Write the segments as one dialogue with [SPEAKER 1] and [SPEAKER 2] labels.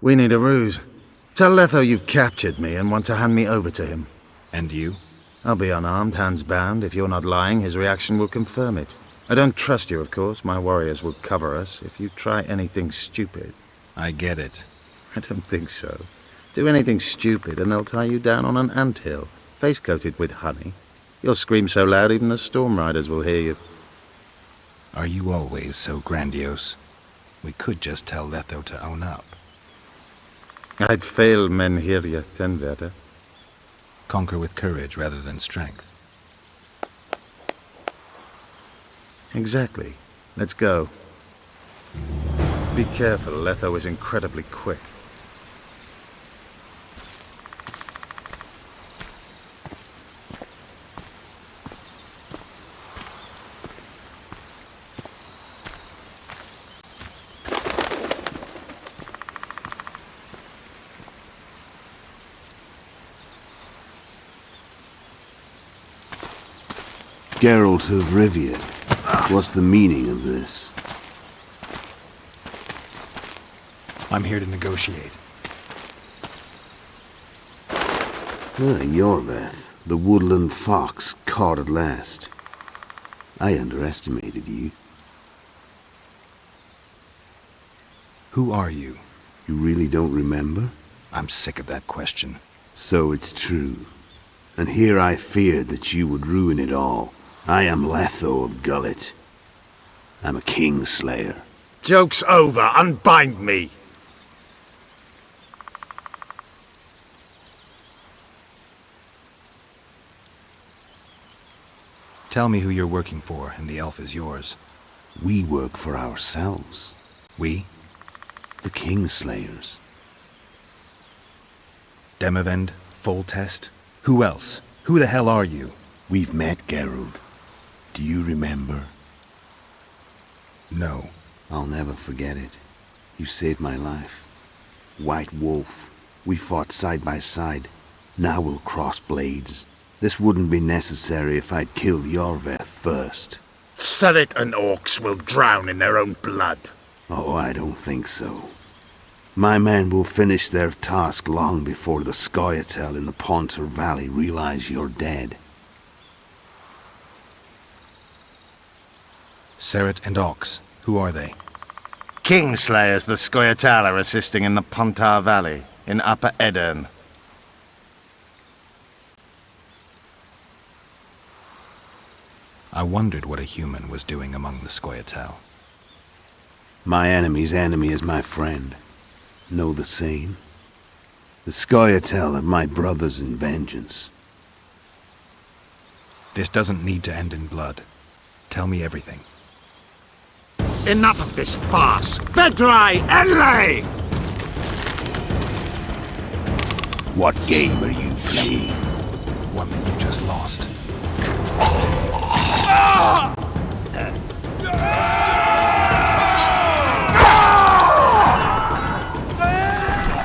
[SPEAKER 1] We need a ruse. Tell Letho you've captured me and want to hand me over to him.
[SPEAKER 2] And you?
[SPEAKER 1] I'll be unarmed, hands bound. If you're not lying, his reaction will confirm it. I don't trust you, of course. My warriors will cover us if you try anything stupid.
[SPEAKER 2] I get it.
[SPEAKER 1] I don't think so. Do anything stupid and they'll tie you down on an anthill, face-coated with honey. You'll scream so loud even the storm riders will hear you.
[SPEAKER 2] Are you always so grandiose? We could just tell Letho to own up.
[SPEAKER 1] I'd fail men here yet, Tenverder.
[SPEAKER 2] Conquer with courage rather than strength.
[SPEAKER 1] Exactly. Let's go. Be careful, Letho is incredibly quick.
[SPEAKER 3] Geralt of Rivia. What's the meaning of this?
[SPEAKER 2] I'm here to negotiate.
[SPEAKER 3] Yorveth, the woodland fox caught at last. I underestimated you.
[SPEAKER 2] Who are you?
[SPEAKER 3] You really don't remember?
[SPEAKER 2] I'm sick of that question.
[SPEAKER 3] So it's true. And here I feared that you would ruin it all. I am Letho of Gullet. I'm a Kingslayer.
[SPEAKER 1] Joke's over. Unbind me.
[SPEAKER 2] Tell me who you're working for, and the elf is yours.
[SPEAKER 3] We work for ourselves.
[SPEAKER 2] We?
[SPEAKER 3] The Kingslayers.
[SPEAKER 2] Demavend? Foltest? Who else? Who the hell are you?
[SPEAKER 3] We've met, Geralt. Do you remember?
[SPEAKER 2] No.
[SPEAKER 3] I'll never forget it. You saved my life. White Wolf. We fought side by side. Now we'll cross blades. This wouldn't be necessary if I'd killed Yorveth first.
[SPEAKER 1] Surrey and orcs will drown in their own blood.
[SPEAKER 3] Oh, I don't think so. My men will finish their task long before the Scoia'tael in the Pontar Valley realize you're dead.
[SPEAKER 2] Serret and Ox. Who are they?
[SPEAKER 1] Kingslayers the Scoia'tael are assisting in the Pontar Valley, in Upper Edirn.
[SPEAKER 2] I wondered what a human was doing among the Scoia'tael.
[SPEAKER 3] My enemy's enemy is my friend. Know the saying? The Scoia'tael are my brothers in vengeance.
[SPEAKER 2] This doesn't need to end in blood. Tell me everything.
[SPEAKER 1] Enough of this farce! Vedrai Enlay!
[SPEAKER 3] What game are you playing?
[SPEAKER 2] One that you just lost.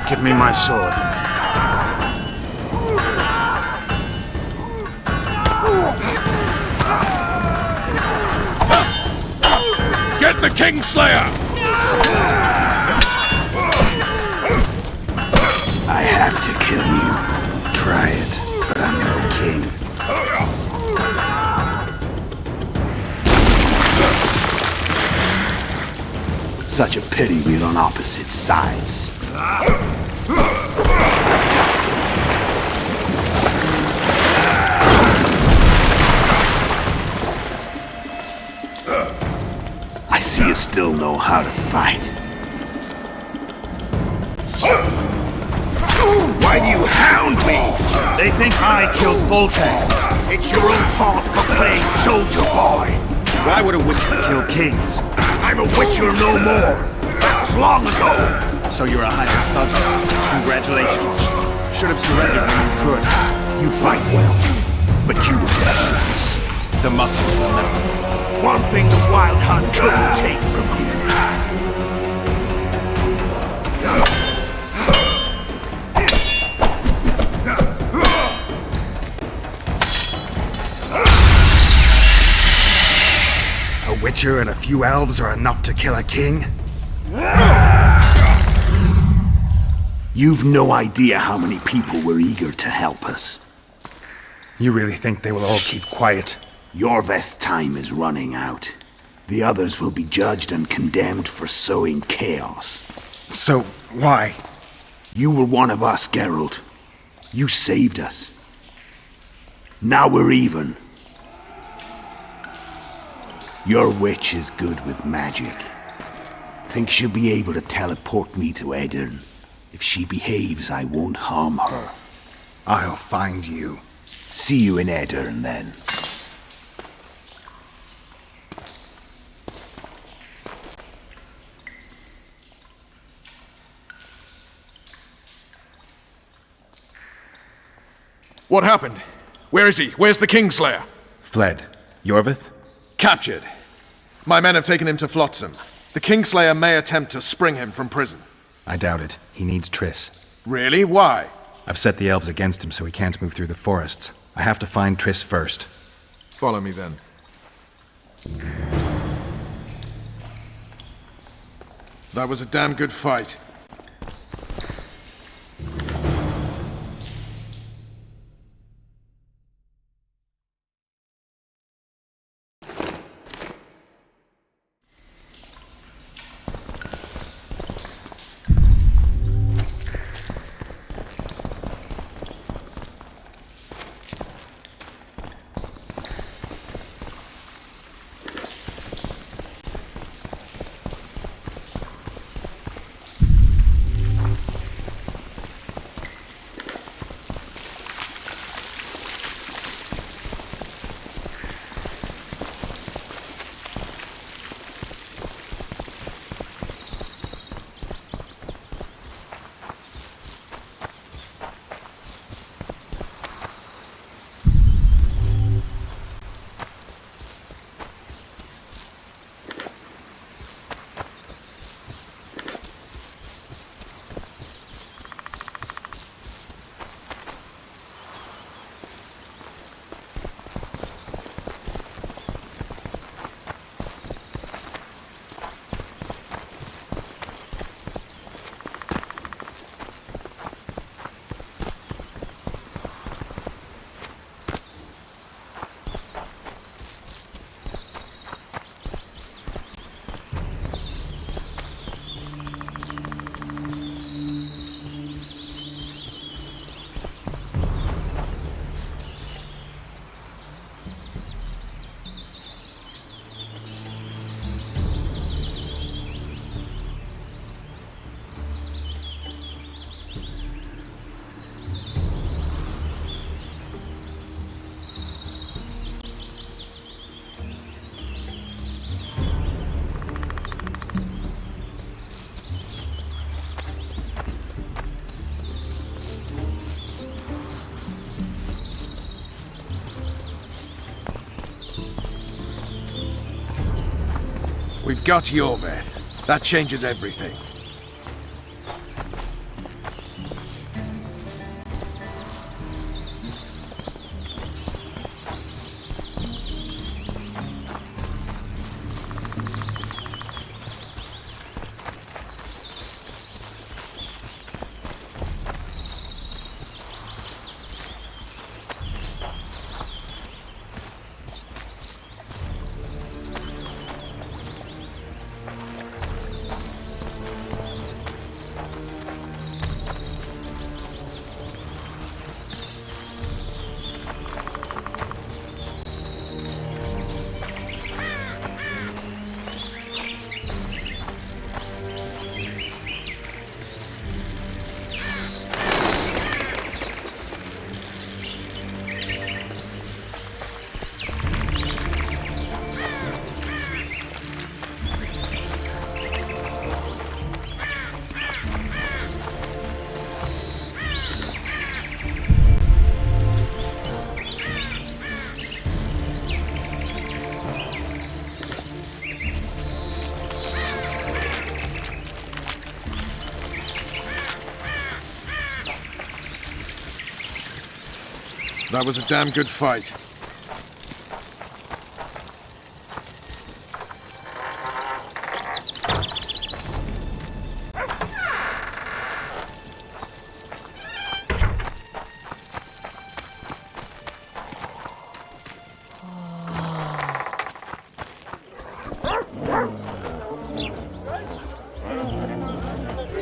[SPEAKER 1] Give me my sword.
[SPEAKER 4] Get the Kingslayer!
[SPEAKER 3] I have to kill you. Try it, but I'm no king. Such a pity we're on opposite sides. I see you still know how to fight. Why do you hound me?
[SPEAKER 1] They think I killed Foltest.
[SPEAKER 3] It's your own fault for playing soldier boy.
[SPEAKER 1] Why would a witcher kill kings?
[SPEAKER 3] I'm a witcher no more. That was long ago.
[SPEAKER 1] So you're a hired thug. Congratulations. Should have surrendered when you could.
[SPEAKER 3] You fight well, but you were precious.
[SPEAKER 1] The muscles will never.
[SPEAKER 3] One thing the Wild Hunt couldn't take from you.
[SPEAKER 1] A witcher and a few elves are enough to kill a king?
[SPEAKER 3] You've no idea how many people were eager to help us.
[SPEAKER 2] You really think they will all keep quiet?
[SPEAKER 3] Yorveth's time is running out. The others will be judged and condemned for sowing chaos.
[SPEAKER 2] So, why?
[SPEAKER 3] You were one of us, Geralt. You saved us. Now we're even. Your witch is good with magic. Think she'll be able to teleport me to Edirn. If she behaves, I won't harm her.
[SPEAKER 2] I'll find you.
[SPEAKER 3] See you in Edirn, then.
[SPEAKER 4] What happened? Where is he? Where's the Kingslayer?
[SPEAKER 2] Fled. Yorveth?
[SPEAKER 4] Captured. My men have taken him to Flotsam. The Kingslayer may attempt to spring him from prison.
[SPEAKER 2] I doubt it. He needs Triss.
[SPEAKER 4] Really? Why?
[SPEAKER 2] I've set the elves against him so he can't move through the forests. I have to find Triss first.
[SPEAKER 4] Follow me then. That was a damn good fight. We've got Yorveth. That changes everything. That was a damn good fight.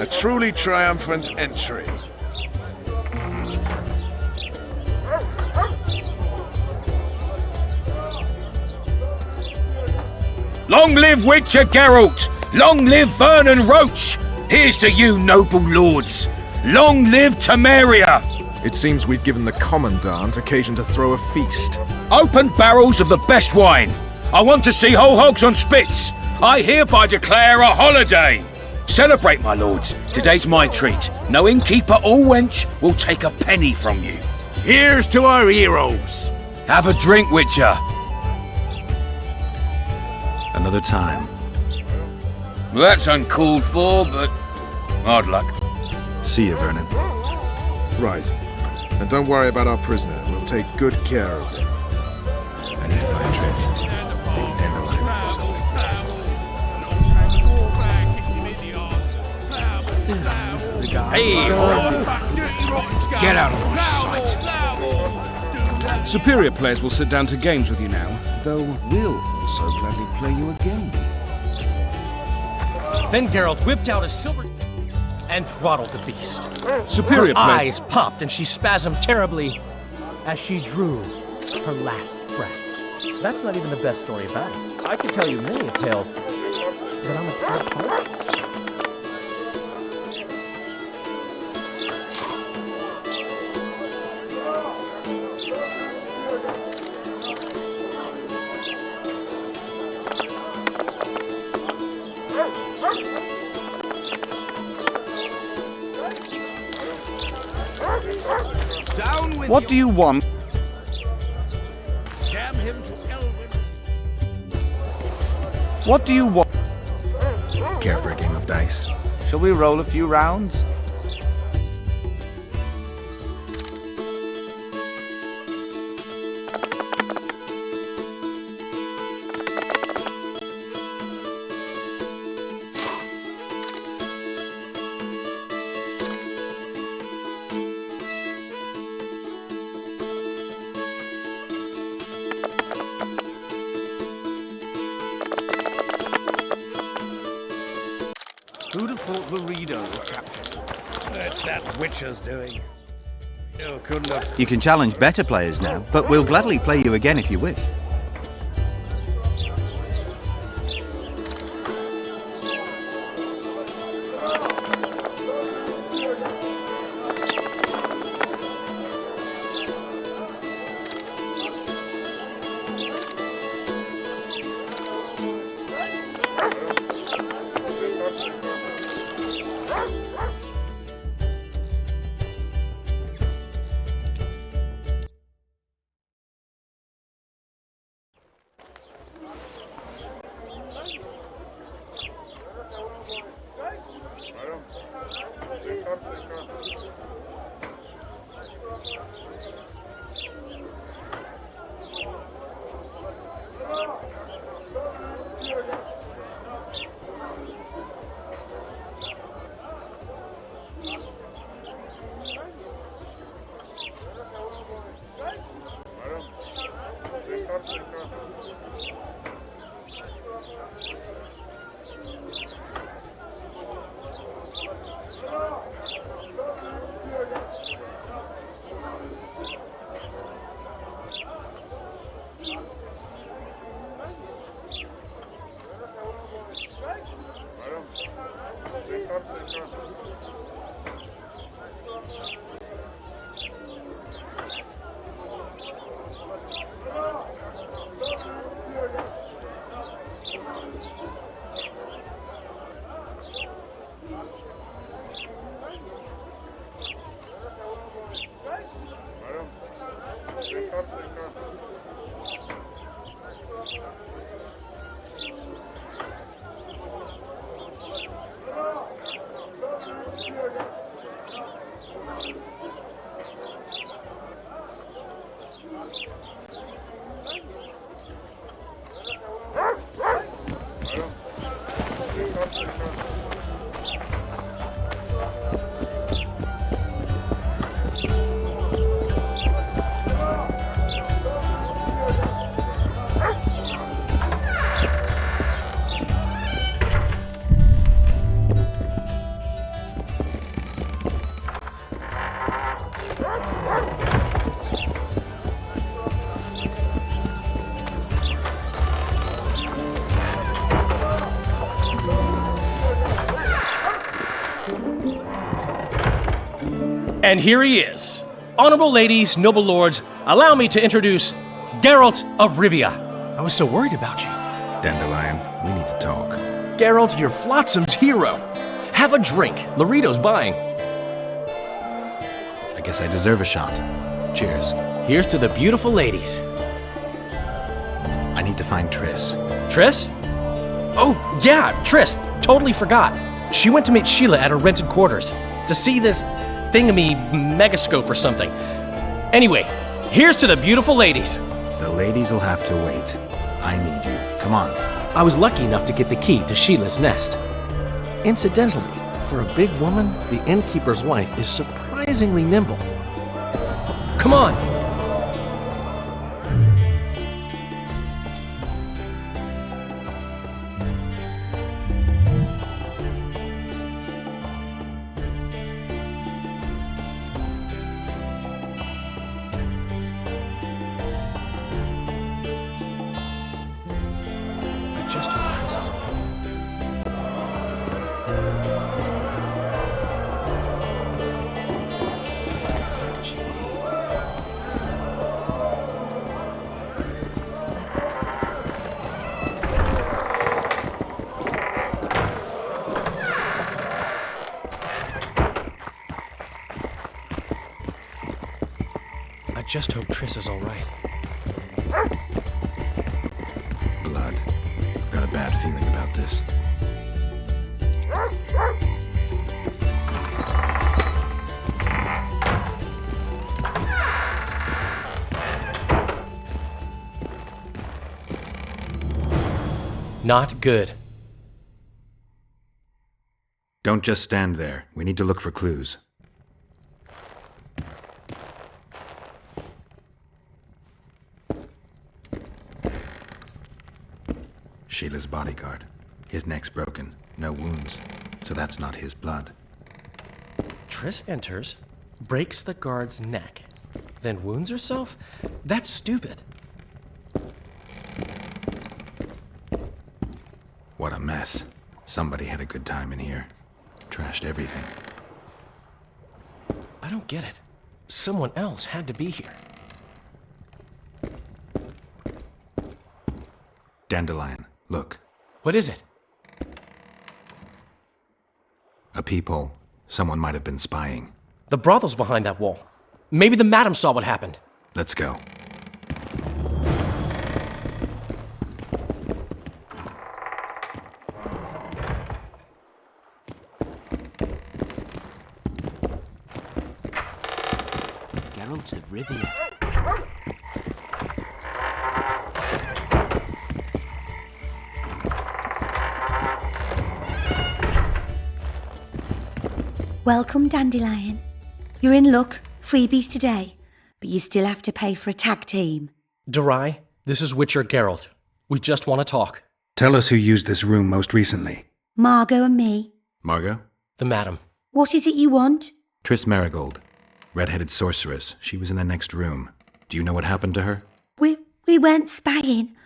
[SPEAKER 4] A truly triumphant entry.
[SPEAKER 5] Long live Witcher Geralt! Long live Vernon Roach! Here's to you, noble lords! Long live Temeria!
[SPEAKER 4] It seems we've given the Commandant occasion to throw a feast.
[SPEAKER 5] Open barrels of the best wine! I want to see whole hogs on spits! I hereby declare a holiday! Celebrate, my lords. Today's my treat. No innkeeper or wench will take a penny from you.
[SPEAKER 6] Here's to our heroes!
[SPEAKER 5] Have a drink, Witcher.
[SPEAKER 2] Another time.
[SPEAKER 5] Well, that's uncalled for, but hard luck.
[SPEAKER 2] See you, Vernon.
[SPEAKER 4] Right. And don't worry about our prisoner. We'll take good care of him.
[SPEAKER 2] I need to find Triss. Maybe Dandelion or something.
[SPEAKER 6] Hey,
[SPEAKER 5] Get out of my sight.
[SPEAKER 7] Superior players will sit down to games with you now, though we'll also gladly play you a game.
[SPEAKER 8] Then Geralt whipped out a silver and throttled the beast.
[SPEAKER 7] Superior
[SPEAKER 8] Her
[SPEAKER 7] players.
[SPEAKER 8] eyes popped and she spasmed terribly as she drew her last breath. That's not even the best story about it. I could tell you many a tale, but I'm a proud part.
[SPEAKER 7] What do you want?
[SPEAKER 6] damn him to Elvin.
[SPEAKER 7] What do you want?
[SPEAKER 2] Care for a game of dice?
[SPEAKER 7] Shall we roll a few rounds?
[SPEAKER 6] Who'd have thought Laredo were captured? That's that Witcher's doing. You couldn't have...
[SPEAKER 9] You can challenge better players now, but we'll gladly play you again if you wish.
[SPEAKER 8] And here he is. Honorable ladies, noble lords, allow me to introduce Geralt of Rivia. I was so worried about you.
[SPEAKER 2] Dandelion, we need to talk.
[SPEAKER 8] Geralt, you're Flotsam's hero. Have a drink. Laredo's buying.
[SPEAKER 2] I guess I deserve a shot. Cheers.
[SPEAKER 8] Here's to the beautiful ladies.
[SPEAKER 2] I need to find Triss.
[SPEAKER 8] Triss? Oh, yeah, Triss. Totally forgot. She went to meet Sheila at her rented quarters to see this thingamy megascope or something. Anyway, here's to the beautiful ladies.
[SPEAKER 2] The ladies will have to wait. I need you. Come on.
[SPEAKER 8] I was lucky enough to get the key to Sheila's nest. Incidentally, for a big woman, the innkeeper's wife is surprisingly nimble. Come on! I just hope Triss is I just hope Triss is all right.
[SPEAKER 2] Blood. I've got a bad feeling about this.
[SPEAKER 8] Not good.
[SPEAKER 2] Don't just stand there. We need to look for clues. Sheila's bodyguard. His neck's broken. No wounds. So that's not his blood.
[SPEAKER 8] Triss enters, breaks the guard's neck, then wounds herself? That's stupid.
[SPEAKER 2] What a mess. Somebody had a good time in here. Trashed everything.
[SPEAKER 8] I don't get it. Someone else had to be here.
[SPEAKER 2] Dandelion, look.
[SPEAKER 8] What is it?
[SPEAKER 2] A peephole. Someone might have been spying.
[SPEAKER 8] The brothel's behind that wall. Maybe the madam saw what happened.
[SPEAKER 2] Let's go.
[SPEAKER 9] Geralt of Rivia.
[SPEAKER 10] Welcome, Dandelion. You're in luck. Freebies today. But you still have to pay for a tag team.
[SPEAKER 8] Durai, this is Witcher Geralt. We just want to talk.
[SPEAKER 2] Tell us who used this room most recently.
[SPEAKER 10] Margot and me.
[SPEAKER 2] Margot?
[SPEAKER 8] The madam.
[SPEAKER 10] What is it you want?
[SPEAKER 2] Triss Marigold. Red-headed sorceress. She was in the next room. Do you know what happened to her?
[SPEAKER 10] We weren't spying.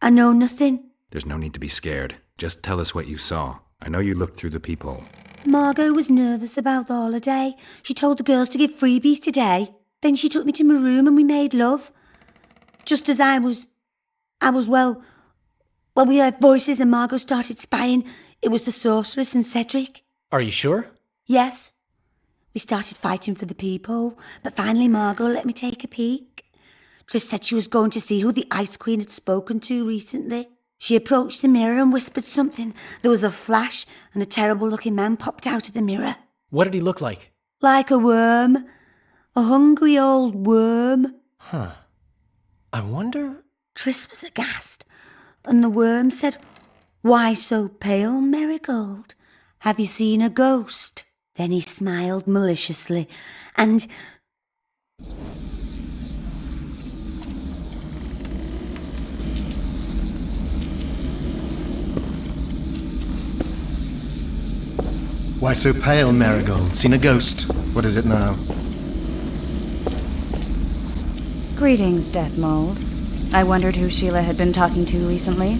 [SPEAKER 10] I know nothing.
[SPEAKER 2] There's no need to be scared. Just tell us what you saw. I know you looked through the peephole.
[SPEAKER 10] Margot was nervous about the holiday. She told the girls to give freebies today. Then she took me to my room and we made love. Just as well, we heard voices and Margot started spying. It was the sorceress and Cedric.
[SPEAKER 8] Are you sure?
[SPEAKER 10] Yes. We started fighting for the peephole, but finally Margot let me take a peek. Triss said she was going to see who the Ice Queen had spoken to recently. She approached the mirror and whispered something. There was a flash and a terrible-looking man popped out of the mirror.
[SPEAKER 8] What did he look like?
[SPEAKER 10] Like a worm. A hungry old worm.
[SPEAKER 8] Huh. I wonder...
[SPEAKER 10] Triss was aghast, and the worm said, "Why so pale, Marigold? Have you seen a ghost?" Then he smiled maliciously, and...
[SPEAKER 11] Why so pale, Marigold? Seen a ghost? What is it now?
[SPEAKER 12] Greetings, Death Mold. I wondered who Sheila had been talking to recently.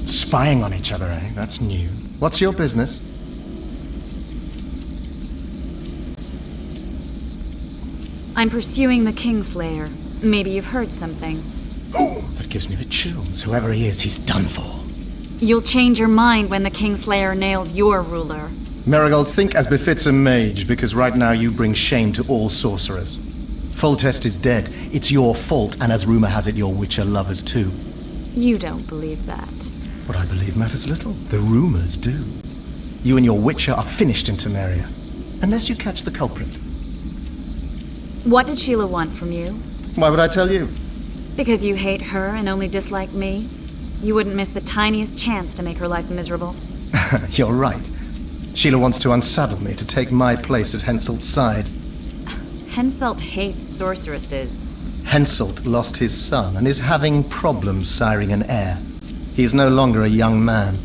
[SPEAKER 11] Spying on each other, eh? That's new. What's your business?
[SPEAKER 12] I'm pursuing the Kingslayer. Maybe you've heard something.
[SPEAKER 11] Oh, that gives me the chills. Whoever he is, he's done for.
[SPEAKER 12] You'll change your mind when the Kingslayer nails your ruler.
[SPEAKER 11] Marigold, think as befits a mage, because right now you bring shame to all sorcerers. Foltest is dead. It's your fault, and as rumor has it, your Witcher lovers too.
[SPEAKER 12] You don't believe that.
[SPEAKER 11] What I believe matters little. The rumors do. You and your Witcher are finished in Temeria. Unless you catch the culprit.
[SPEAKER 12] What did Sheila want from you?
[SPEAKER 11] Why would I tell you?
[SPEAKER 12] Because you hate her and only dislike me? You wouldn't miss the tiniest chance to make her life miserable.
[SPEAKER 11] You're right. Sheila wants to unsaddle me to take my place at Henselt's side.
[SPEAKER 12] Henselt hates sorceresses.
[SPEAKER 11] Henselt lost his son and is having problems siring an heir. He is no longer a young man.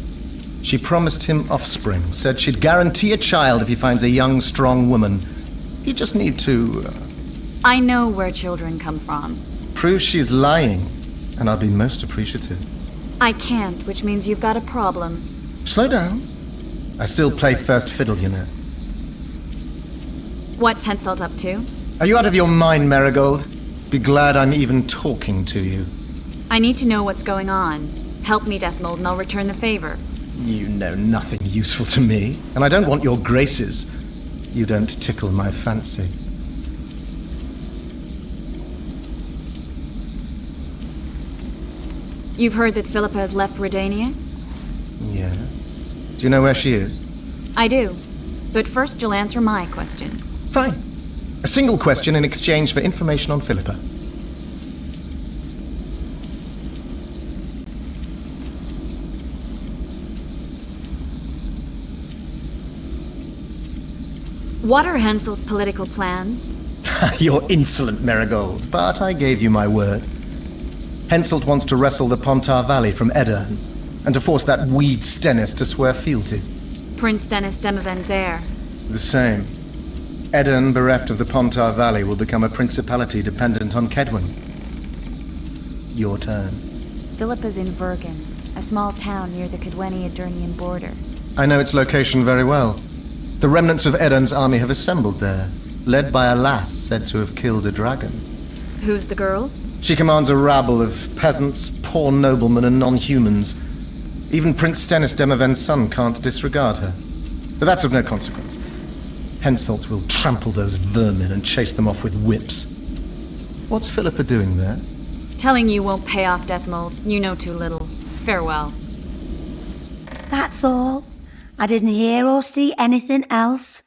[SPEAKER 11] She promised him offspring, said she'd guarantee a child if he finds a young, strong woman. You just need to...
[SPEAKER 12] I know where children come from.
[SPEAKER 11] prove she's lying, and I'll be most appreciative.
[SPEAKER 12] I can't, which means you've got a problem.
[SPEAKER 11] Slow down. I still play first fiddle, you know.
[SPEAKER 12] What's Henselt up to?
[SPEAKER 11] Are you out of your mind, Marigold? Be glad I'm even talking to you.
[SPEAKER 12] I need to know what's going on. Help me, Deathmold, and I'll return the favor.
[SPEAKER 11] You know nothing useful to me, and I don't want your graces. You don't tickle my fancy.
[SPEAKER 12] You've heard that Philippa has left Redania?
[SPEAKER 11] Yes. Do you know where she is?
[SPEAKER 12] I do. But first you'll answer my question.
[SPEAKER 11] Fine. A single question in exchange for information on Philippa.
[SPEAKER 12] What are Henselt's political plans?
[SPEAKER 11] You're insolent, Marigold, but I gave you my word. Henselt wants to wrestle the Pontar Valley from Edirn, and to force that weed Stennis to swear fealty.
[SPEAKER 12] Prince Dennis Demaven's heir.
[SPEAKER 11] The same. Edirn, bereft of the Pontar Valley, will become a principality dependent on Kedwin. Your turn.
[SPEAKER 12] Philippa's in Vergen, a small town near the Kedweni-Edirnian border.
[SPEAKER 11] I know its location very well. The remnants of Edirn's army have assembled there, led by a lass said to have killed a dragon.
[SPEAKER 12] Who's the girl?
[SPEAKER 11] She commands a rabble of peasants, poor noblemen, and non-humans. Even Prince Stennis Demaven's son can't disregard her. But that's of no consequence. Henselt will trample those vermin and chase them off with whips. What's Philippa doing there?
[SPEAKER 12] Telling you won't pay off, Deathmold. You know too little. Farewell.
[SPEAKER 10] That's all. I didn't hear or see anything else.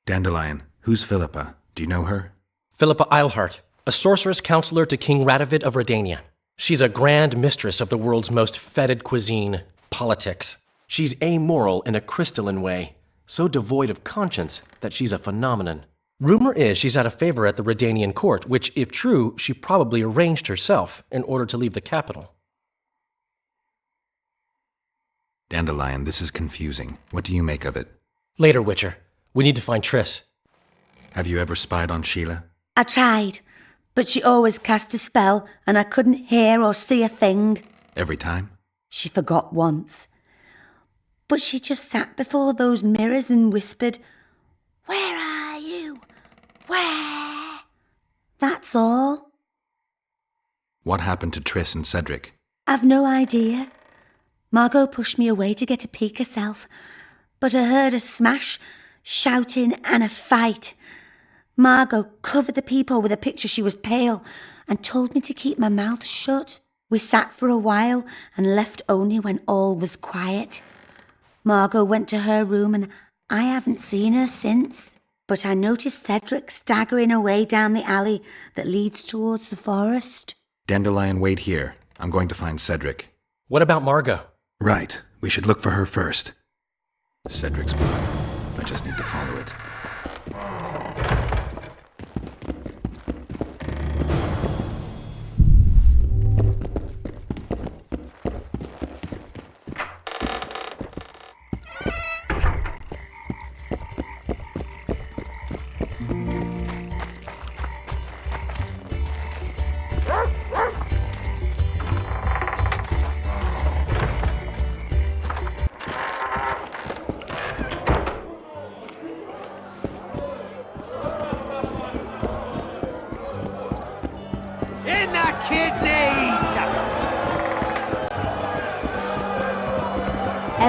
[SPEAKER 2] Dandelion, who's Philippa? Do you know her?
[SPEAKER 8] Philippa Eilhart, a sorceress counselor to King Radovid of Redania. She's a grand mistress of the world's most fetid cuisine, politics. She's amoral in a crystalline way, so devoid of conscience that she's a phenomenon. Rumor is she's out of favor at the Redanian court, which, if true, she probably arranged herself in order to leave the capital.
[SPEAKER 2] Dandelion, this is confusing. What do you make of it?
[SPEAKER 8] Later, Witcher. We need to find Triss.
[SPEAKER 2] Have you ever spied on Sheila?
[SPEAKER 10] I tried, but she always cast a spell and I couldn't hear or see a thing.
[SPEAKER 2] Every time?
[SPEAKER 10] She forgot once. But she just sat before those mirrors and whispered, "Where are you? Where?" That's all.
[SPEAKER 2] What happened to Triss and Cedric?
[SPEAKER 10] I've no idea. Margot pushed me away to get a peek herself, but I heard a smash, shouting and a fight. Margot covered the peephole with a picture. She was pale and told me to keep my mouth shut. We sat for a while and left only when all was quiet. Margot went to her room and I haven't seen her since. But I noticed Cedric staggering away down the alley that leads towards the forest.
[SPEAKER 2] Dandelion, wait here. I'm going to find Cedric.
[SPEAKER 8] What about Margot?
[SPEAKER 2] Right. We should look for her first. Cedric's blood. I just need to follow it.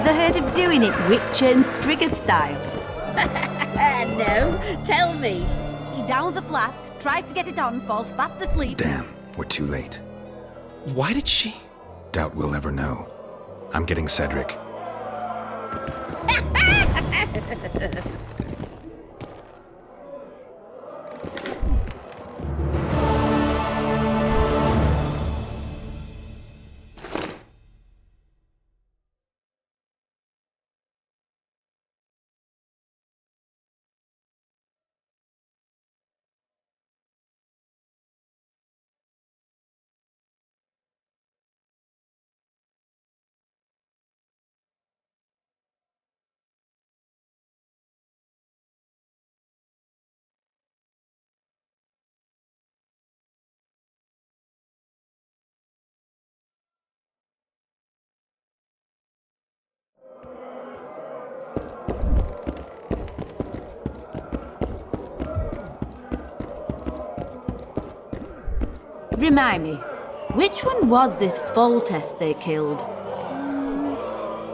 [SPEAKER 10] Ever heard of doing it Witcher and Strigged style?
[SPEAKER 13] No, tell me.
[SPEAKER 10] He downed the flask, tried to get it on, falls fast asleep.
[SPEAKER 2] Damn, we're too late.
[SPEAKER 8] Why did she?
[SPEAKER 2] Doubt we'll ever know. I'm getting Cedric.
[SPEAKER 10] Remind me, which one was this Foltest they killed?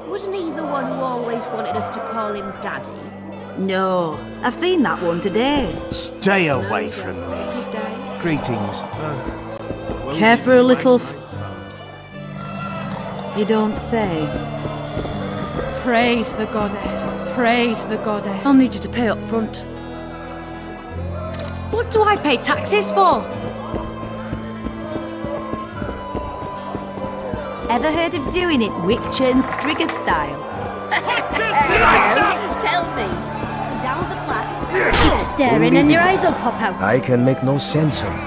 [SPEAKER 13] Wasn't he the one who always wanted us to call him Daddy?
[SPEAKER 10] No, I've seen that one today.
[SPEAKER 9] Stay away from me. Greetings.
[SPEAKER 10] Care for a little You don't say.
[SPEAKER 12] Praise the goddess. Praise the goddess.
[SPEAKER 14] I'll need you to pay up front.
[SPEAKER 10] What do I pay taxes for? Ever heard of doing it Witcher and Strigged style?
[SPEAKER 13] Tell me.
[SPEAKER 10] Down the flat.
[SPEAKER 13] Keep staring and your eyes will pop out.
[SPEAKER 9] I can make no sense of it.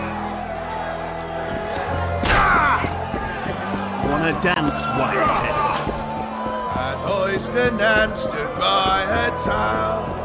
[SPEAKER 9] Wanna dance, Whitetail?
[SPEAKER 4] As Oyster Nan stood by her town.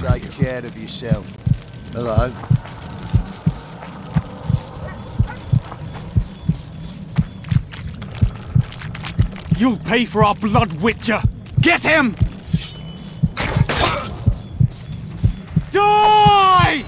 [SPEAKER 4] Take care of yourself. Hello.
[SPEAKER 5] You'll pay for our blood, Witcher! Get him! Die!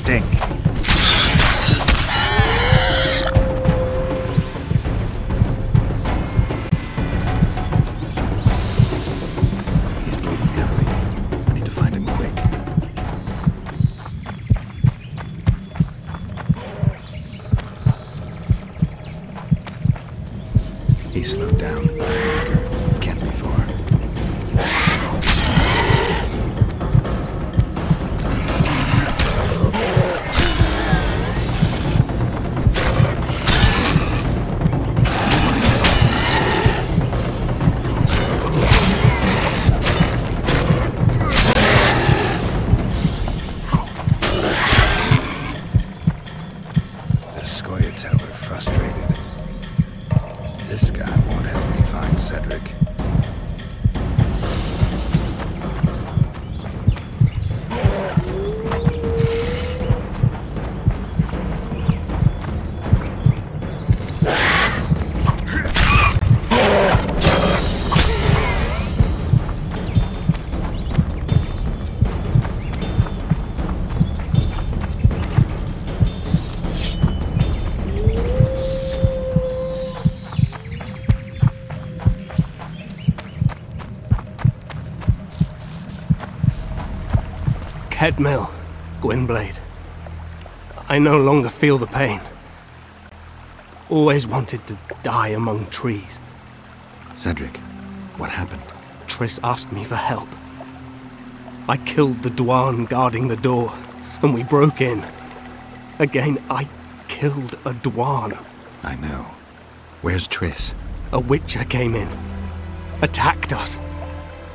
[SPEAKER 2] stink. He's bleeding heavily. I need to find him quick. He's slowed down. Weaker. Can't be far. Frustrated. This guy won't help me find Cedric.
[SPEAKER 14] Headmill, Gwynblade. I no longer feel the pain. Always wanted to die among trees.
[SPEAKER 2] Cedric, what happened?
[SPEAKER 14] Triss asked me for help. I killed the Dwarn guarding the door, and we broke in. Again, I killed a Dwarn.
[SPEAKER 2] I know. Where's Triss?
[SPEAKER 14] A Witcher came in. Attacked us.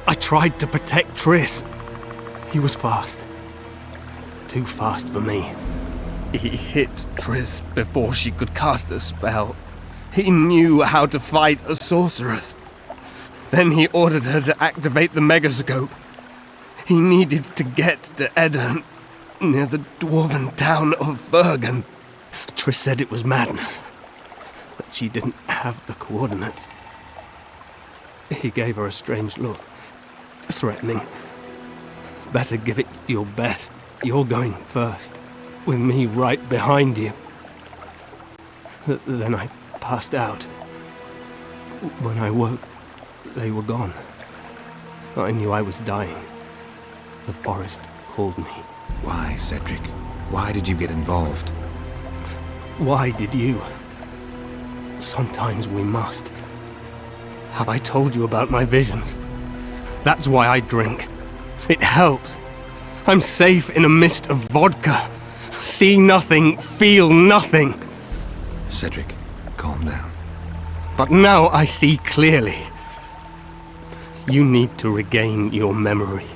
[SPEAKER 14] I tried to protect Triss. He was fast. Too fast for me. He hit Triss before she could cast a spell. He knew how to fight a sorceress. Then he ordered her to activate the megascope. He needed to get to Edirn, near the dwarven town of Vergen. Triss said it was madness, that she didn't have the coordinates. He gave her a strange look, threatening. Better give it your best. You're going first, with me right behind you. Then I passed out. When I woke, they were gone. I knew I was dying. The forest called me.
[SPEAKER 2] Why, Cedric? Why did you get involved?
[SPEAKER 14] Why did you? Sometimes we must. Have I told you about my visions? That's why I drink. It helps. I'm safe in a mist of vodka. See nothing, feel nothing.
[SPEAKER 2] Cedric, calm down.
[SPEAKER 14] But now I see clearly. You need to regain your memory.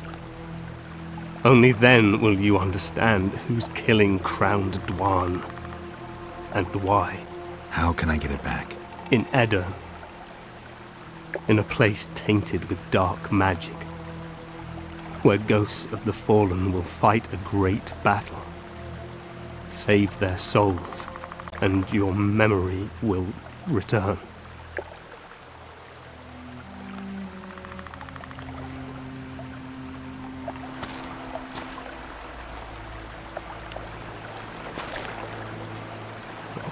[SPEAKER 14] Only then will you understand who's killing Crowned Dwarn. And why.
[SPEAKER 2] How can I get it back?
[SPEAKER 14] In Edirn. In a place tainted with dark magic. Where ghosts of the fallen will fight a great battle. Save their souls, and your memory will return.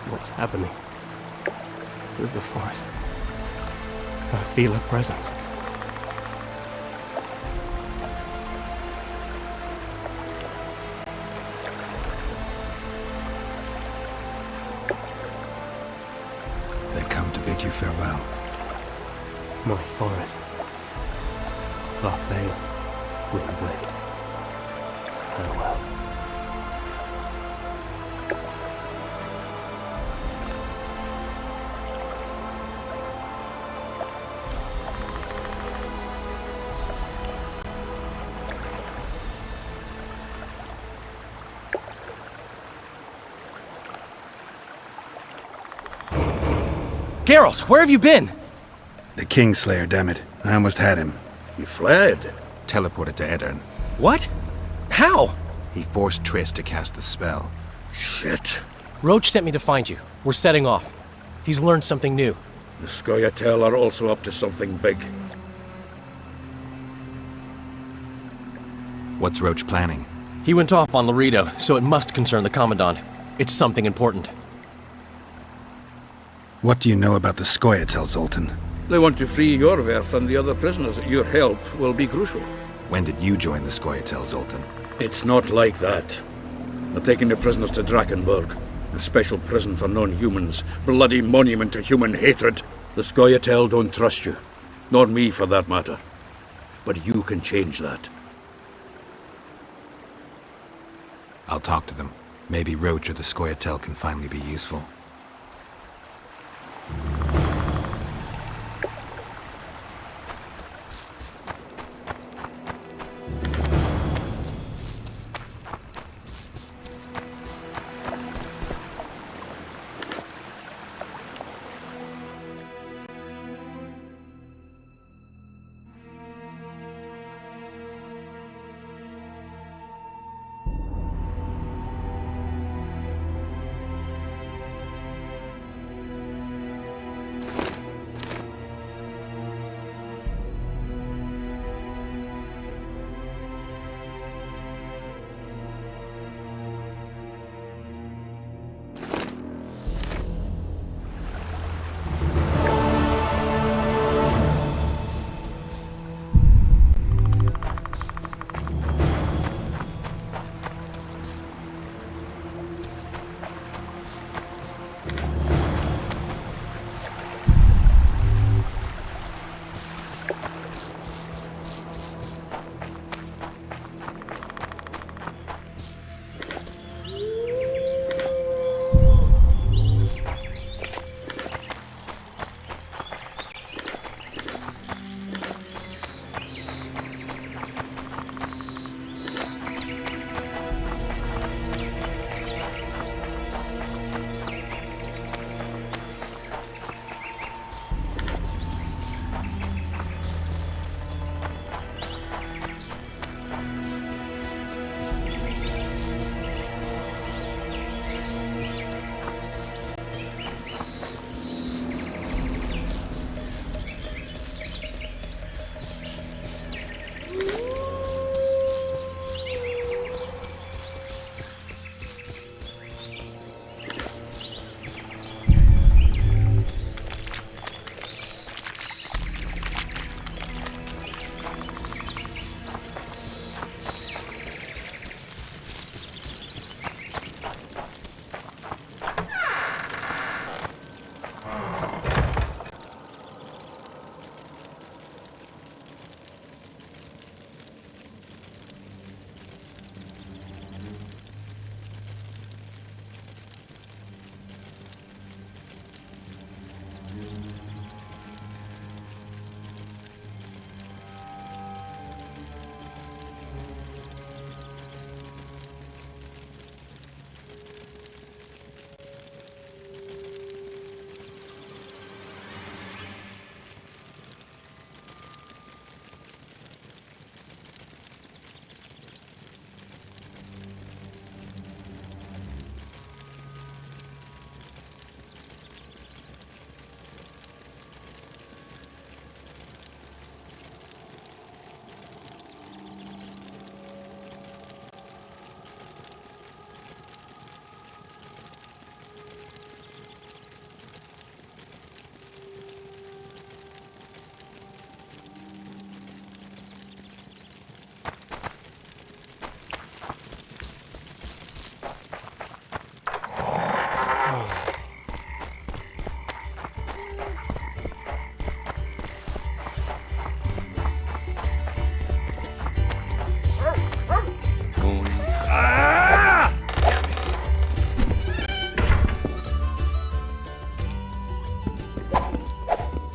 [SPEAKER 14] What's happening? With the forest. I feel a presence.
[SPEAKER 2] Bid you farewell.
[SPEAKER 14] My forest. Farewell, Gwynblade. Farewell.
[SPEAKER 8] Geralt, where have you been?
[SPEAKER 2] The Kingslayer, damn it. I almost had him.
[SPEAKER 6] He fled.
[SPEAKER 2] Teleported to Edirn.
[SPEAKER 8] What? How?
[SPEAKER 2] He forced Triss to cast the spell.
[SPEAKER 6] Shit.
[SPEAKER 8] Roach sent me to find you. We're setting off. He's learned something new.
[SPEAKER 6] The Scoia'tael are also up to something big.
[SPEAKER 2] What's Roach planning?
[SPEAKER 8] He went off on Laredo, so it must concern the Commandant. It's something important.
[SPEAKER 2] What do you know about the Scoia'tael, Zoltan?
[SPEAKER 6] They want to free Yorwerth and the other prisoners. Your help will be crucial.
[SPEAKER 2] When did you join the Scoia'tael, Zoltan?
[SPEAKER 6] It's not like that. They're taking the prisoners to Drakenberg, a special prison for non-humans, bloody monument to human hatred. The Scoia'tael don't trust you, nor me for that matter. But you can change that.
[SPEAKER 2] I'll talk to them. Maybe Roach or the Scoia'tael can finally be useful.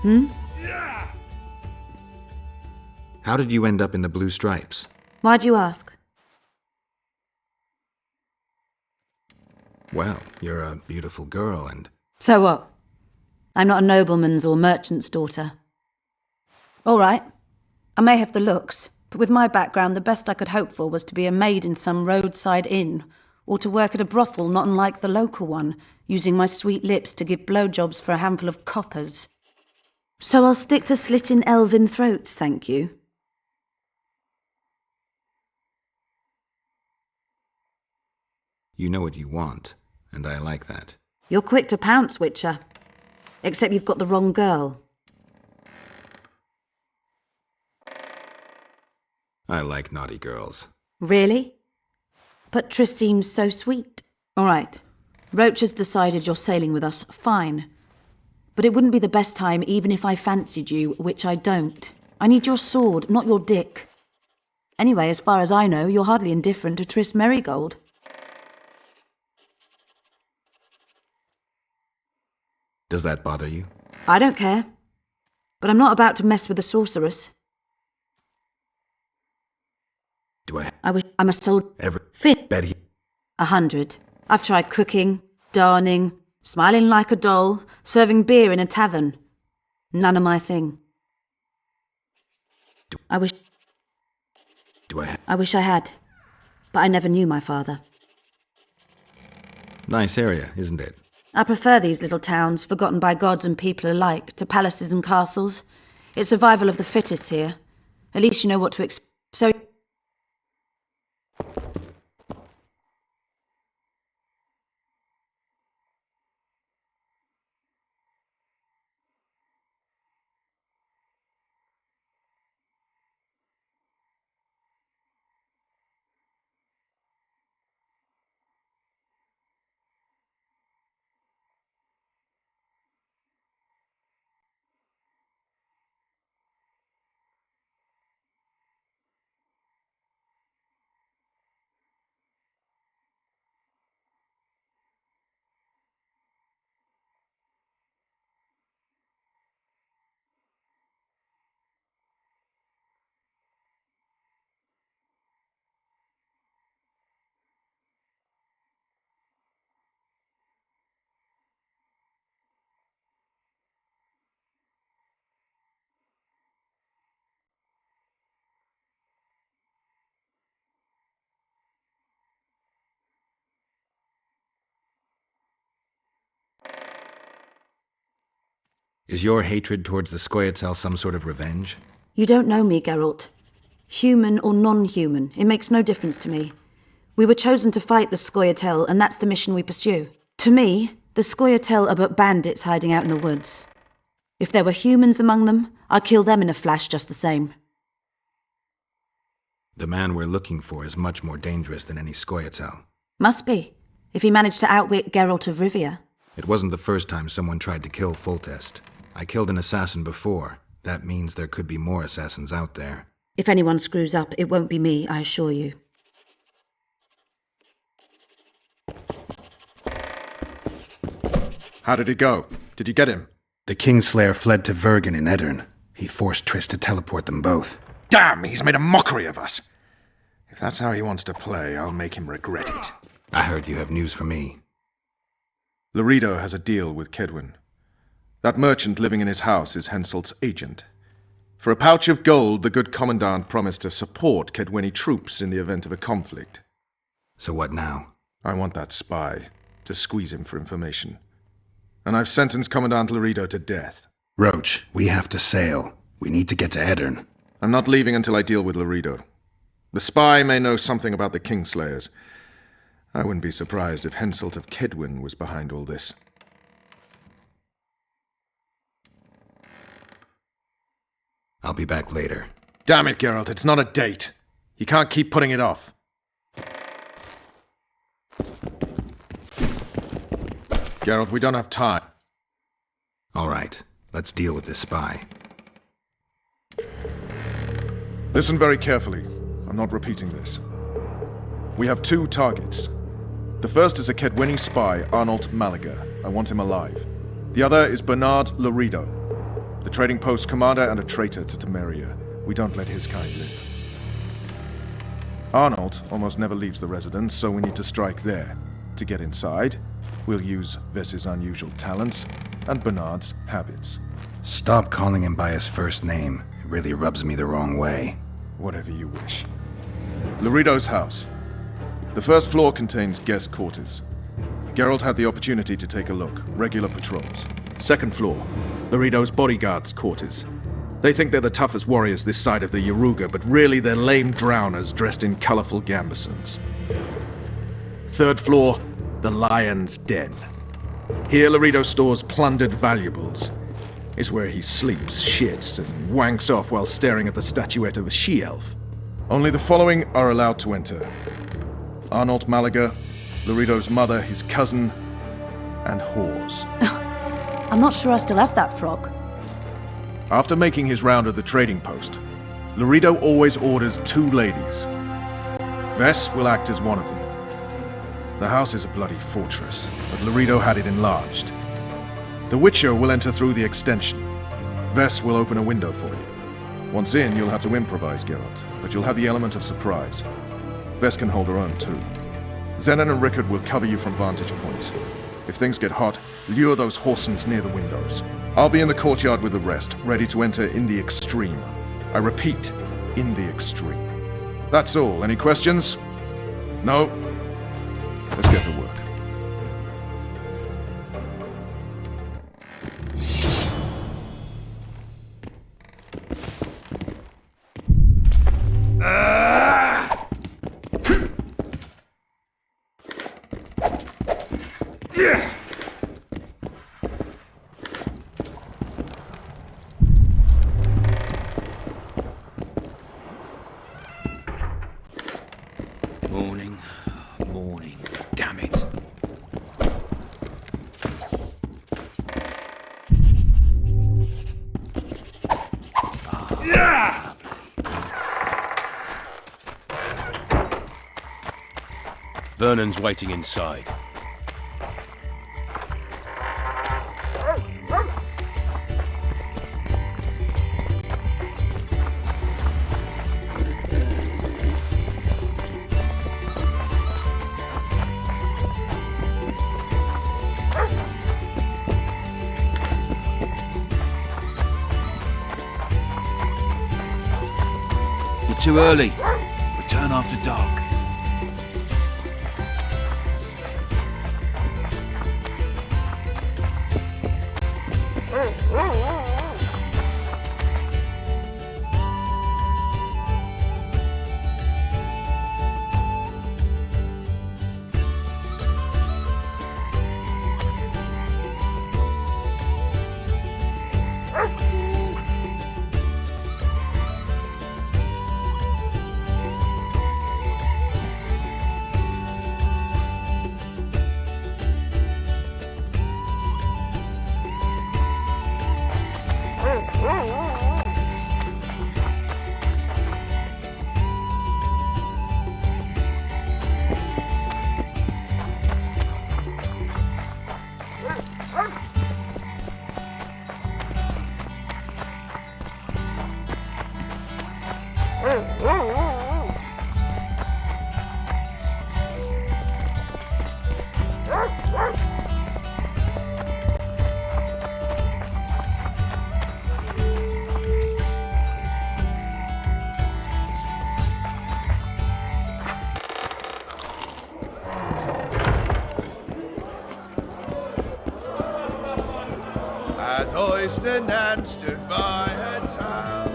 [SPEAKER 12] Hmm?
[SPEAKER 2] How did you end up in the Blue Stripes?
[SPEAKER 12] Why'd you ask?
[SPEAKER 2] Well, you're a beautiful girl and...
[SPEAKER 12] So what? I'm not a nobleman's or merchant's daughter. All right. I may have the looks, but with my background, the best I could hope for was to be a maid in some roadside inn, or to work at a brothel not unlike the local one, using my sweet lips to give blowjobs for a handful of coppers. So I'll stick to slitting elven throats, thank you.
[SPEAKER 2] You know what you want, and I like that.
[SPEAKER 12] You're quick to pounce, Witcher. Except you've got the wrong girl.
[SPEAKER 2] I like naughty girls.
[SPEAKER 12] Really? But Triss seems so sweet. All right. Roach has decided you're sailing with us. Fine. But it wouldn't be the best time even if I fancied you, which I don't. I need your sword, not your dick. Anyway, as far as I know, you're hardly indifferent to Triss Merigold.
[SPEAKER 2] Does that bother you?
[SPEAKER 12] I don't care. But I'm not about to mess with a sorceress.
[SPEAKER 2] Do I?
[SPEAKER 12] I'm a soldier.
[SPEAKER 2] Fit. Betty.
[SPEAKER 12] 100. I've tried cooking, darning, smiling like a doll, serving beer in a tavern. None of my thing. I wish I had. But I never knew my father.
[SPEAKER 2] Nice area, isn't it?
[SPEAKER 12] I prefer these little towns, forgotten by gods and people alike, to palaces and castles. It's survival of the fittest here. At least you know what to expect. So...
[SPEAKER 2] Is your hatred towards the Scoia'tael some sort of revenge?
[SPEAKER 12] You don't know me, Geralt. Human or non-human, it makes no difference to me. We were chosen to fight the Scoia'tael, and that's the mission we pursue. To me, the Scoia'tael are but bandits hiding out in the woods. If there were humans among them, I'd kill them in a flash just the same.
[SPEAKER 2] The man we're looking for is much more dangerous than any Scoia'tael.
[SPEAKER 12] Must be, if he managed to outwit Geralt of Rivia.
[SPEAKER 2] It wasn't the first time someone tried to kill Foltest. I killed an assassin before. That means there could be more assassins out there.
[SPEAKER 12] If anyone screws up, it won't be me, I assure you.
[SPEAKER 4] How did it go? Did you get him?
[SPEAKER 2] The Kingslayer fled to Vergen in Edirn. He forced Triss to teleport them both.
[SPEAKER 4] Damn, he's made a mockery of us. If that's how he wants to play, I'll make him regret it.
[SPEAKER 2] I heard you have news for me.
[SPEAKER 4] Laredo has a deal with Kedwin. That merchant living in his house is Henselt's agent. For a pouch of gold, the good commandant promised to support Kedweni troops in the event of a conflict.
[SPEAKER 2] So what now?
[SPEAKER 4] I want that spy, to squeeze him for information. And I've sentenced Commandant Laredo to death.
[SPEAKER 2] Roach, we have to sail. We need to get to Edirn.
[SPEAKER 4] I'm not leaving until I deal with Laredo. The spy may know something about the Kingslayers. I wouldn't be surprised if Henselt of Kedwin was behind all this.
[SPEAKER 2] I'll be back later.
[SPEAKER 4] Damn it, Geralt, it's not a date. You can't keep putting it off. Geralt, we don't have time.
[SPEAKER 2] All right, let's deal with this spy.
[SPEAKER 4] Listen very carefully. I'm not repeating this. We have two targets. The first is a Kedweni spy, Arnold Malaga. I want him alive. The other is Bernard Laredo, the trading post commander and a traitor to Temeria. We don't let his kind live. Arnold almost never leaves the residence, so we need to strike there. To get inside, we'll use Vess's unusual talents and Bernard's habits.
[SPEAKER 2] Stop calling him by his first name. It really rubs me the wrong way.
[SPEAKER 4] Whatever you wish. Laredo's house. The first floor contains guest quarters. Geralt had the opportunity to take a look. Regular patrols. Second floor. Laredo's bodyguards' quarters. They think they're the toughest warriors this side of the Yaruga, but really they're lame drowners dressed in colorful gambesons. Third floor, the Lion's Den. Here Laredo stores plundered valuables. It's where he sleeps, shits, and wanks off while staring at the statuette of a she-elf. Only the following are allowed to enter. Arnold Malaga, Laredo's mother, his cousin, and whores.
[SPEAKER 12] I'm not sure I still have that frog.
[SPEAKER 4] After making his round of the trading post, Laredo always orders 2 ladies. Vess will act as one of them. The house is a bloody fortress, but Laredo had it enlarged. The Witcher will enter through the extension. Vess will open a window for you. Once in, you'll have to improvise, Geralt, but you'll have the element of surprise. Vess can hold her own, too. Zenon and Rickard will cover you from vantage points. If things get hot, lure those horsens near the windows. I'll be in the courtyard with the rest, ready to enter in the extreme. I repeat, in the extreme. That's all. Any questions? No? Let's get to work.
[SPEAKER 5] Morning, damn it. Vernon's waiting inside. You're too early. Return after dark.
[SPEAKER 15] As hoisted and stood by her town.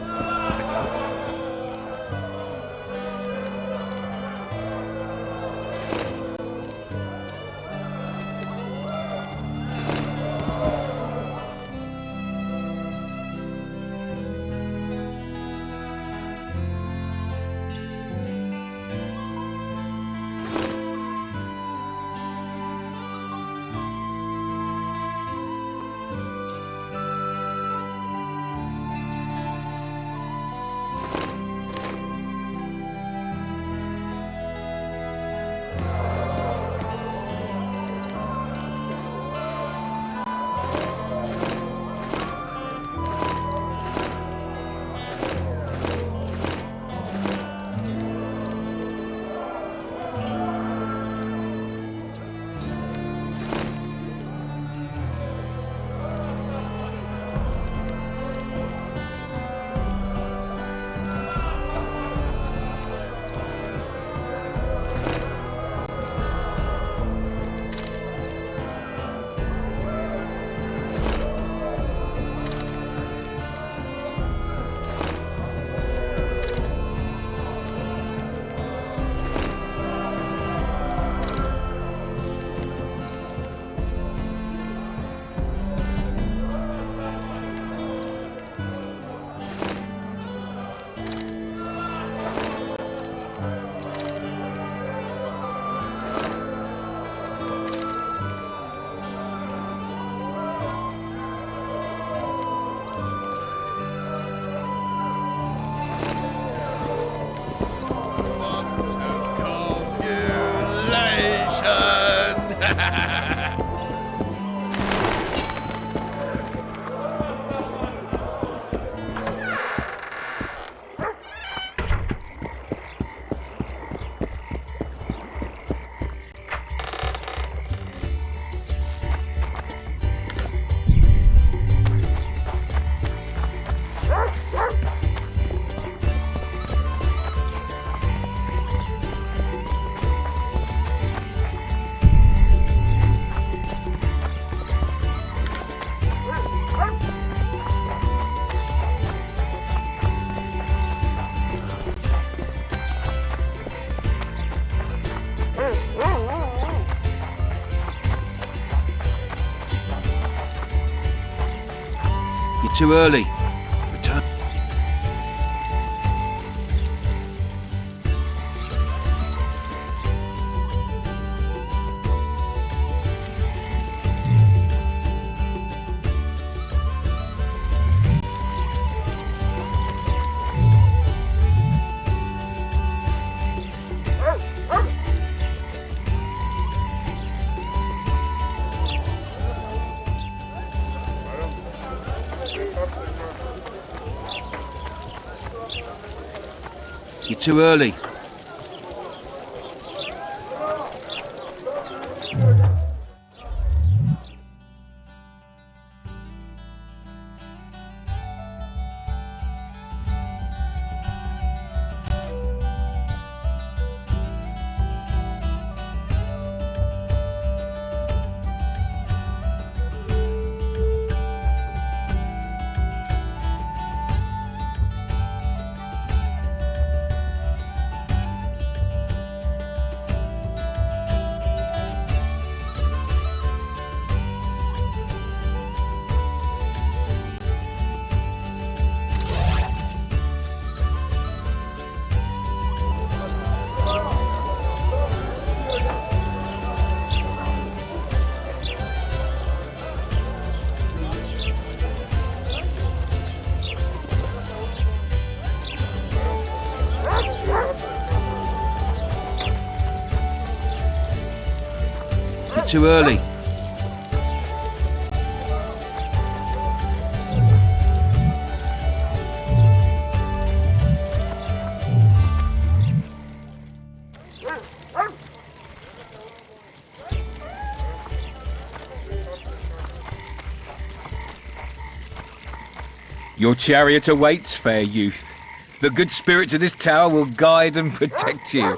[SPEAKER 5] too early. Return. You're too early. You're too early. Your chariot awaits, fair youth. The good spirits of this tower will guide and protect you.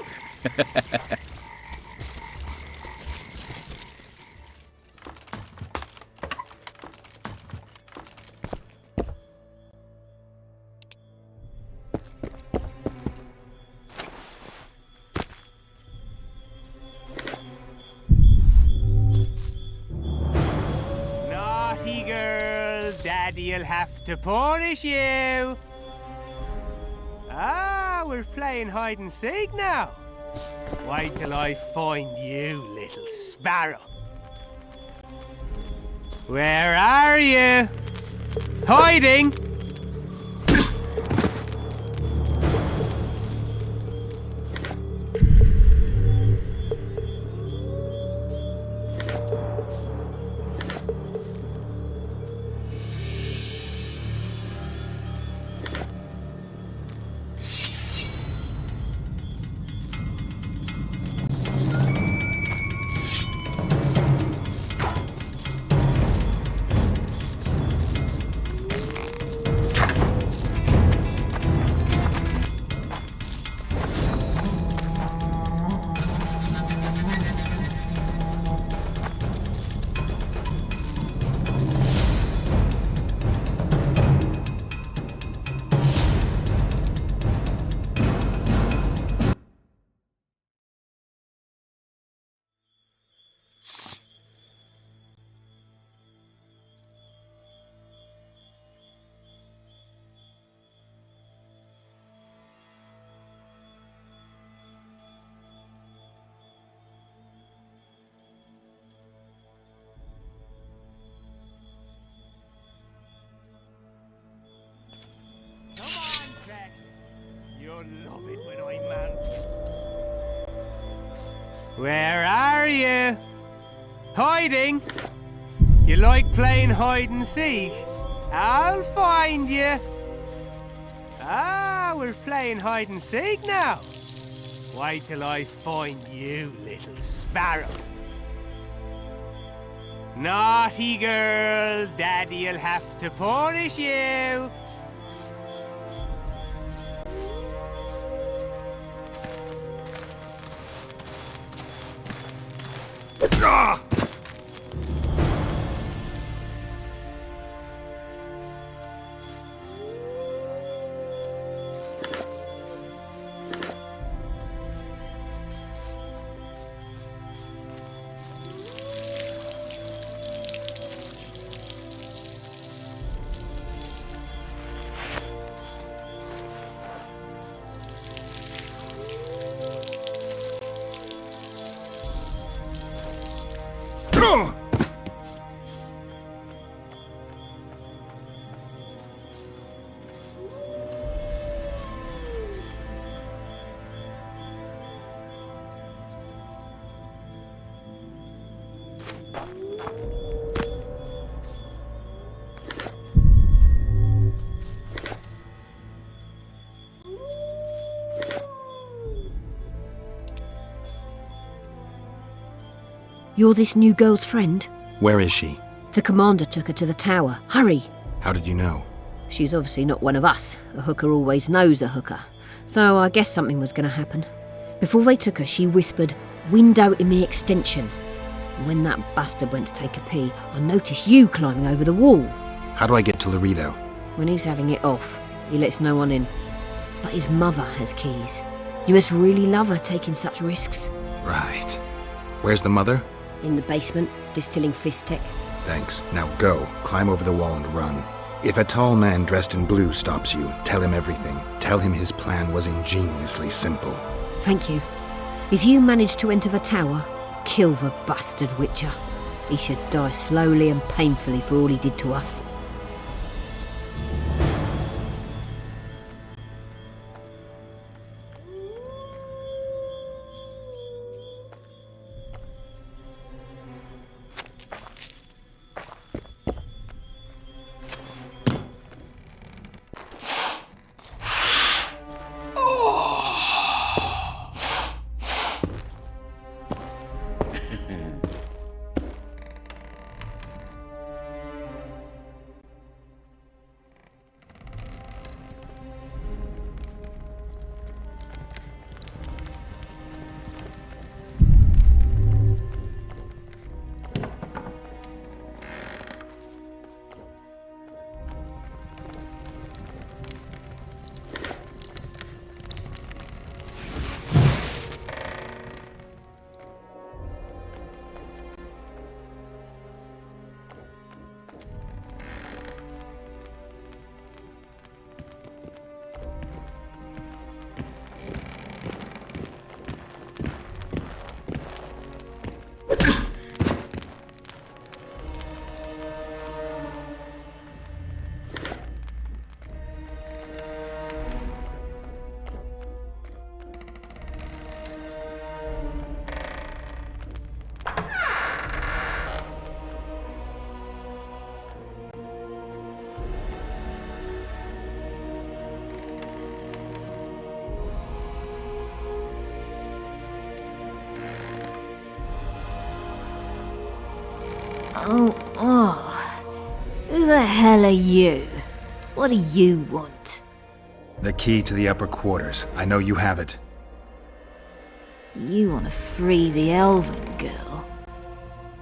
[SPEAKER 14] Naughty girl, Daddy'll have to punish you. Ah, we're playing hide and seek now. Wait till I find you, little sparrow. Where are you? Hiding? You'll love it when I mount you. Where are you? Hiding? You like playing hide and seek? I'll find you. Ah, we're playing hide and seek now. Wait till I find you, little sparrow. Naughty girl, Daddy'll have to punish you. Ah!
[SPEAKER 13] You're this new girl's friend?
[SPEAKER 2] Where is she?
[SPEAKER 13] The commander took her to the tower. Hurry!
[SPEAKER 2] How did you know?
[SPEAKER 13] She's obviously not one of us. A hooker always knows a hooker. So I guess something was going to happen. Before they took her, she whispered, "Window in the extension." When that bastard went to take a pee, I noticed you climbing over the wall.
[SPEAKER 2] How do I get to Laredo?
[SPEAKER 13] When he's having it off, he lets no one in. But his mother has keys. You must really love her taking such risks.
[SPEAKER 2] Right. Where's the mother?
[SPEAKER 13] In the basement, distilling fistic.
[SPEAKER 2] Thanks. Now go. Climb over the wall and run. If a tall man dressed in blue stops you, tell him everything. Tell him his plan was ingeniously simple.
[SPEAKER 13] Thank you. If you manage to enter the tower, kill the bastard Witcher. He should die slowly and painfully for all he did to us. Who the hell are you? What do you want?
[SPEAKER 2] The key to the upper quarters. I know you have it.
[SPEAKER 13] You want to free the elven girl?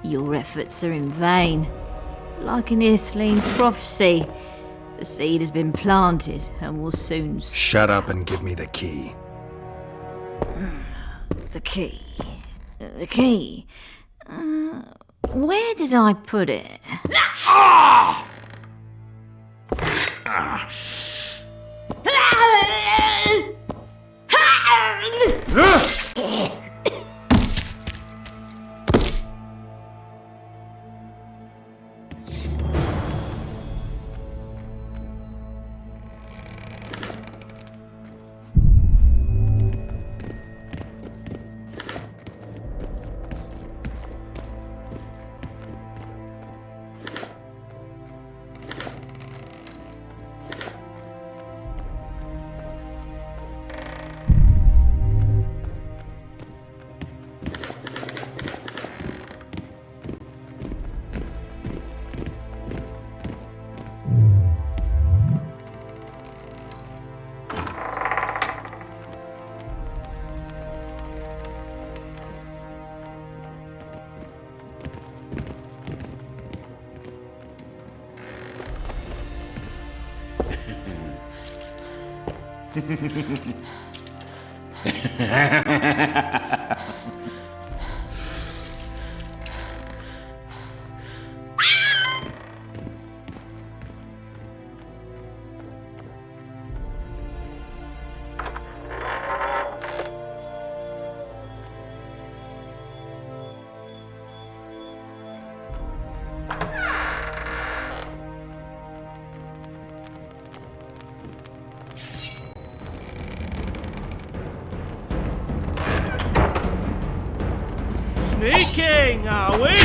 [SPEAKER 13] Your efforts are in vain. Like in Islene's prophecy, the seed has been planted and will soon...
[SPEAKER 2] Shut up and give me the key.
[SPEAKER 13] The key. The key. Where did I put it?
[SPEAKER 14] Sneaking, are we?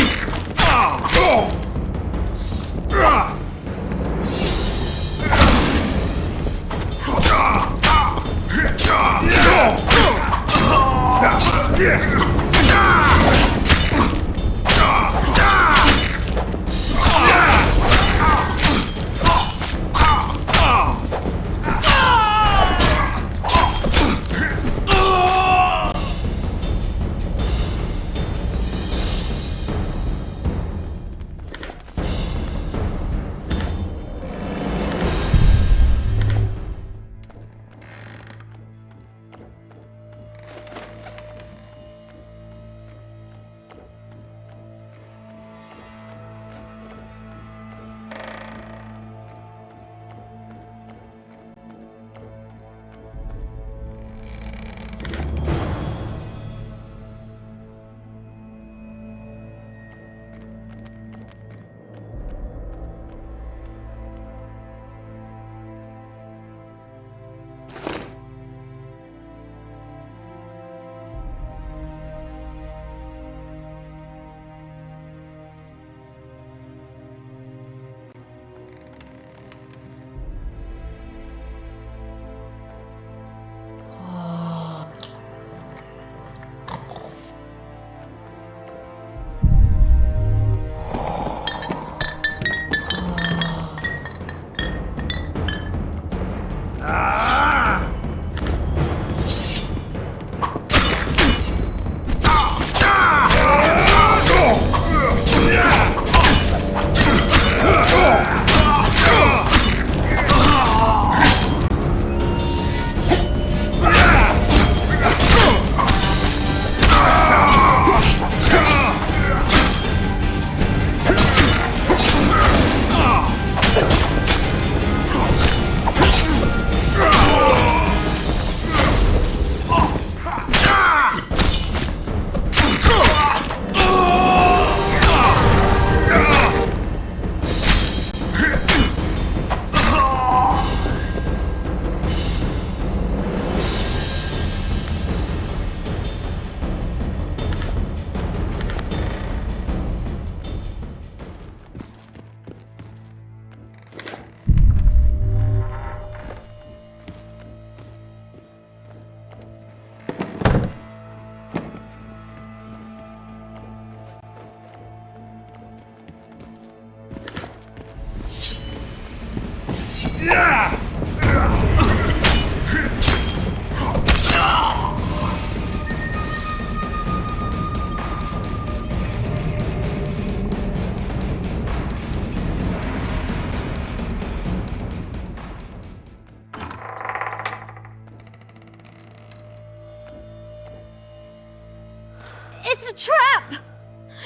[SPEAKER 16] It's a trap!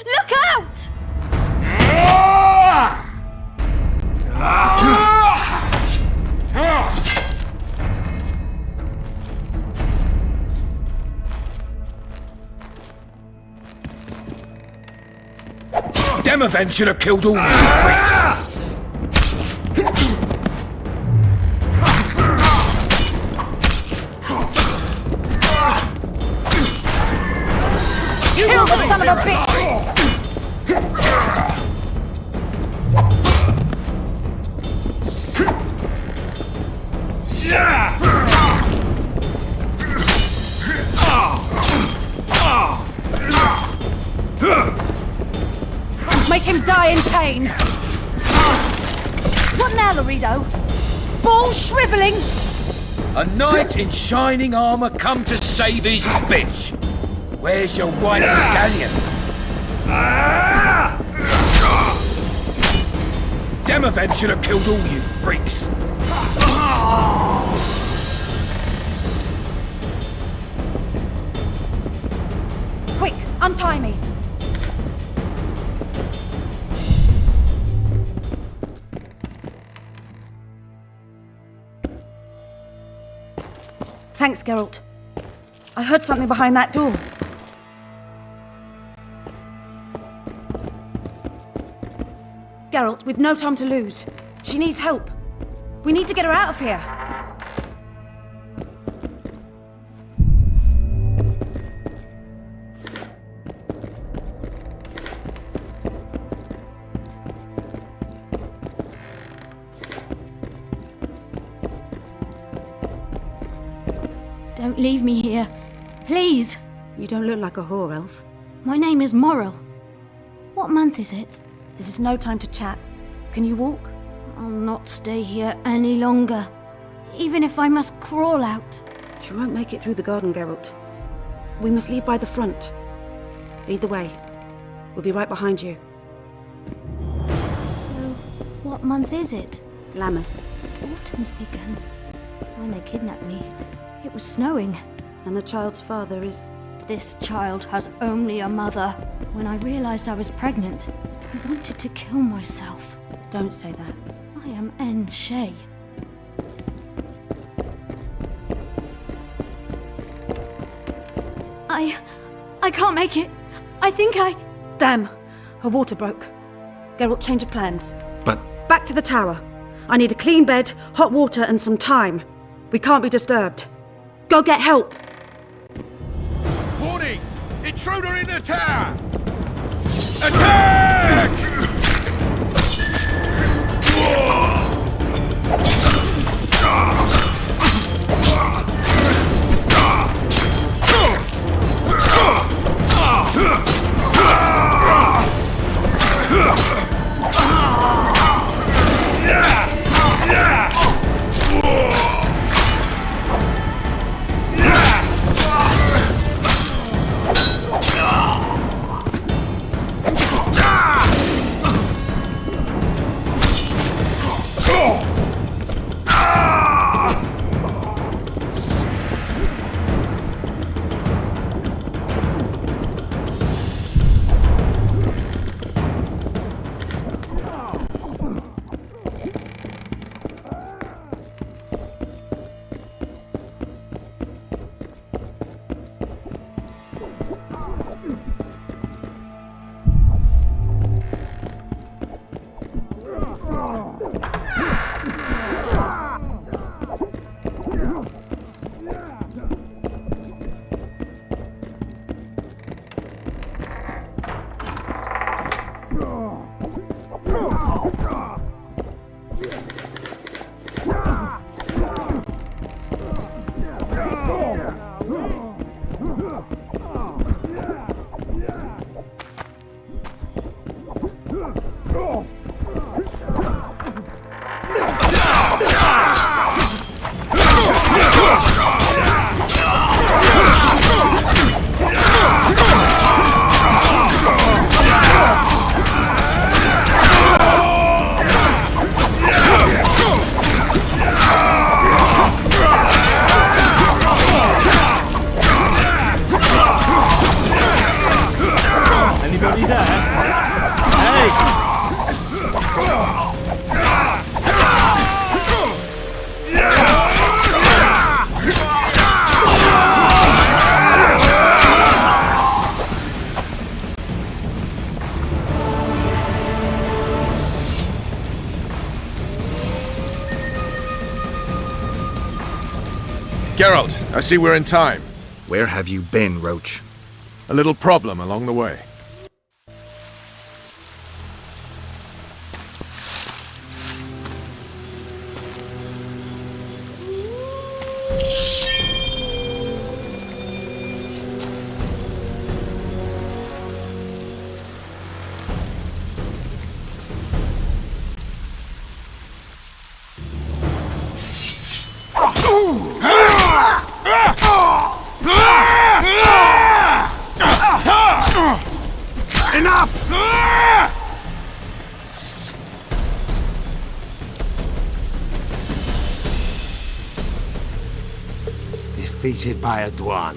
[SPEAKER 16] Look out!
[SPEAKER 5] Demovan should have killed all you freaks!
[SPEAKER 12] Kill the son of a bitch! Make him die in pain! What now, Laredo? Ball shriveling!
[SPEAKER 5] A knight in shining armour come to save his bitch! Where's your white stallion? Demovan should have killed all you freaks!
[SPEAKER 12] Quick, untie me! Thanks, Geralt. I heard something behind that door. Geralt, we've no time to lose. She needs help. We need to get her out of here.
[SPEAKER 16] Don't leave me here. Please.
[SPEAKER 12] You don't look like a whore, elf.
[SPEAKER 16] My name is Morrill. What month is it?
[SPEAKER 12] This is no time to chat. Can you walk?
[SPEAKER 16] I'll not stay here any longer. Even if I must crawl out.
[SPEAKER 12] She won't make it through the garden, Geralt. We must leave by the front. Lead the way. We'll be right behind you.
[SPEAKER 16] So, what month is it?
[SPEAKER 12] Lammas.
[SPEAKER 16] Autumn's begun. When they kidnapped me, it was snowing.
[SPEAKER 12] And the child's father is...
[SPEAKER 16] This child has only a mother. When I realized I was pregnant, I wanted to kill myself.
[SPEAKER 12] Don't say that.
[SPEAKER 16] I am N. Shay. I can't make it. I think I...
[SPEAKER 12] Damn! Her water broke. Geralt, change of plans.
[SPEAKER 2] But...
[SPEAKER 12] Back to the tower. I need a clean bed, hot water, and some time. We can't be disturbed. Go get help!
[SPEAKER 15] Warning! Intruder in the tower! Attack!
[SPEAKER 4] Geralt, I see we're in time.
[SPEAKER 2] Where have you been, Roach?
[SPEAKER 4] A little problem along the way.
[SPEAKER 17] Defeated by a Dwan.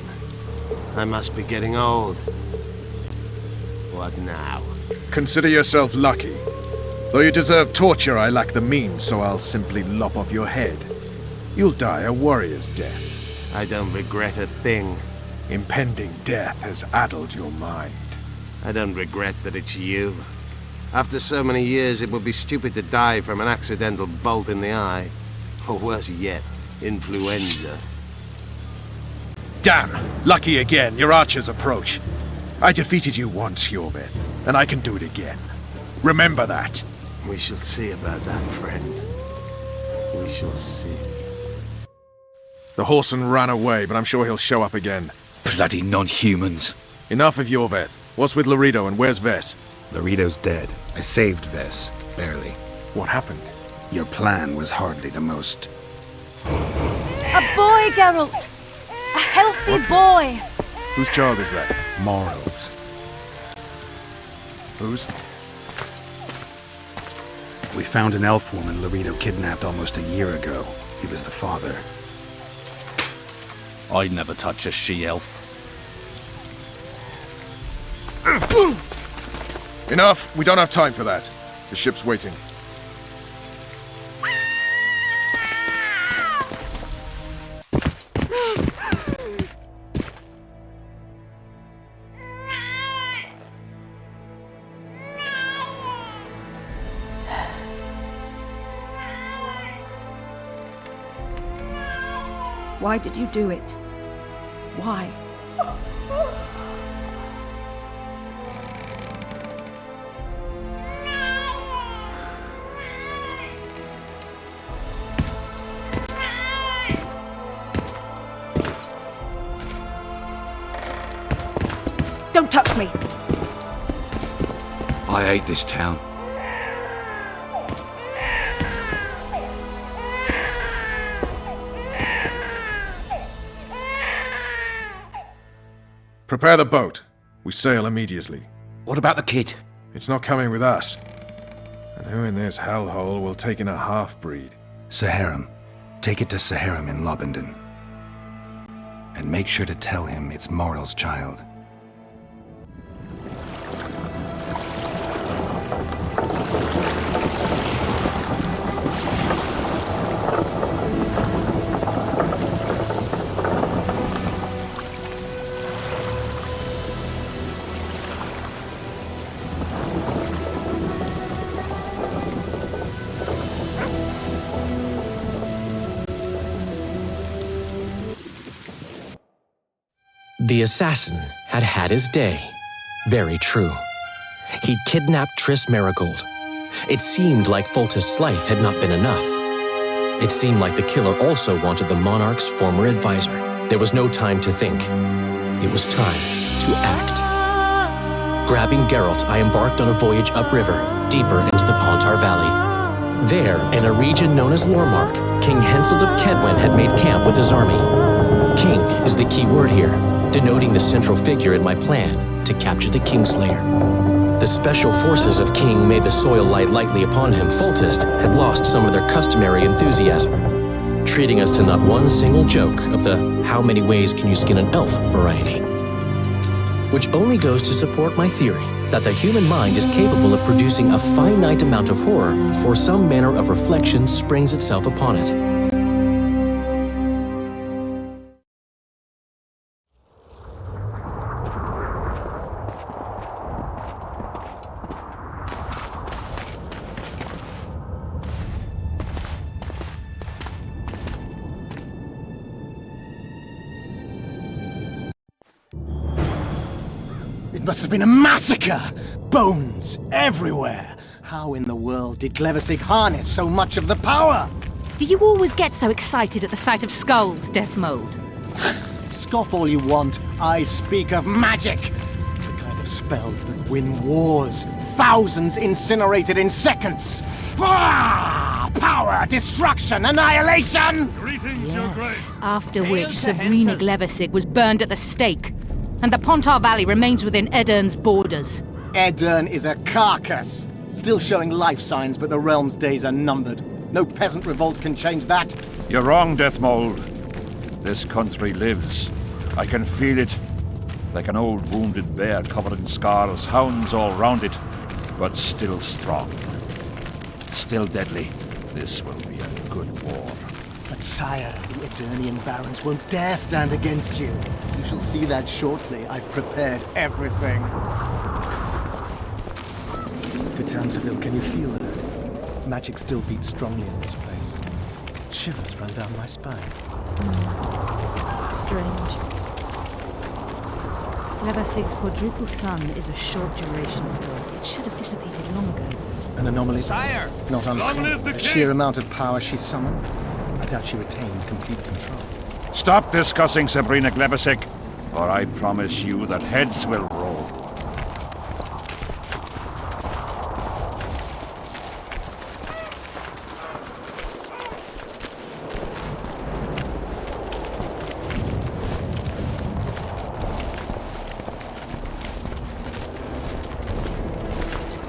[SPEAKER 17] I must be getting old. What now?
[SPEAKER 4] Consider yourself lucky. Though you deserve torture, I lack the means, so I'll simply lop off your head. You'll die a warrior's death.
[SPEAKER 17] I don't regret a thing.
[SPEAKER 4] Impending death has addled your mind.
[SPEAKER 17] I don't regret that it's you. After so many years, it would be stupid to die from an accidental bolt in the eye. Or worse yet, influenza.
[SPEAKER 4] Damn! Lucky again, your archers approach. I defeated you once, Jorvin, and I can do it again. Remember that.
[SPEAKER 17] We shall see about that, friend. We shall see.
[SPEAKER 4] The horseman ran away, but I'm sure he'll show up again.
[SPEAKER 6] Bloody non-humans.
[SPEAKER 4] Enough of Jorveth. What's with Laredo and where's Ves?
[SPEAKER 2] Laredo's dead. I saved Ves. Barely.
[SPEAKER 4] What happened?
[SPEAKER 2] Your plan was hardly the most...
[SPEAKER 12] A boy, Geralt! A healthy boy!
[SPEAKER 4] Whose child is that?
[SPEAKER 2] Morals.
[SPEAKER 4] Whose?
[SPEAKER 2] We found an elf woman Laredo kidnapped almost a year ago. He was the father.
[SPEAKER 6] I'd never touch a she-elf.
[SPEAKER 4] Enough! We don't have time for that. The ship's waiting.
[SPEAKER 12] Why did you do it? Why? Don't touch me!
[SPEAKER 6] I hate this town.
[SPEAKER 4] Prepare the boat. We sail immediately.
[SPEAKER 6] What about the kid?
[SPEAKER 4] It's not coming with us. And who in this hellhole will take in a half-breed?
[SPEAKER 2] Saharim. Take it to Saharim in Lobenden. And make sure to tell him it's Moral's child.
[SPEAKER 8] The assassin had had his day. Very true. He'd kidnapped Triss Marigold. It seemed like Foltest's life had not been enough. It seemed like the killer also wanted the monarch's former advisor. There was no time to think. It was time to act. Grabbing Geralt, I embarked on a voyage upriver, deeper into the Pontar Valley. There, in a region known as Lormark, King Henselt of Kedwen had made camp with his army. King is the key word here, denoting the central figure in my plan to capture the Kingslayer. The special forces of King made the soil lie lightly upon him. Foltest had lost some of their customary enthusiasm, treating us to not one single joke of the how many ways can you skin an elf variety. Which only goes to support my theory that the human mind is capable of producing a finite amount of horror before some manner of reflection springs itself upon it.
[SPEAKER 11] It must have been a massacre! Bones everywhere! How in the world did Glevissig harness so much of the power?
[SPEAKER 18] Do you always get so excited at the sight of skulls, Death Mold?
[SPEAKER 11] Scoff all you want, I speak of magic! The kind of spells that win wars, thousands incinerated in seconds! Power, destruction, annihilation!
[SPEAKER 6] Greetings,
[SPEAKER 18] yes.
[SPEAKER 6] Your Grace.
[SPEAKER 18] After which Sabrina Glevissig was burned at the stake, and the Pontar Valley remains within Edern's borders.
[SPEAKER 11] Edern is a carcass, still showing life signs, but the realm's days are numbered. No peasant revolt can change that.
[SPEAKER 6] You're wrong, Deathmold. This country lives. I can feel it. Like an old wounded bear covered in scars, hounds all round it, but still strong. Still deadly. This will be a good war.
[SPEAKER 11] But sire, the Eternian barons won't dare stand against you. You shall see that shortly. I've prepared everything. To Townsville, can you feel that? Magic still beats strongly in this place. Shivers run down my spine.
[SPEAKER 18] Strange. Glevassig's quadruple sun is a short-duration spell. It should have dissipated long ago.
[SPEAKER 11] An anomaly?
[SPEAKER 15] Sire!
[SPEAKER 11] Not
[SPEAKER 6] Long live
[SPEAKER 11] uncommon.
[SPEAKER 6] the
[SPEAKER 11] The
[SPEAKER 6] king!
[SPEAKER 11] sheer amount of power she summoned. I doubt she retained complete control.
[SPEAKER 6] Stop discussing Sabrina Glevissig, or I promise you that heads will roll.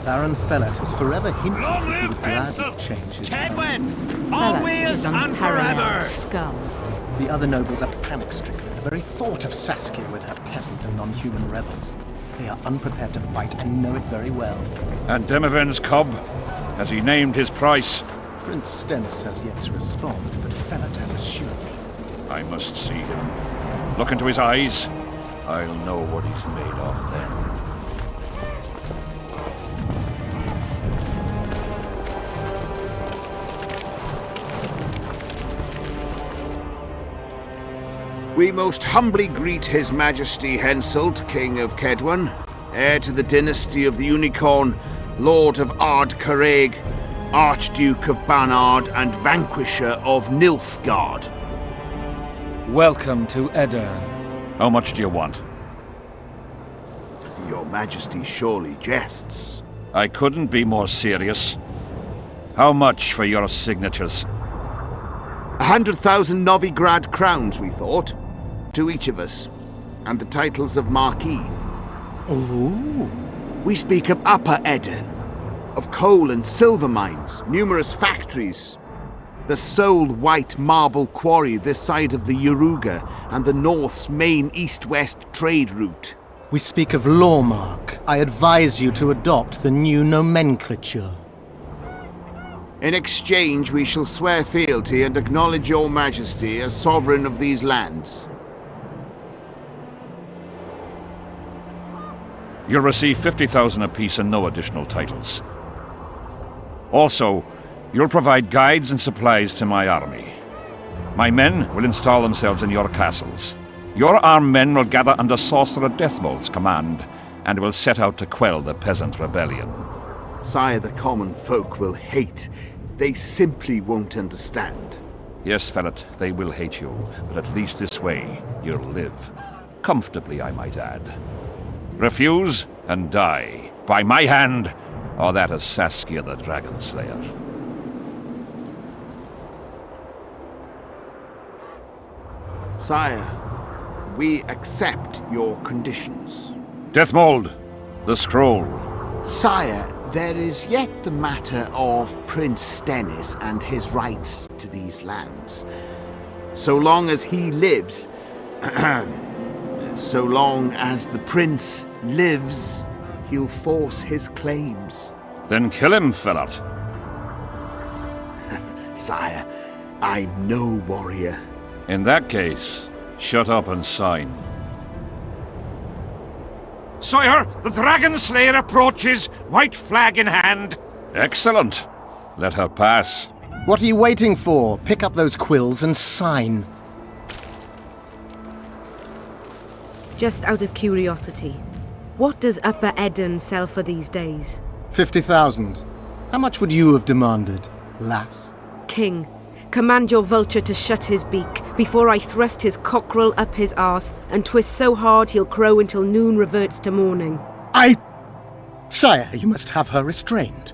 [SPEAKER 11] Baron Fellet has forever hinted that he would gladly change his
[SPEAKER 15] Kedwen!
[SPEAKER 18] Fellat is
[SPEAKER 15] Always and
[SPEAKER 18] unparalleled
[SPEAKER 15] forever!
[SPEAKER 18] scum.
[SPEAKER 11] The other nobles are panic-stricken at the very thought of Saskia with her peasant and non-human rebels. They are unprepared to fight and know it very well.
[SPEAKER 6] And Demiven's cub? Has he named his price?
[SPEAKER 11] Prince Stennis has yet to respond, but Fellet has assured me.
[SPEAKER 6] I must see him. Look into his eyes. I'll know what he's made of then.
[SPEAKER 3] We most humbly greet His Majesty Henselt, King of Kedwen, heir to the dynasty of the Unicorn, Lord of Ard Carreg, Archduke of Banard, and Vanquisher of Nilfgaard.
[SPEAKER 5] Welcome to Edern.
[SPEAKER 6] How much do you want?
[SPEAKER 3] Your Majesty surely jests.
[SPEAKER 6] I couldn't be more serious. How much for your signatures?
[SPEAKER 3] 100,000 Novigrad crowns, we thought. To each of us. And the titles of Marquis.
[SPEAKER 11] Ooh.
[SPEAKER 3] We speak of Upper Edern, of coal and silver mines, numerous factories. The sole white marble quarry this side of the Yaruga, and the North's main east-west trade route.
[SPEAKER 11] We speak of Lormark. I advise you to adopt the new nomenclature.
[SPEAKER 3] In exchange, we shall swear fealty and acknowledge your majesty as sovereign of these lands.
[SPEAKER 6] You'll receive 50,000 apiece and no additional titles. Also, you'll provide guides and supplies to my army. My men will install themselves in your castles.
[SPEAKER 19] Your armed men will gather under Sorcerer Deathmold's command, and will set out to quell the peasant rebellion.
[SPEAKER 3] Sire, the common folk will hate. They simply won't understand.
[SPEAKER 19] Yes, Ferret, they will hate you, but at least this way you'll live. Comfortably, I might add. Refuse and die, by my hand, or that of Saskia the Dragon Slayer.
[SPEAKER 3] Sire, we accept your conditions.
[SPEAKER 19] Deathmold, the scroll.
[SPEAKER 3] Sire, there is yet the matter of Prince Stennis and his rights to these lands. So long as he lives, so long as the prince lives, he'll force his claims.
[SPEAKER 19] Then kill him, Ferret.
[SPEAKER 3] Sire, I'm no warrior.
[SPEAKER 19] In that case, shut up and sign.
[SPEAKER 5] Sire, the Dragon Slayer approaches, white flag in hand.
[SPEAKER 19] Excellent. Let her pass.
[SPEAKER 11] What are you waiting for? Pick up those quills and sign.
[SPEAKER 20] Just out of curiosity, what does Upper Eden sell for these days?
[SPEAKER 11] 50,000. How much would you have demanded, lass?
[SPEAKER 20] King, command your vulture to shut his beak before I thrust his cockerel up his arse and twist so hard he'll crow until noon reverts to morning.
[SPEAKER 11] Sire, you must have her restrained.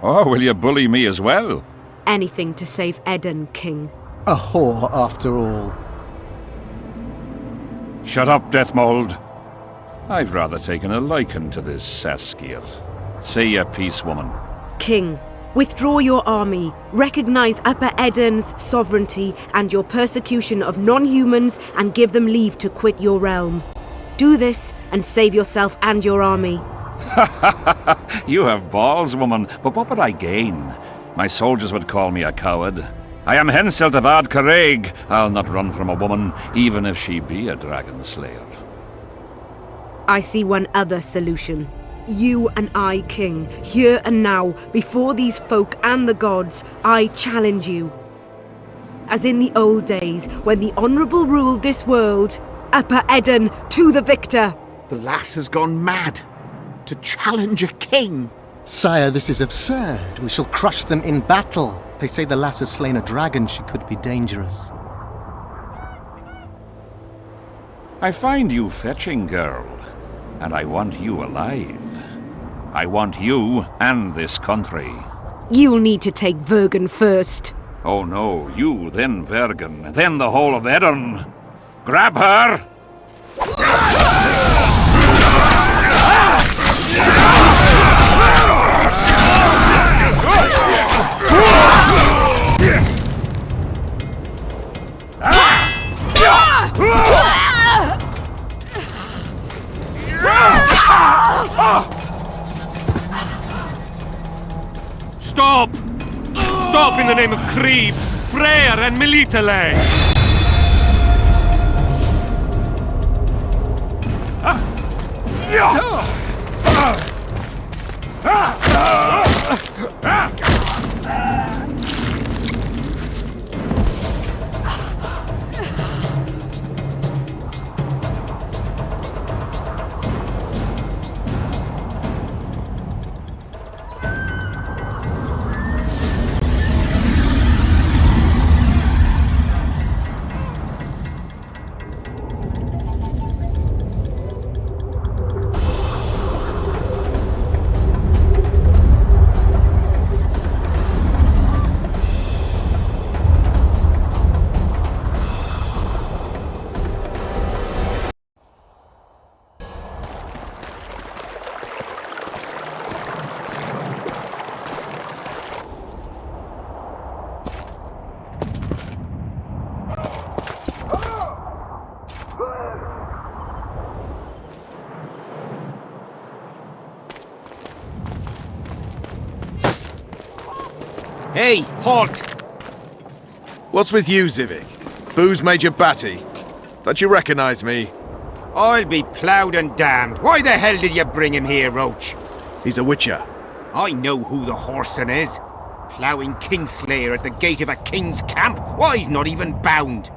[SPEAKER 19] Oh, will you bully me as well?
[SPEAKER 20] Anything to save Eden, King.
[SPEAKER 11] A whore, after all.
[SPEAKER 19] Shut up, Deathmold. I've rather taken a liking to this Saskia. Say your piece, woman.
[SPEAKER 20] King, withdraw your army, recognize Upper Eden's sovereignty and your persecution of non-humans, and give them leave to quit your realm. Do this and save yourself and your army.
[SPEAKER 19] You have balls, woman, but what would I gain? My soldiers would call me a coward. I am Henselt of Ard Caraig. I'll not run from a woman, even if she be a dragon slayer.
[SPEAKER 20] I see one other solution. You and I, King, here and now, before these folk and the gods, I challenge you. As in the old days, when the Honourable ruled this world, Upper Eden to the victor!
[SPEAKER 3] The lass has gone mad. To challenge a king.
[SPEAKER 11] Sire, this is absurd. We shall crush them in battle. They say the lass has slain a dragon. She could be dangerous.
[SPEAKER 19] I find you fetching, girl, and I want you alive. I want you and this country.
[SPEAKER 20] You'll need to take Vergen first.
[SPEAKER 19] Oh no, you, then Vergen, then the whole of Eden. Grab her!
[SPEAKER 14] Stop! Stop in the name of Krieg, Freyr and Militale!
[SPEAKER 15] Hey, halt!
[SPEAKER 4] What's with you, Zivik? Booze Major Batty? Don't you recognize me?
[SPEAKER 15] I'll be ploughed and damned. Why the hell did you bring him here, Roach?
[SPEAKER 4] He's a witcher.
[SPEAKER 15] I know who the whoreson is.
[SPEAKER 17] Ploughing Kingslayer at the gate of a king's camp? Why, he's not even bound.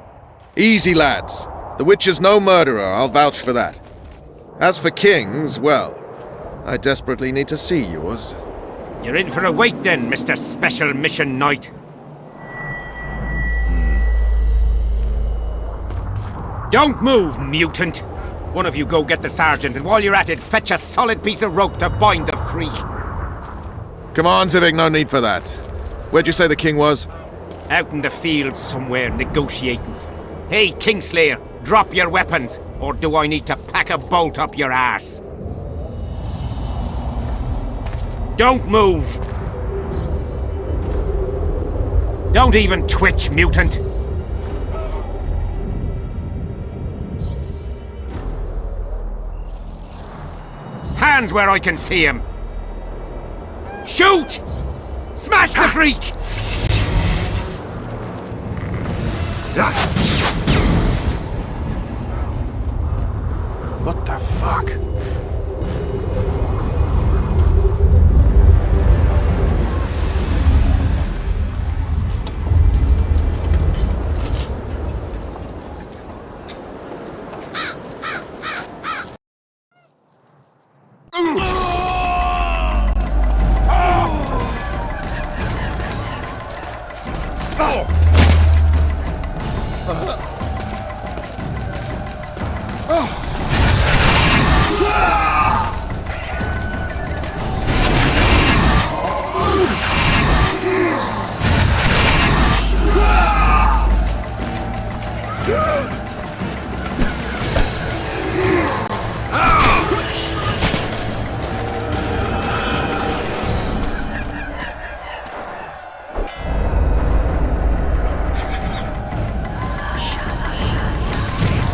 [SPEAKER 4] Easy, lads. The witch is no murderer, I'll vouch for that. As for kings, well, I desperately need to see yours.
[SPEAKER 17] You're in for a wait then, Mr. Special Mission Knight. Don't move, mutant! One of you go get the sergeant, and while you're at it, fetch a solid piece of rope to bind the freak.
[SPEAKER 4] Come on, Civic, no need for that. Where'd you say the king was?
[SPEAKER 17] Out in the fields somewhere, negotiating. Hey, Kingslayer, drop your weapons, or do I need to pack a bolt up your arse? Don't move! Don't even twitch, mutant! Hands where I can see him! Shoot! Smash the freak!
[SPEAKER 14] What the fuck?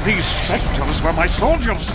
[SPEAKER 19] These spectres were my soldiers!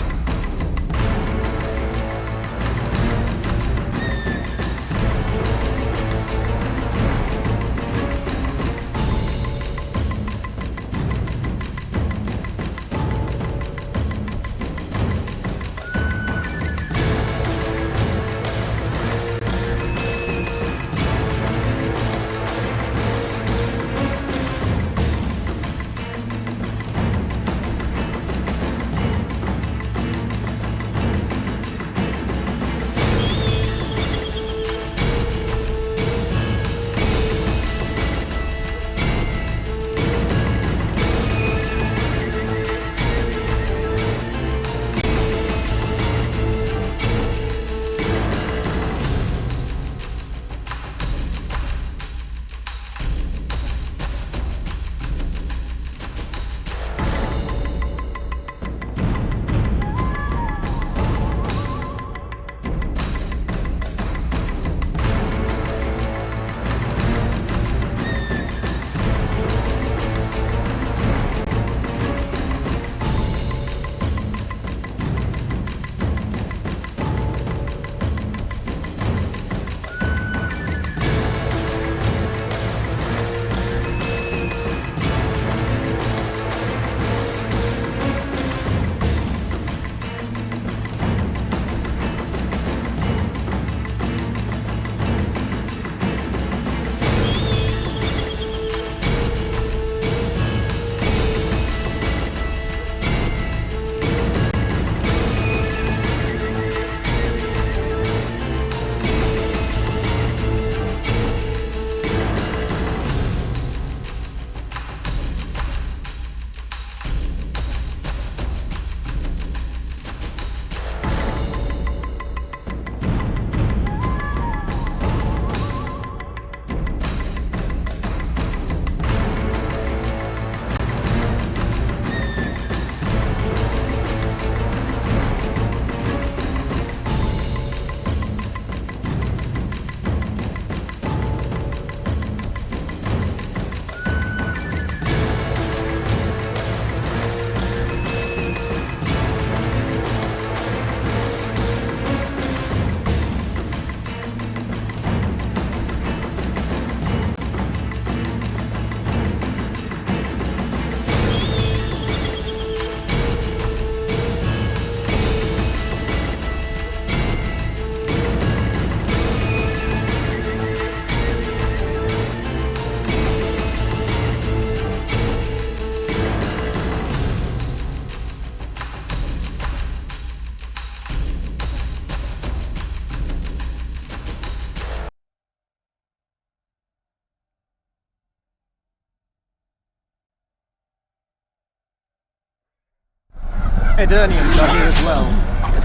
[SPEAKER 11] Edirnians are here as well.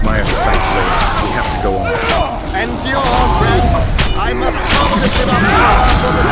[SPEAKER 2] My oversight, Lord. We have to go on.
[SPEAKER 11] Endure, friends! I must focus in on power for the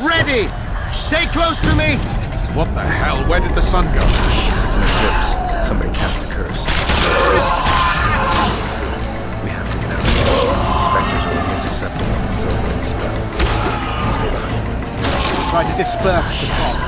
[SPEAKER 17] Ready! Stay close to me!
[SPEAKER 2] What the hell? Where did the sun go? It's in eclipse. Somebody cast a curse. We have to get out of here. The specters are only susceptible to silver spells. Stay behind me.
[SPEAKER 11] Try to disperse the fog.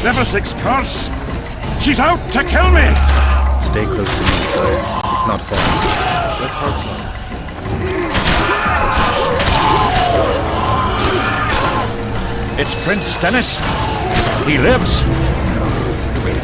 [SPEAKER 19] Levisic's curse! She's out to kill me!
[SPEAKER 2] Stay close to me, sire. It's not far. Let's hope so.
[SPEAKER 19] It's Prince Stennis. He lives.
[SPEAKER 2] No, wait.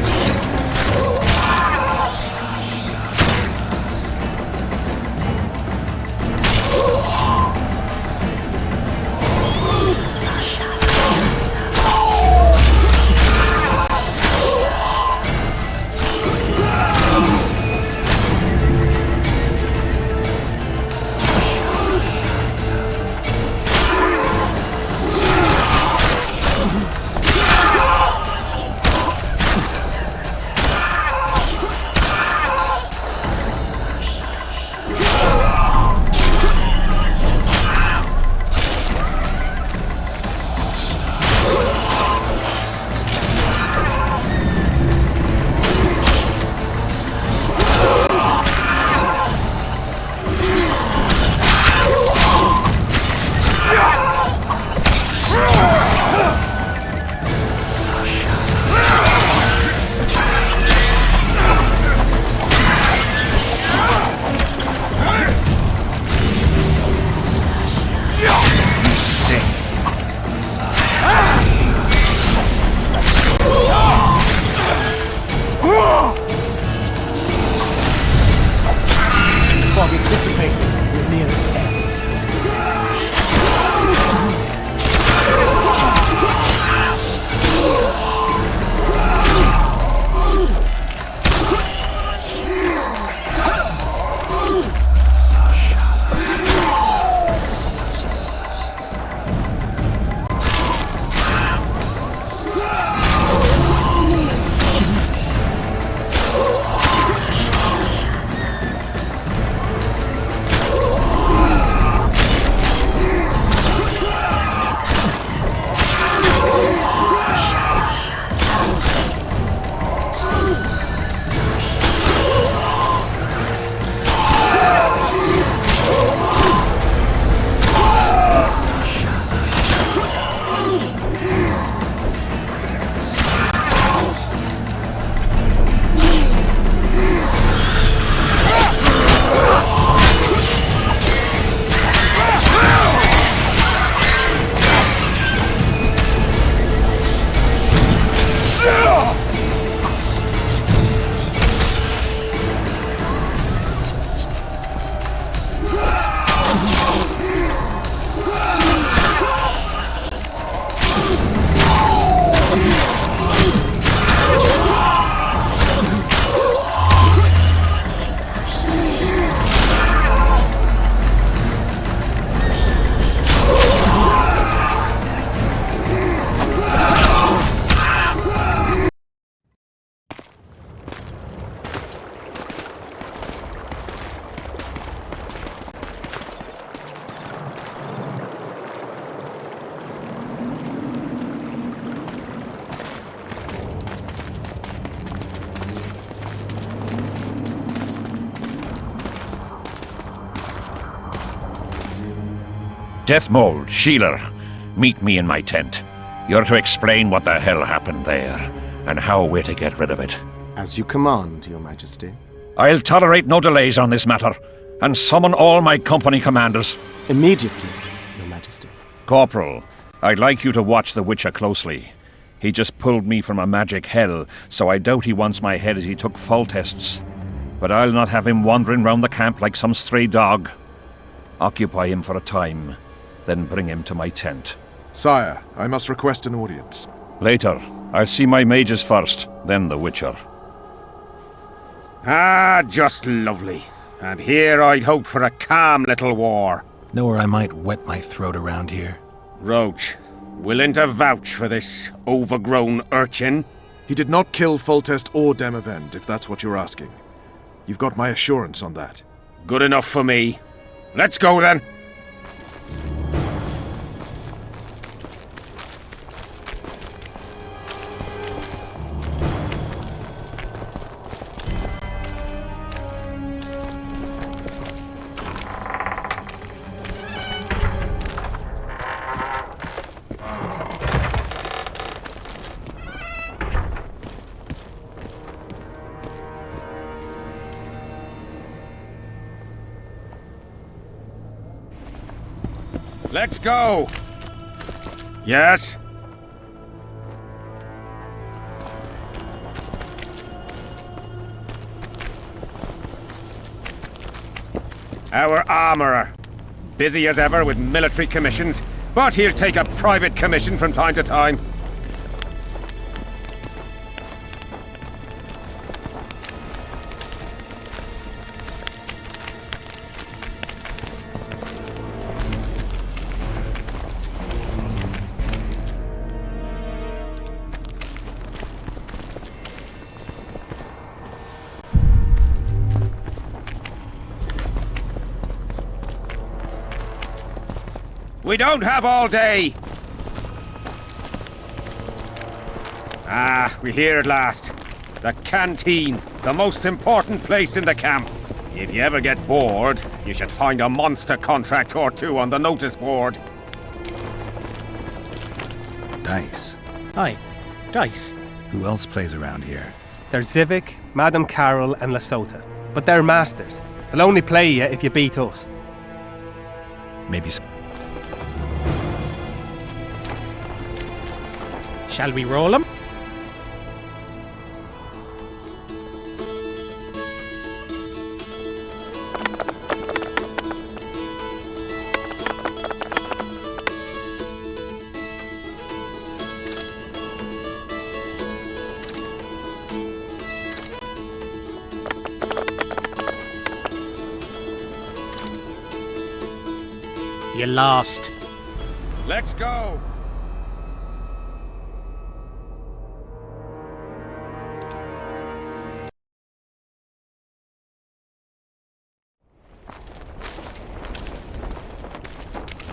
[SPEAKER 19] Deathmold, Sheeler, meet me in my tent. You're to explain what the hell happened there, and how we're to get rid of it.
[SPEAKER 11] As you command, Your Majesty.
[SPEAKER 19] I'll tolerate no delays on this matter, and summon all my company commanders.
[SPEAKER 11] Immediately, Your Majesty.
[SPEAKER 19] Corporal, I'd like you to watch the Witcher closely. He just pulled me from a magic hell, so I doubt he wants my head as he took full tests. But I'll not have him wandering round the camp like some stray dog. Occupy him for a time, then bring him to my tent.
[SPEAKER 4] Sire, I must request an audience.
[SPEAKER 19] Later. I'll see my mages first, then the Witcher.
[SPEAKER 5] Ah, just lovely. And here I'd hoped for a calm little war.
[SPEAKER 2] Know where I might wet my throat around here?
[SPEAKER 5] Roach, willing to vouch for this overgrown urchin?
[SPEAKER 4] He did not kill Foltest or Demavend, if that's what you're asking. You've got my assurance on that.
[SPEAKER 5] Good enough for me. Let's go then. Let's go! Yes? Our armourer. Busy as ever with military commissions, but he'll take a private commission from time to time. We don't have all day! Ah, we're here at last. The canteen, the most important place in the camp. If you ever get bored, you should find a monster contract or two on the notice board.
[SPEAKER 2] Dice.
[SPEAKER 14] Aye, dice.
[SPEAKER 2] Who else plays around here?
[SPEAKER 14] There's Zivik, Madame Carol, and Lasota. But they're masters. They'll only play you if you beat us.
[SPEAKER 2] Maybe.
[SPEAKER 14] Shall we roll them? You lost.
[SPEAKER 5] Let's go!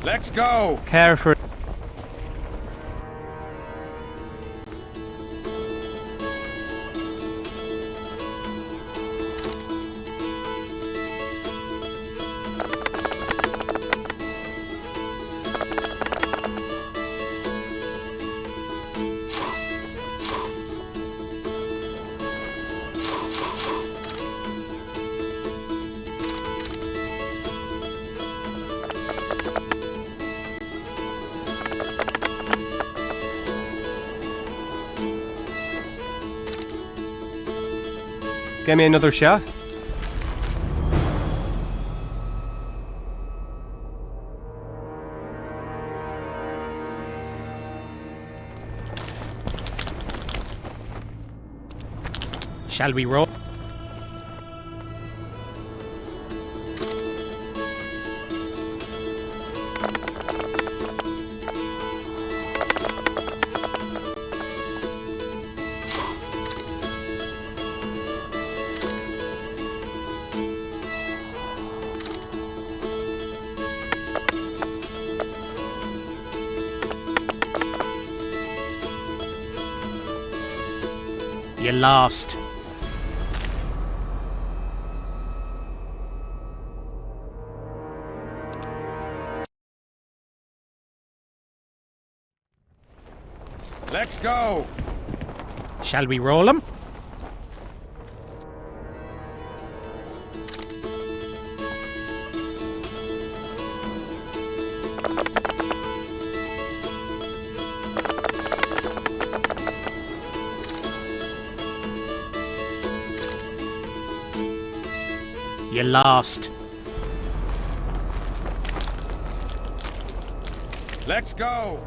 [SPEAKER 5] Let's go!
[SPEAKER 14] Care for... Give me another shot. Shall we roll? You lost.
[SPEAKER 5] Let's go!
[SPEAKER 14] Shall we roll 'em? You lost.
[SPEAKER 5] Let's go!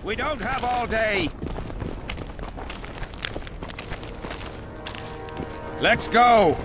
[SPEAKER 5] We don't have all day. Let's go.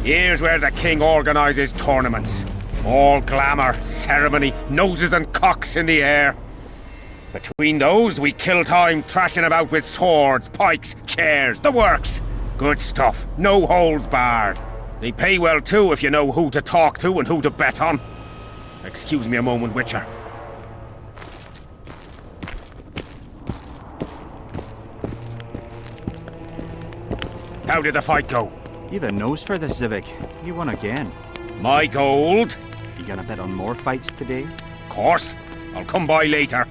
[SPEAKER 5] Here's where the king organises tournaments. All glamour, ceremony, noses and cocks in the air. Between those, we kill time thrashing about with swords, pikes, chairs, the works. Good stuff, no holds barred. They pay well too if you know who to talk to and who to bet on. Excuse me a moment, Witcher. How did the fight go?
[SPEAKER 9] You've a nose for this, Zivik. You won again.
[SPEAKER 5] My gold?
[SPEAKER 9] You gonna bet on more fights today?
[SPEAKER 5] Of course. I'll come by later.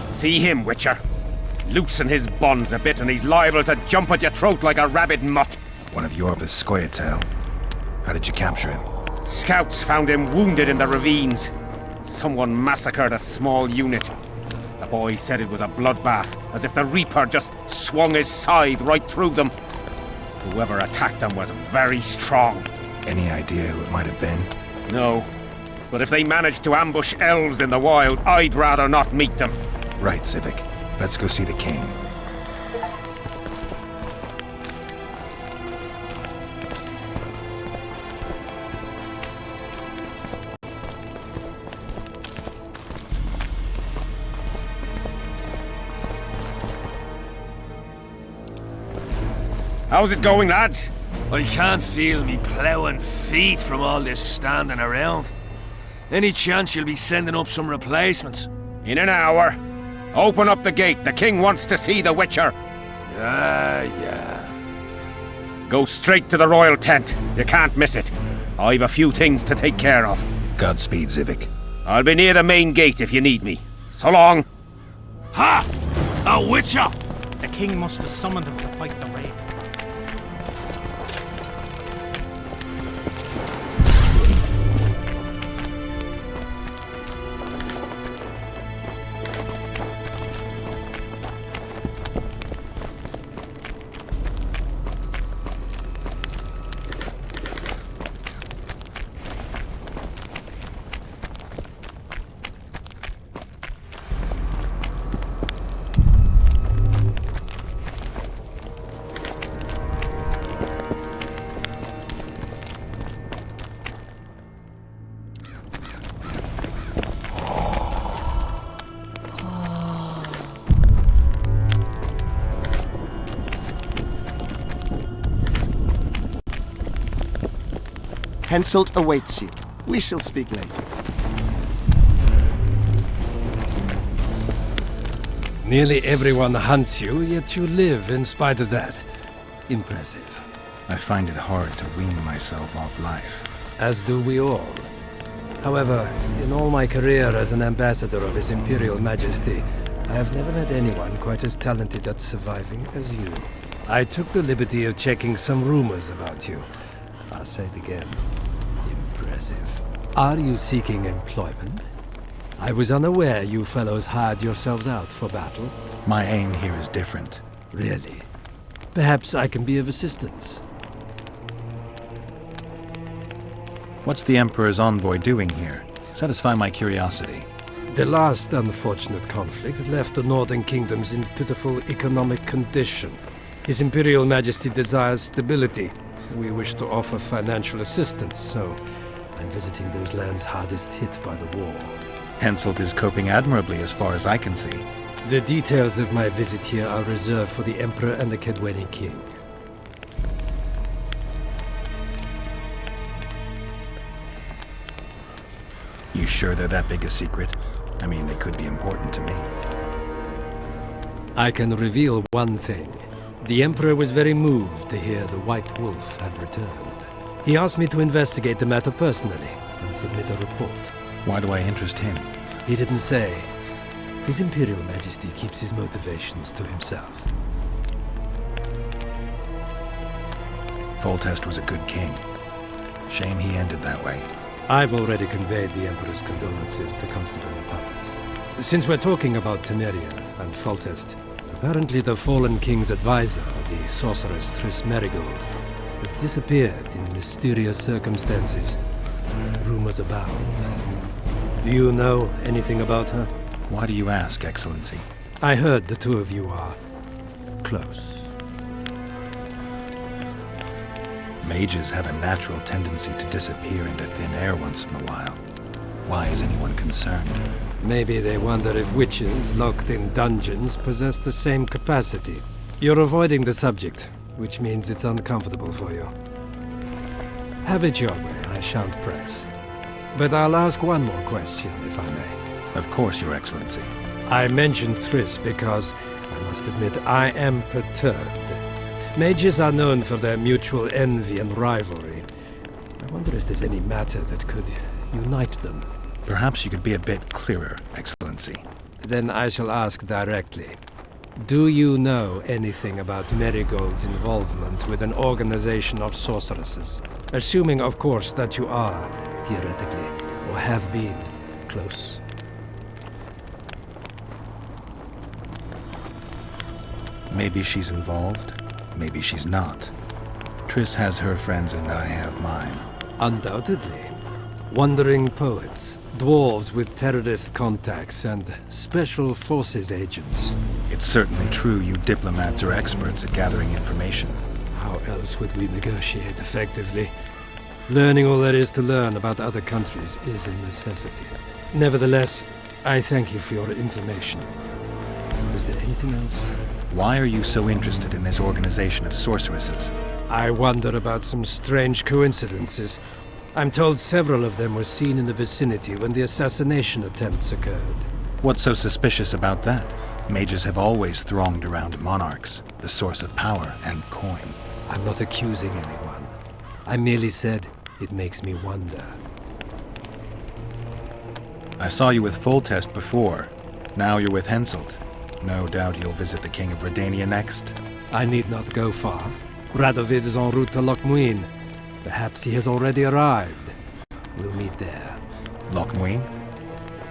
[SPEAKER 5] See him, Witcher. Loosen his bonds a bit and he's liable to jump at your throat like a rabid mutt.
[SPEAKER 2] One of Yorva's Skoyatel. How did you capture him?
[SPEAKER 5] Scouts found him wounded in the ravines. Someone massacred a small unit. The boy said it was a bloodbath, as if the Reaper just swung his scythe right through them. Whoever attacked them was very strong.
[SPEAKER 2] Any idea who it might have been?
[SPEAKER 5] No. But if they managed to ambush elves in the wild, I'd rather not meet them.
[SPEAKER 2] Right, Zivik. Let's go see the king.
[SPEAKER 5] How's it going, lads?
[SPEAKER 21] I can't feel me ploughing feet from all this standing around. Any chance you'll be sending up some replacements?
[SPEAKER 5] In an hour. Open up the gate. The king wants to see the Witcher.
[SPEAKER 21] Yeah.
[SPEAKER 5] Go straight to the royal tent. You can't miss it. I've a few things to take care of.
[SPEAKER 2] Godspeed, Zivik.
[SPEAKER 5] I'll be near the main gate if you need me. So long.
[SPEAKER 21] Ha! A Witcher!
[SPEAKER 8] The king must have summoned him to fight the raid.
[SPEAKER 22] Henselt awaits you. We shall speak later.
[SPEAKER 23] Nearly everyone hunts you, yet you live in spite of that. Impressive.
[SPEAKER 2] I find it hard to wean myself off life.
[SPEAKER 23] As do we all. However, in all my career as an ambassador of His Imperial Majesty, I have never met anyone quite as talented at surviving as you. I took the liberty of checking some rumors about you. I'll say it again. Impressive. Are you seeking employment? I was unaware you fellows hired yourselves out for battle.
[SPEAKER 2] My aim here is different.
[SPEAKER 23] Really? Perhaps I can be of assistance.
[SPEAKER 2] What's the Emperor's envoy doing here? Satisfy my curiosity.
[SPEAKER 23] The last unfortunate conflict left the Northern Kingdoms in pitiful economic condition. His Imperial Majesty desires stability. We wish to offer financial assistance, so I'm visiting those lands hardest hit by the war.
[SPEAKER 2] Henselt is coping admirably as far as I can see.
[SPEAKER 23] The details of my visit here are reserved for the Emperor and the Kedweni King.
[SPEAKER 2] You sure they're that big a secret? I mean, they could be important to me.
[SPEAKER 23] I can reveal one thing. The Emperor was very moved to hear the White Wolf had returned. He asked me to investigate the matter personally and submit a report.
[SPEAKER 2] Why do I interest him?
[SPEAKER 23] He didn't say. His Imperial Majesty keeps his motivations to himself.
[SPEAKER 2] Foltest was a good king. Shame he ended that way.
[SPEAKER 23] I've already conveyed the Emperor's condolences to Constable Papas. Since we're talking about Temeria and Foltest, apparently the fallen king's advisor, the sorceress Triss Merigold, has disappeared in mysterious circumstances. Rumors abound. Do you know anything about her?
[SPEAKER 2] Why do you ask, Excellency?
[SPEAKER 23] I heard the two of you are close.
[SPEAKER 2] Mages have a natural tendency to disappear into thin air once in a while. Why is anyone concerned?
[SPEAKER 23] Maybe they wonder if witches locked in dungeons possess the same capacity. You're avoiding the subject, which means it's uncomfortable for you. Have it your way, I shan't press. But I'll ask one more question, if I may.
[SPEAKER 2] Of course, Your Excellency.
[SPEAKER 23] I mentioned Triss because, I must admit, I am perturbed. Mages are known for their mutual envy and rivalry. I wonder if there's any matter that could unite them.
[SPEAKER 2] Perhaps you could be a bit clearer, Excellency.
[SPEAKER 23] Then I shall ask directly. Do you know anything about Marigold's involvement with an organization of sorceresses? Assuming, of course, that you are, theoretically, or have been, close.
[SPEAKER 2] Maybe she's involved, maybe she's not. Triss has her friends and I have mine.
[SPEAKER 23] Undoubtedly. Wandering poets, dwarves with terrorist contacts, and special forces agents.
[SPEAKER 2] It's certainly true you diplomats are experts at gathering information.
[SPEAKER 23] How else would we negotiate effectively? Learning all there is to learn about other countries is a necessity. Nevertheless, I thank you for your information. Was there anything else?
[SPEAKER 2] Why are you so interested in this organization of sorceresses?
[SPEAKER 23] I wonder about some strange coincidences. I'm told several of them were seen in the vicinity when the assassination attempts occurred.
[SPEAKER 2] What's so suspicious about that? Mages have always thronged around monarchs, the source of power and coin.
[SPEAKER 23] I'm not accusing anyone. I merely said it makes me wonder.
[SPEAKER 2] I saw you with Foltest before. Now you're with Henselt. No doubt you'll visit the King of Redania next.
[SPEAKER 23] I need not go far. Radovid is en route to Lochmuin. Perhaps he has already arrived. We'll meet there.
[SPEAKER 2] Lochmuin?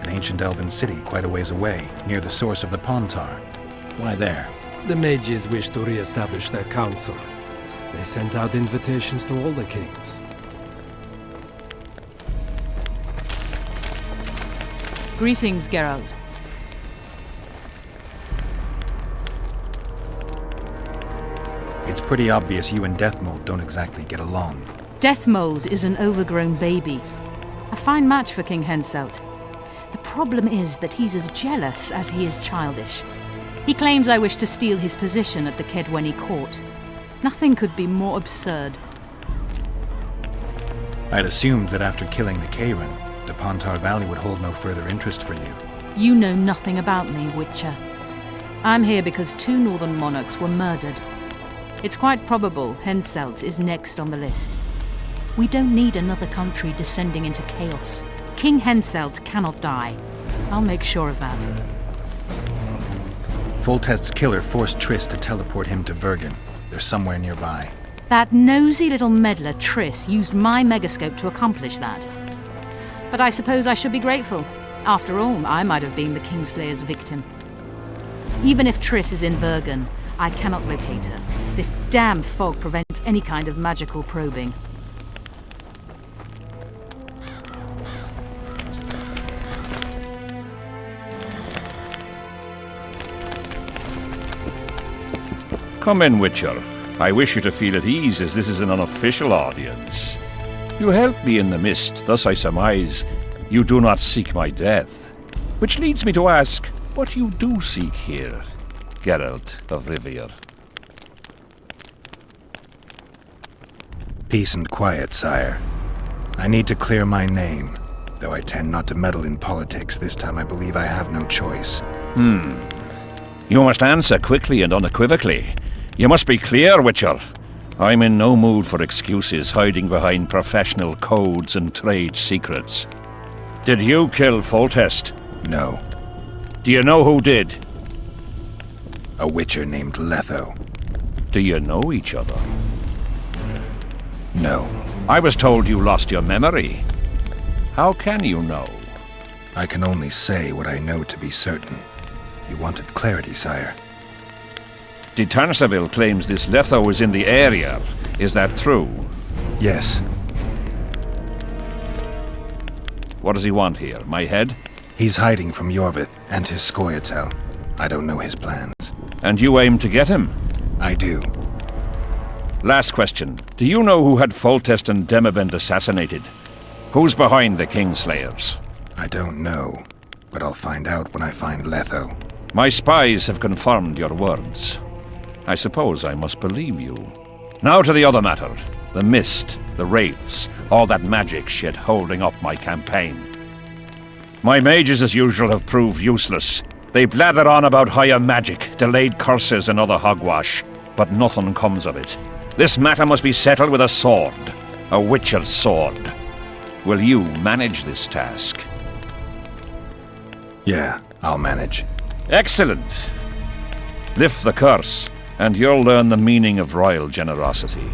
[SPEAKER 2] An ancient elven city quite a ways away, near the source of the Pontar. Why there?
[SPEAKER 23] The mages wish to re-establish their council. They sent out invitations to all the kings.
[SPEAKER 18] Greetings, Geralt.
[SPEAKER 2] It's pretty obvious you and Deathmold don't exactly get along.
[SPEAKER 18] Deathmold is an overgrown baby. A fine match for King Henselt. The problem is that he's as jealous as he is childish. He claims I wish to steal his position at the Kedweni court. Nothing could be more absurd.
[SPEAKER 2] I'd assumed that after killing the Kayran, the Pontar Valley would hold no further interest for you.
[SPEAKER 18] You know nothing about me, Witcher. I'm here because 2 northern monarchs were murdered. It's quite probable Henselt is next on the list. We don't need another country descending into chaos. King Henselt cannot die. I'll make sure of that.
[SPEAKER 2] Foltest's killer forced Triss to teleport him to Vergen. They're somewhere nearby.
[SPEAKER 18] That nosy little meddler Triss used my megascope to accomplish that. But I suppose I should be grateful. After all, I might have been the Kingslayer's victim. Even if Triss is in Vergen, I cannot locate her. This damn fog prevents any kind of magical probing.
[SPEAKER 19] Come in, Witcher. I wish you to feel at ease, as this is an unofficial audience. You helped me in the mist, thus I surmise you do not seek my death. Which leads me to ask what you do seek here, Geralt of Rivia.
[SPEAKER 2] Peace and quiet, sire. I need to clear my name. Though I tend not to meddle in politics, this time I believe I have no choice.
[SPEAKER 19] You must answer quickly and unequivocally. You must be clear, Witcher. I'm in no mood for excuses hiding behind professional codes and trade secrets. Did you kill Foltest?
[SPEAKER 2] No.
[SPEAKER 19] Do you know who did?
[SPEAKER 2] A witcher named Letho.
[SPEAKER 19] Do you know each other?
[SPEAKER 2] No.
[SPEAKER 19] I was told you lost your memory. How can you know?
[SPEAKER 2] I can only say what I know to be certain. You wanted clarity, sire.
[SPEAKER 19] De Tanseville claims this Letho is in the area. Is that true?
[SPEAKER 2] Yes.
[SPEAKER 19] What does he want here? My head?
[SPEAKER 2] He's hiding from Yorvith and his Scoia'tael. I don't know his plans.
[SPEAKER 19] And you aim to get him?
[SPEAKER 2] I do.
[SPEAKER 19] Last question. Do you know who had Foltest and Demavend assassinated? Who's behind the Kingslayers?
[SPEAKER 2] I don't know, but I'll find out when I find Letho.
[SPEAKER 19] My spies have confirmed your words. I suppose I must believe you. Now to the other matter. The mist, the wraiths, all that magic shit holding up my campaign. My mages, as usual, have proved useless. They blather on about higher magic, delayed curses and other hogwash, but nothing comes of it. This matter must be settled with a sword. A witcher's sword. Will you manage this task?
[SPEAKER 2] Yeah, I'll manage.
[SPEAKER 19] Excellent. Lift the curse, and you'll learn the meaning of royal generosity.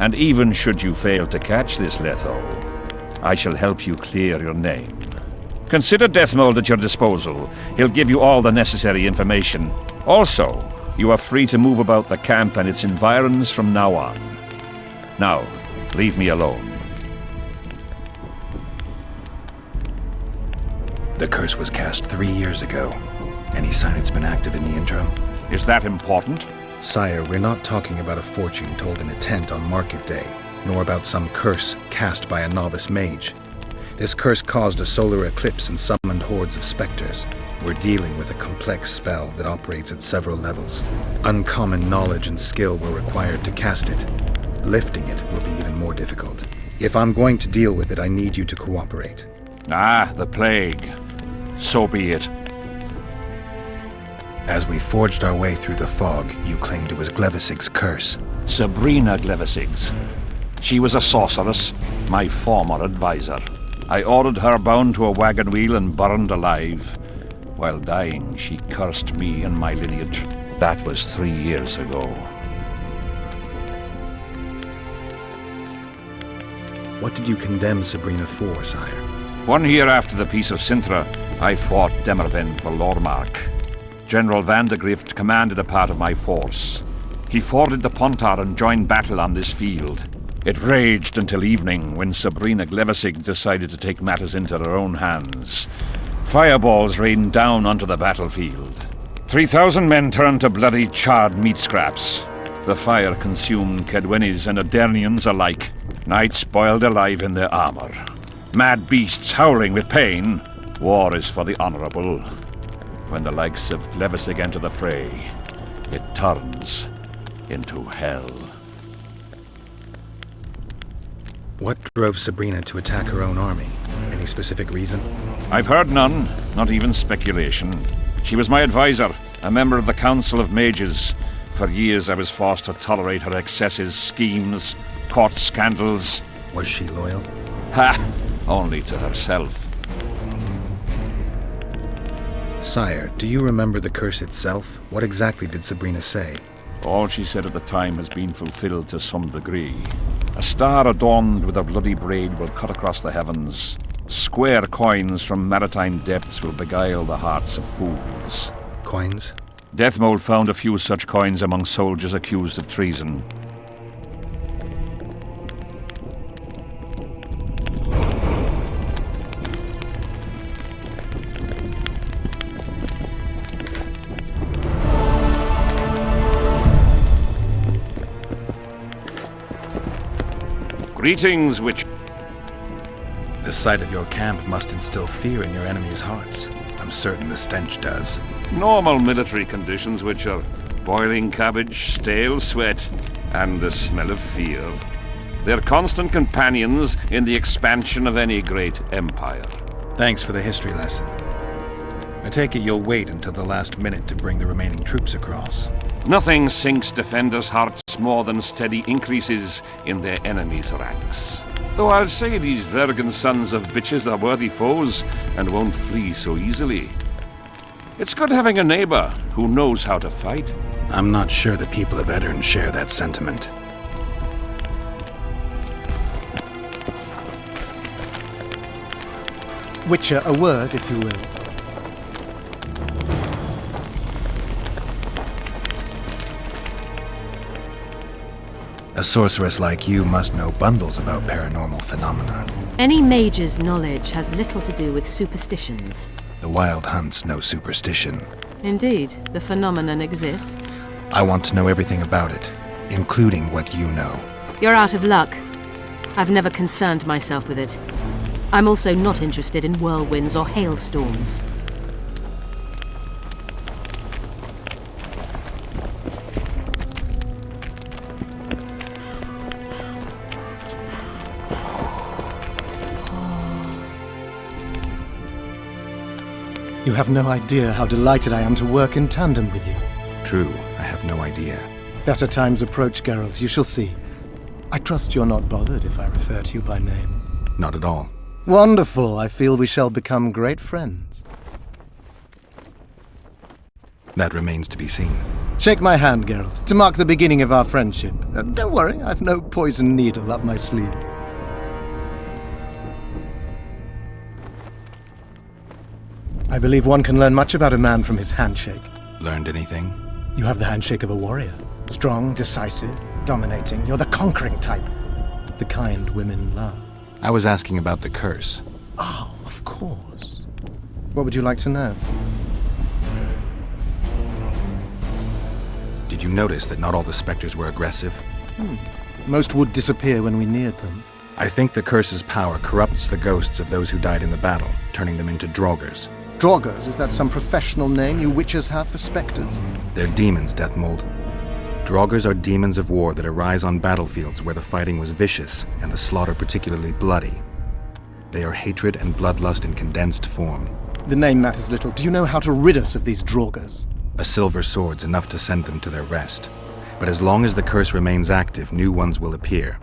[SPEAKER 19] And even should you fail to catch this Letho, I shall help you clear your name. Consider Deathmold at your disposal. He'll give you all the necessary information. Also, you are free to move about the camp and its environs from now on. Now, leave me alone.
[SPEAKER 2] The curse was cast 3 years ago. Any sign it's been active in the interim?
[SPEAKER 19] Is that important?
[SPEAKER 2] Sire, we're not talking about a fortune told in a tent on market day, nor about some curse cast by a novice mage. This curse caused a solar eclipse and summoned hordes of specters. We're dealing with a complex spell that operates at several levels. Uncommon knowledge and skill were required to cast it. Lifting it will be even more difficult. If I'm going to deal with it, I need you to cooperate.
[SPEAKER 19] Ah, the plague. So be it.
[SPEAKER 2] As we forged our way through the fog, you claimed it was Glevisig's curse.
[SPEAKER 19] Sabrina Glevisig's. She was a sorceress, my former advisor. I ordered her bound to a wagon wheel and burned alive. While dying, she cursed me and my lineage. That was 3 years ago.
[SPEAKER 2] What did you condemn Sabrina for, sire?
[SPEAKER 19] 1 year after the Peace of Sintra, I fought Demerven for Lormark. General Vandegrift commanded a part of my force. He forded the Pontar and joined battle on this field. It raged until evening, when Sabrina Glevisig decided to take matters into her own hands. Fireballs rained down onto the battlefield. 3,000 men turned to bloody charred meat scraps. The fire consumed Kedwenis and Adernians alike. Knights boiled alive in their armor. Mad beasts howling with pain. War is for the honorable. When the likes of Glevisig enter the fray, it turns into hell.
[SPEAKER 2] What drove Sabrina to attack her own army? Any specific reason?
[SPEAKER 19] I've heard none, not even speculation. She was my advisor, a member of the Council of Mages. For years I was forced to tolerate her excesses, schemes, court scandals.
[SPEAKER 2] Was she loyal?
[SPEAKER 19] Ha! Only to herself.
[SPEAKER 2] Sire, do you remember the curse itself? What exactly did Sabrina say?
[SPEAKER 19] All she said at the time has been fulfilled to some degree. A star adorned with a bloody braid will cut across the heavens. Square coins from maritime depths will beguile the hearts of fools.
[SPEAKER 2] Coins?
[SPEAKER 19] Deathmold found a few such coins among soldiers accused of treason. Greetings, witch.
[SPEAKER 2] The sight of your camp must instill fear in your enemies' hearts. I'm certain the stench does.
[SPEAKER 19] Normal military conditions, which are boiling cabbage, stale sweat, and the smell of fear. They're constant companions in the expansion of any great empire.
[SPEAKER 2] Thanks for the history lesson. I take it you'll wait until the last minute to bring the remaining troops across.
[SPEAKER 19] Nothing sinks defenders' hearts more than steady increases in their enemies' ranks. Though I'll say these Vergan sons of bitches are worthy foes and won't flee so easily. It's good having a neighbor who knows how to fight.
[SPEAKER 2] I'm not sure the people of Edirn share that sentiment.
[SPEAKER 22] Witcher, a word, if you will.
[SPEAKER 2] A sorceress like you must know bundles about paranormal phenomena.
[SPEAKER 18] Any mage's knowledge has little to do with superstitions.
[SPEAKER 2] The Wild Hunt's no superstition.
[SPEAKER 18] Indeed, the phenomenon exists.
[SPEAKER 2] I want to know everything about it, including what you know.
[SPEAKER 18] You're out of luck. I've never concerned myself with it. I'm also not interested in whirlwinds or hailstorms.
[SPEAKER 11] You have no idea how delighted I am to work in tandem with you.
[SPEAKER 2] True, I have no idea.
[SPEAKER 11] Better times approach, Geralt, you shall see. I trust you're not bothered if I refer to you by name.
[SPEAKER 2] Not at all.
[SPEAKER 11] Wonderful, I feel we shall become great friends.
[SPEAKER 2] That remains to be seen.
[SPEAKER 11] Shake my hand, Geralt, to mark the beginning of our friendship. Don't worry, I've no poison needle up my sleeve. I believe one can learn much about a man from his handshake.
[SPEAKER 2] Learned anything?
[SPEAKER 11] You have the handshake of a warrior. Strong, decisive, dominating. You're the conquering type. The kind women love.
[SPEAKER 2] I was asking about the curse.
[SPEAKER 11] Oh, of course. What would you like to know?
[SPEAKER 2] Did you notice that not all the specters were aggressive?
[SPEAKER 11] Most would disappear when we neared them.
[SPEAKER 2] I think the curse's power corrupts the ghosts of those who died in the battle, turning them into draugrs.
[SPEAKER 11] Draugrs, is that some professional name you witches have for specters?
[SPEAKER 2] They're demons, Deathmold. Draugrs are demons of war that arise on battlefields where the fighting was vicious and the slaughter particularly bloody. They are hatred and bloodlust in condensed form.
[SPEAKER 11] The name matters little. Do you know how to rid us of these Draugrs?
[SPEAKER 2] A silver sword's enough to send them to their rest. But as long as the curse remains active, new ones will appear.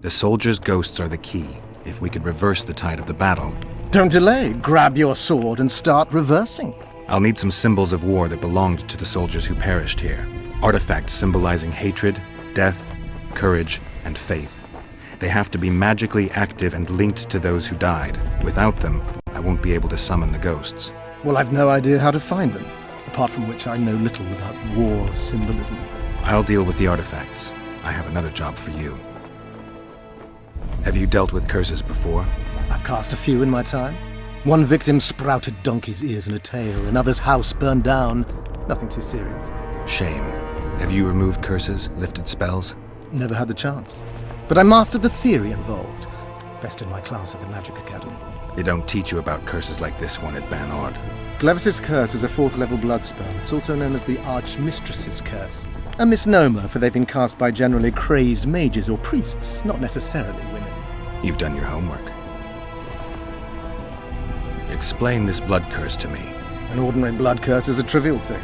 [SPEAKER 2] The soldiers' ghosts are the key. If we could reverse the tide of the battle...
[SPEAKER 11] Don't delay. Grab your sword and start reversing.
[SPEAKER 2] I'll need some symbols of war that belonged to the soldiers who perished here. Artifacts symbolizing hatred, death, courage, and faith. They have to be magically active and linked to those who died. Without them, I won't be able to summon the ghosts.
[SPEAKER 11] Well, I've no idea how to find them, apart from which I know little about war symbolism.
[SPEAKER 2] I'll deal with the artifacts. I have another job for you. Have you dealt with curses before?
[SPEAKER 11] I've cast a few in my time. One victim sprouted donkey's ears and a tail, another's house burned down. Nothing too serious.
[SPEAKER 2] Shame. Have you removed curses, lifted spells?
[SPEAKER 11] Never had the chance. But I mastered the theory involved. Best in my class at the Magic Academy.
[SPEAKER 2] They don't teach you about curses like this one at Banord.
[SPEAKER 11] Glevis's curse is a 4th level blood spell. It's also known as the Archmistress's curse. A misnomer, for they've been cast by generally crazed mages or priests, not necessarily women.
[SPEAKER 2] You've done your homework. Explain this blood curse to me.
[SPEAKER 11] An ordinary blood curse is a trivial thing.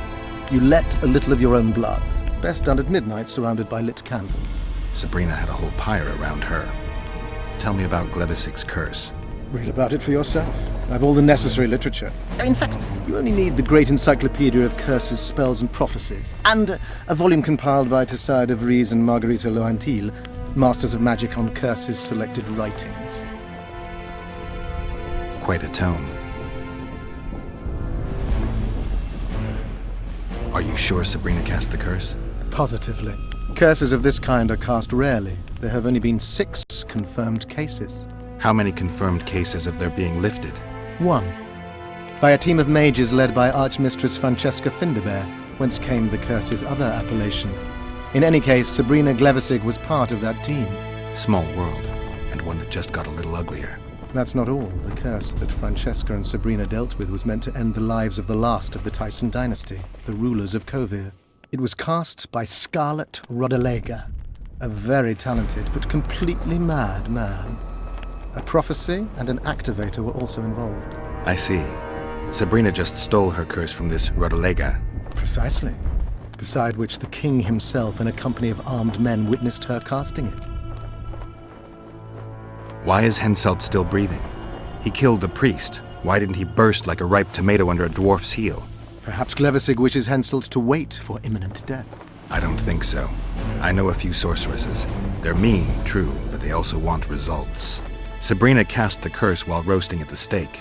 [SPEAKER 11] You let a little of your own blood. Best done at midnight, surrounded by lit candles.
[SPEAKER 2] Sabrina had a whole pyre around her. Tell me about Glevis's curse.
[SPEAKER 11] Read about it for yourself. I've all the necessary literature. In fact, you only need the Great Encyclopedia of Curses, Spells and Prophecies, and a volume compiled by Tessard de Vries and Margarita Loantil, Masters of Magic on Curses Selected Writings.
[SPEAKER 2] Quite a tome. Are you sure Sabrina cast the curse?
[SPEAKER 11] Positively. Curses of this kind are cast rarely. There have only been 6 confirmed cases.
[SPEAKER 2] How many confirmed cases of their being lifted?
[SPEAKER 11] 1. By a team of mages led by Archmistress Francesca Finderbear, whence came the curse's other appellation. In any case, Sabrina Glevisig was part of that team.
[SPEAKER 2] Small world, and one that just got a little uglier.
[SPEAKER 11] That's not all. The curse that Francesca and Sabrina dealt with was meant to end the lives of the last of the Tyson dynasty, the rulers of Kovir. It was cast by Scarlet Rodalega, a very talented but completely mad man. A prophecy and an activator were also involved.
[SPEAKER 2] I see. Sabrina just stole her curse from this Rodalega.
[SPEAKER 11] Precisely. Beside which the king himself and a company of armed men witnessed her casting it.
[SPEAKER 2] Why is Henselt still breathing? He killed the priest. Why didn't he burst like a ripe tomato under a dwarf's heel?
[SPEAKER 11] Perhaps Glevisig wishes Henselt to wait for imminent death.
[SPEAKER 2] I don't think so. I know a few sorceresses. They're mean, true, but they also want results. Sabrina cast the curse while roasting at the stake.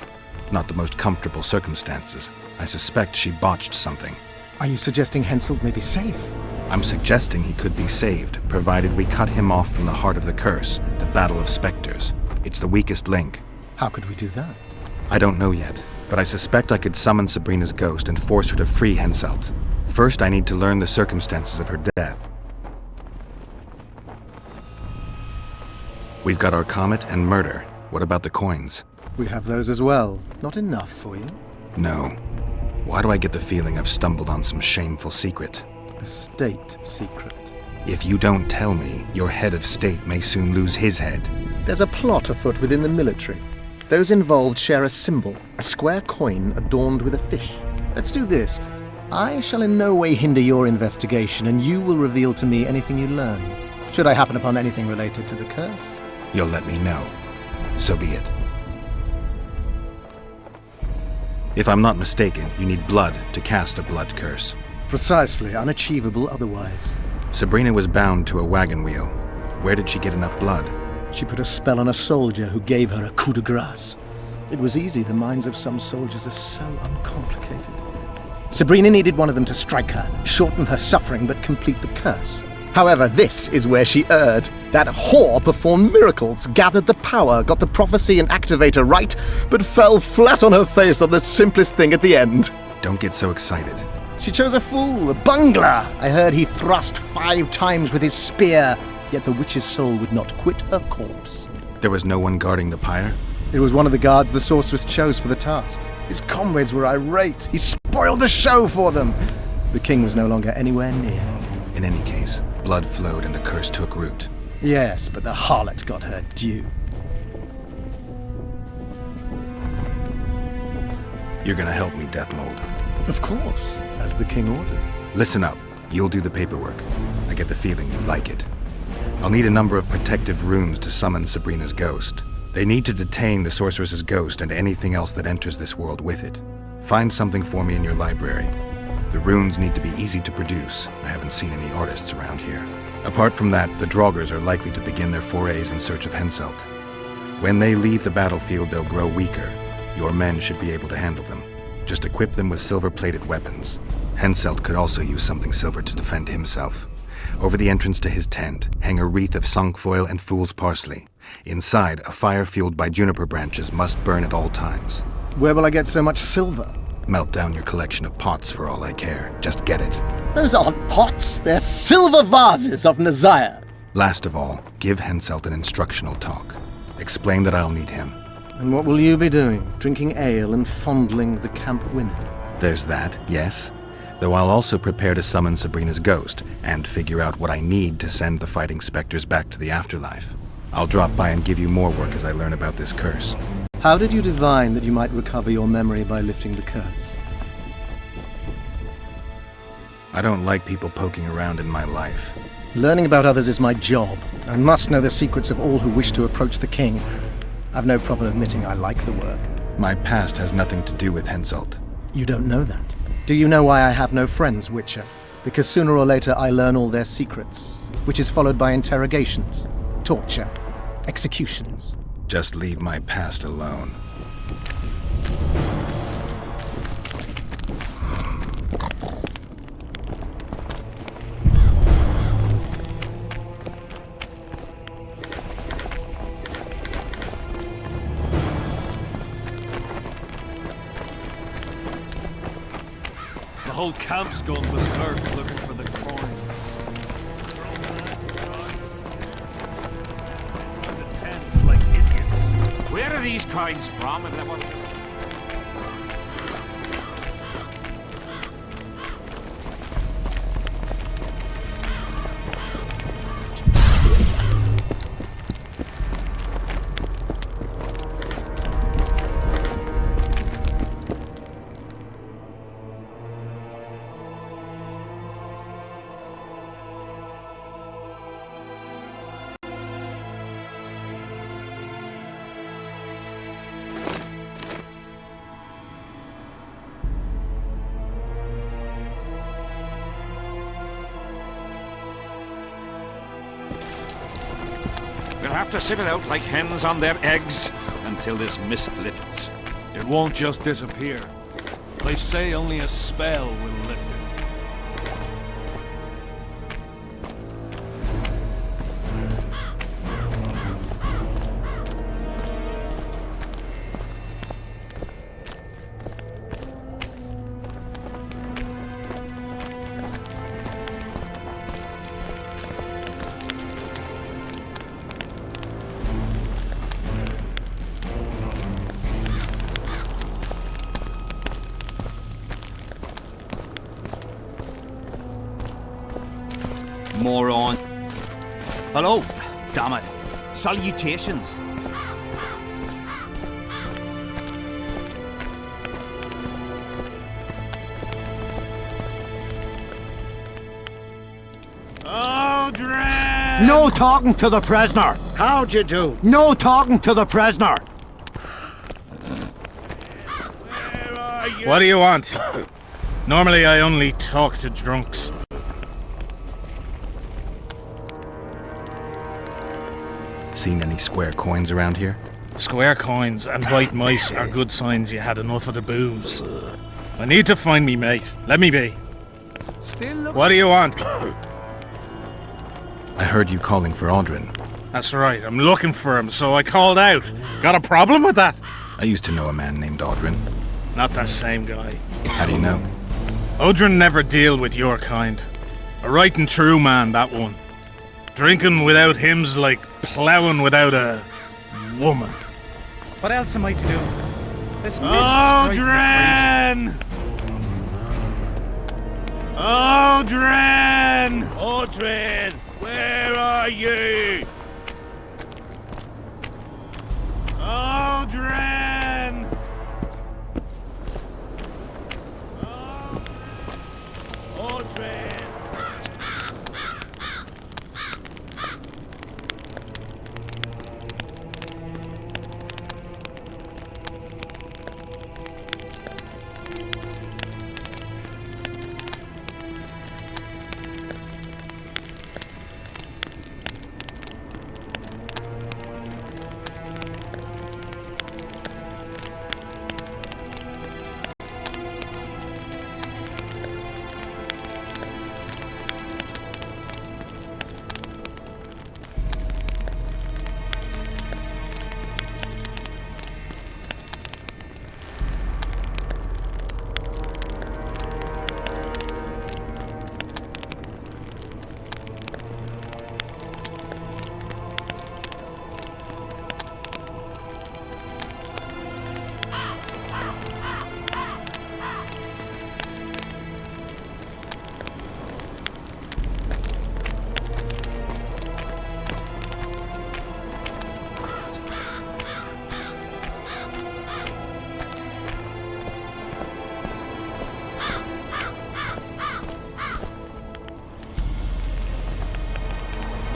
[SPEAKER 2] Not the most comfortable circumstances. I suspect she botched something.
[SPEAKER 11] Are you suggesting Henselt may be safe?
[SPEAKER 2] I'm suggesting he could be saved, provided we cut him off from the heart of the curse, the Battle of Spectres. It's the weakest link.
[SPEAKER 11] How could we do that?
[SPEAKER 2] I don't know yet, but I suspect I could summon Sabrina's ghost and force her to free Henselt. First, I need to learn the circumstances of her death. We've got our comet and murder. What about the coins?
[SPEAKER 11] We have those as well. Not enough for you?
[SPEAKER 2] No. Why do I get the feeling I've stumbled on some shameful secret?
[SPEAKER 11] A state secret.
[SPEAKER 2] If you don't tell me, your head of state may soon lose his head.
[SPEAKER 11] There's a plot afoot within the military. Those involved share a symbol, a square coin adorned with a fish. Let's do this. I shall in no way hinder your investigation, and you will reveal to me anything you learn. Should I happen upon anything related to the curse?
[SPEAKER 2] You'll let me know. So be it. If I'm not mistaken, you need blood to cast a blood curse.
[SPEAKER 11] Precisely, unachievable otherwise.
[SPEAKER 2] Sabrina was bound to a wagon wheel. Where did she get enough blood?
[SPEAKER 11] She put a spell on a soldier who gave her a coup de grace. It was easy, the minds of some soldiers are so uncomplicated. Sabrina needed one of them to strike her, shorten her suffering, but complete the curse. However, this is where she erred. That whore performed miracles, gathered the power, got the prophecy and activator right, but fell flat on her face on the simplest thing at the end.
[SPEAKER 2] Don't get so excited.
[SPEAKER 11] She chose a fool, a bungler. I heard he thrust 5 times with his spear, yet the witch's soul would not quit her corpse.
[SPEAKER 2] There was no one guarding the pyre?
[SPEAKER 11] It was one of the guards the sorceress chose for the task. His comrades were irate. He spoiled the show for them. The king was no longer anywhere near.
[SPEAKER 2] In any case, blood flowed and the curse took root.
[SPEAKER 11] Yes, but the harlot got her due.
[SPEAKER 2] You're gonna help me, Death Mold.
[SPEAKER 11] Of course, as the king ordered.
[SPEAKER 2] Listen up. You'll do the paperwork. I get the feeling you like it. I'll need a number of protective runes to summon Sabrina's ghost. They need to detain the sorceress's ghost and anything else that enters this world with it. Find something for me in your library. The runes need to be easy to produce. I haven't seen any artists around here. Apart from that, the Draugrs are likely to begin their forays in search of Henselt. When they leave the battlefield, they'll grow weaker. Your men should be able to handle them. Just equip them with silver-plated weapons. Henselt could also use something silver to defend himself. Over the entrance to his tent, hang a wreath of cinquefoil and fool's parsley. Inside, a fire fueled by juniper branches must burn at all times.
[SPEAKER 11] Where will I get so much silver?
[SPEAKER 2] Melt down your collection of pots for all I care. Just get it.
[SPEAKER 11] Those aren't pots, they're silver vases of Nazaya.
[SPEAKER 2] Last of all, give Henselt an instructional talk. Explain that I'll need him.
[SPEAKER 11] And what will you be doing? Drinking ale and fondling the camp women?
[SPEAKER 2] There's that, yes. Though I'll also prepare to summon Sabrina's ghost and figure out what I need to send the fighting specters back to the afterlife. I'll drop by and give you more work as I learn about this curse.
[SPEAKER 11] How did you divine that you might recover your memory by lifting the curse?
[SPEAKER 2] I don't like people poking around in my life.
[SPEAKER 11] Learning about others is my job. I must know the secrets of all who wish to approach the king. I've no problem admitting I like the work.
[SPEAKER 2] My past has nothing to do with Henselt.
[SPEAKER 11] You don't know that. Do you know why I have no friends, Witcher? Because sooner or later I learn all their secrets, which is followed by interrogations, torture, executions.
[SPEAKER 2] Just leave my past alone.
[SPEAKER 21] The whole camp's gone berserk looking for the coin. The tents like idiots.
[SPEAKER 19] Where are these coins from? If there was... We'll have to sit it out like hens on their eggs until this mist lifts.
[SPEAKER 21] It won't just disappear. They say only a spell will lift it.
[SPEAKER 9] Hello. Damn it. Salutations.
[SPEAKER 1] Aldrin!
[SPEAKER 7] No talking to the prisoner!
[SPEAKER 1] How'd you do?
[SPEAKER 7] No talking to the prisoner!
[SPEAKER 10] What do you want? Normally I only talk to drunks.
[SPEAKER 2] Seen any square coins around here?
[SPEAKER 10] Square coins and white mice are good signs you had enough of the booze. I need to find me mate. Let me be. What do you want?
[SPEAKER 2] I heard you calling for Aldrin.
[SPEAKER 10] That's right, I'm looking for him, so I called out. Got a problem with that?
[SPEAKER 2] I used to know a man named Aldrin.
[SPEAKER 10] Not that same guy.
[SPEAKER 2] How do you know?
[SPEAKER 10] Odrin never deal with your kind. A right and true man, that one. Drinking without him's like ploughing without a woman.
[SPEAKER 24] What else am I to do? This
[SPEAKER 1] Aldrin! Aldrin!
[SPEAKER 21] Aldrin, where are you?
[SPEAKER 1] Aldrin!
[SPEAKER 21] Aldrin!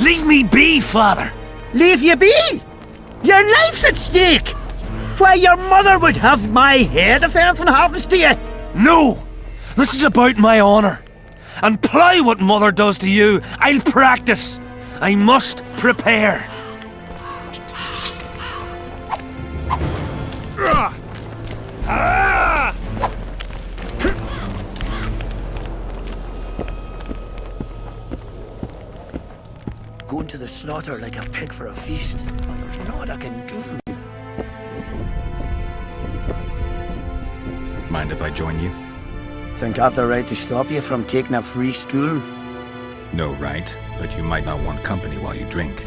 [SPEAKER 1] Leave me be, father!
[SPEAKER 7] Leave you be? Your life's at stake! Why, your mother would have my head if anything happens to you!
[SPEAKER 1] No! This is about my honor. And plough what mother does to you, I'll practice. I must prepare.
[SPEAKER 7] Going to the slaughter like a pig for a feast, but there's naught I can do.
[SPEAKER 2] Mind if I join you?
[SPEAKER 7] Think I've the right to stop you from taking a free stool?
[SPEAKER 2] No right, but you might not want company while you drink.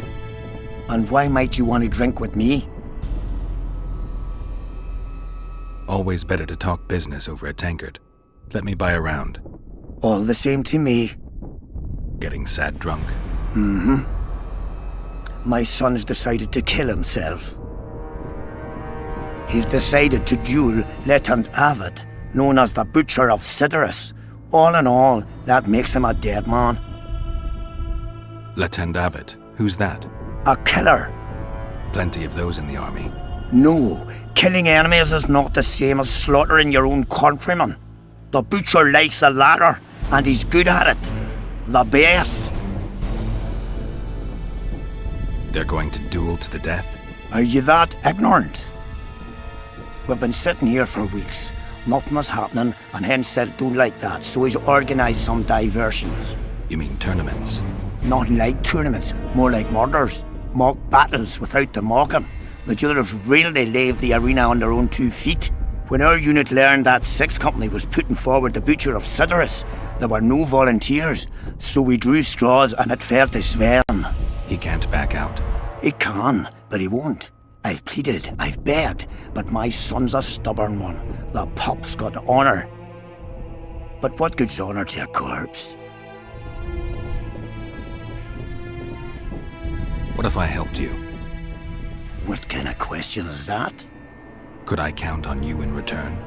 [SPEAKER 7] And why might you want to drink with me?
[SPEAKER 2] Always better to talk business over a tankard. Let me buy a round.
[SPEAKER 7] All the same to me.
[SPEAKER 2] Getting sad drunk.
[SPEAKER 7] Mm-hmm. My son's decided to kill himself. He's decided to duel Lieutenant Avid, known as the Butcher of Sidorus. All in all, that makes him a dead man.
[SPEAKER 2] Lieutenant Avid? Who's that?
[SPEAKER 7] A killer.
[SPEAKER 2] Plenty of those in the army.
[SPEAKER 7] No, killing enemies is not the same as slaughtering your own countrymen. The Butcher likes the latter, and he's good at it. The best.
[SPEAKER 2] They're going to duel to the death?
[SPEAKER 7] Are you that ignorant? We've been sitting here for weeks. Nothing is happening, and Hen said don't like that, so he's organised some diversions.
[SPEAKER 2] You mean tournaments?
[SPEAKER 7] Not like tournaments, more like murders. Mock battles without the mocking. The duellers really leave the arena on their own 2 feet. When our unit learned that 6th Company was putting forward the Butcher of Sidorus, there were no volunteers, so we drew straws and it fell to Sven.
[SPEAKER 2] He can't back out.
[SPEAKER 7] He can, but he won't. I've pleaded, I've begged, but my son's a stubborn one. The pup's got honour. But what good's honour to a corpse?
[SPEAKER 2] What if I helped you?
[SPEAKER 7] What kind of question is that?
[SPEAKER 2] Could I count on you in return?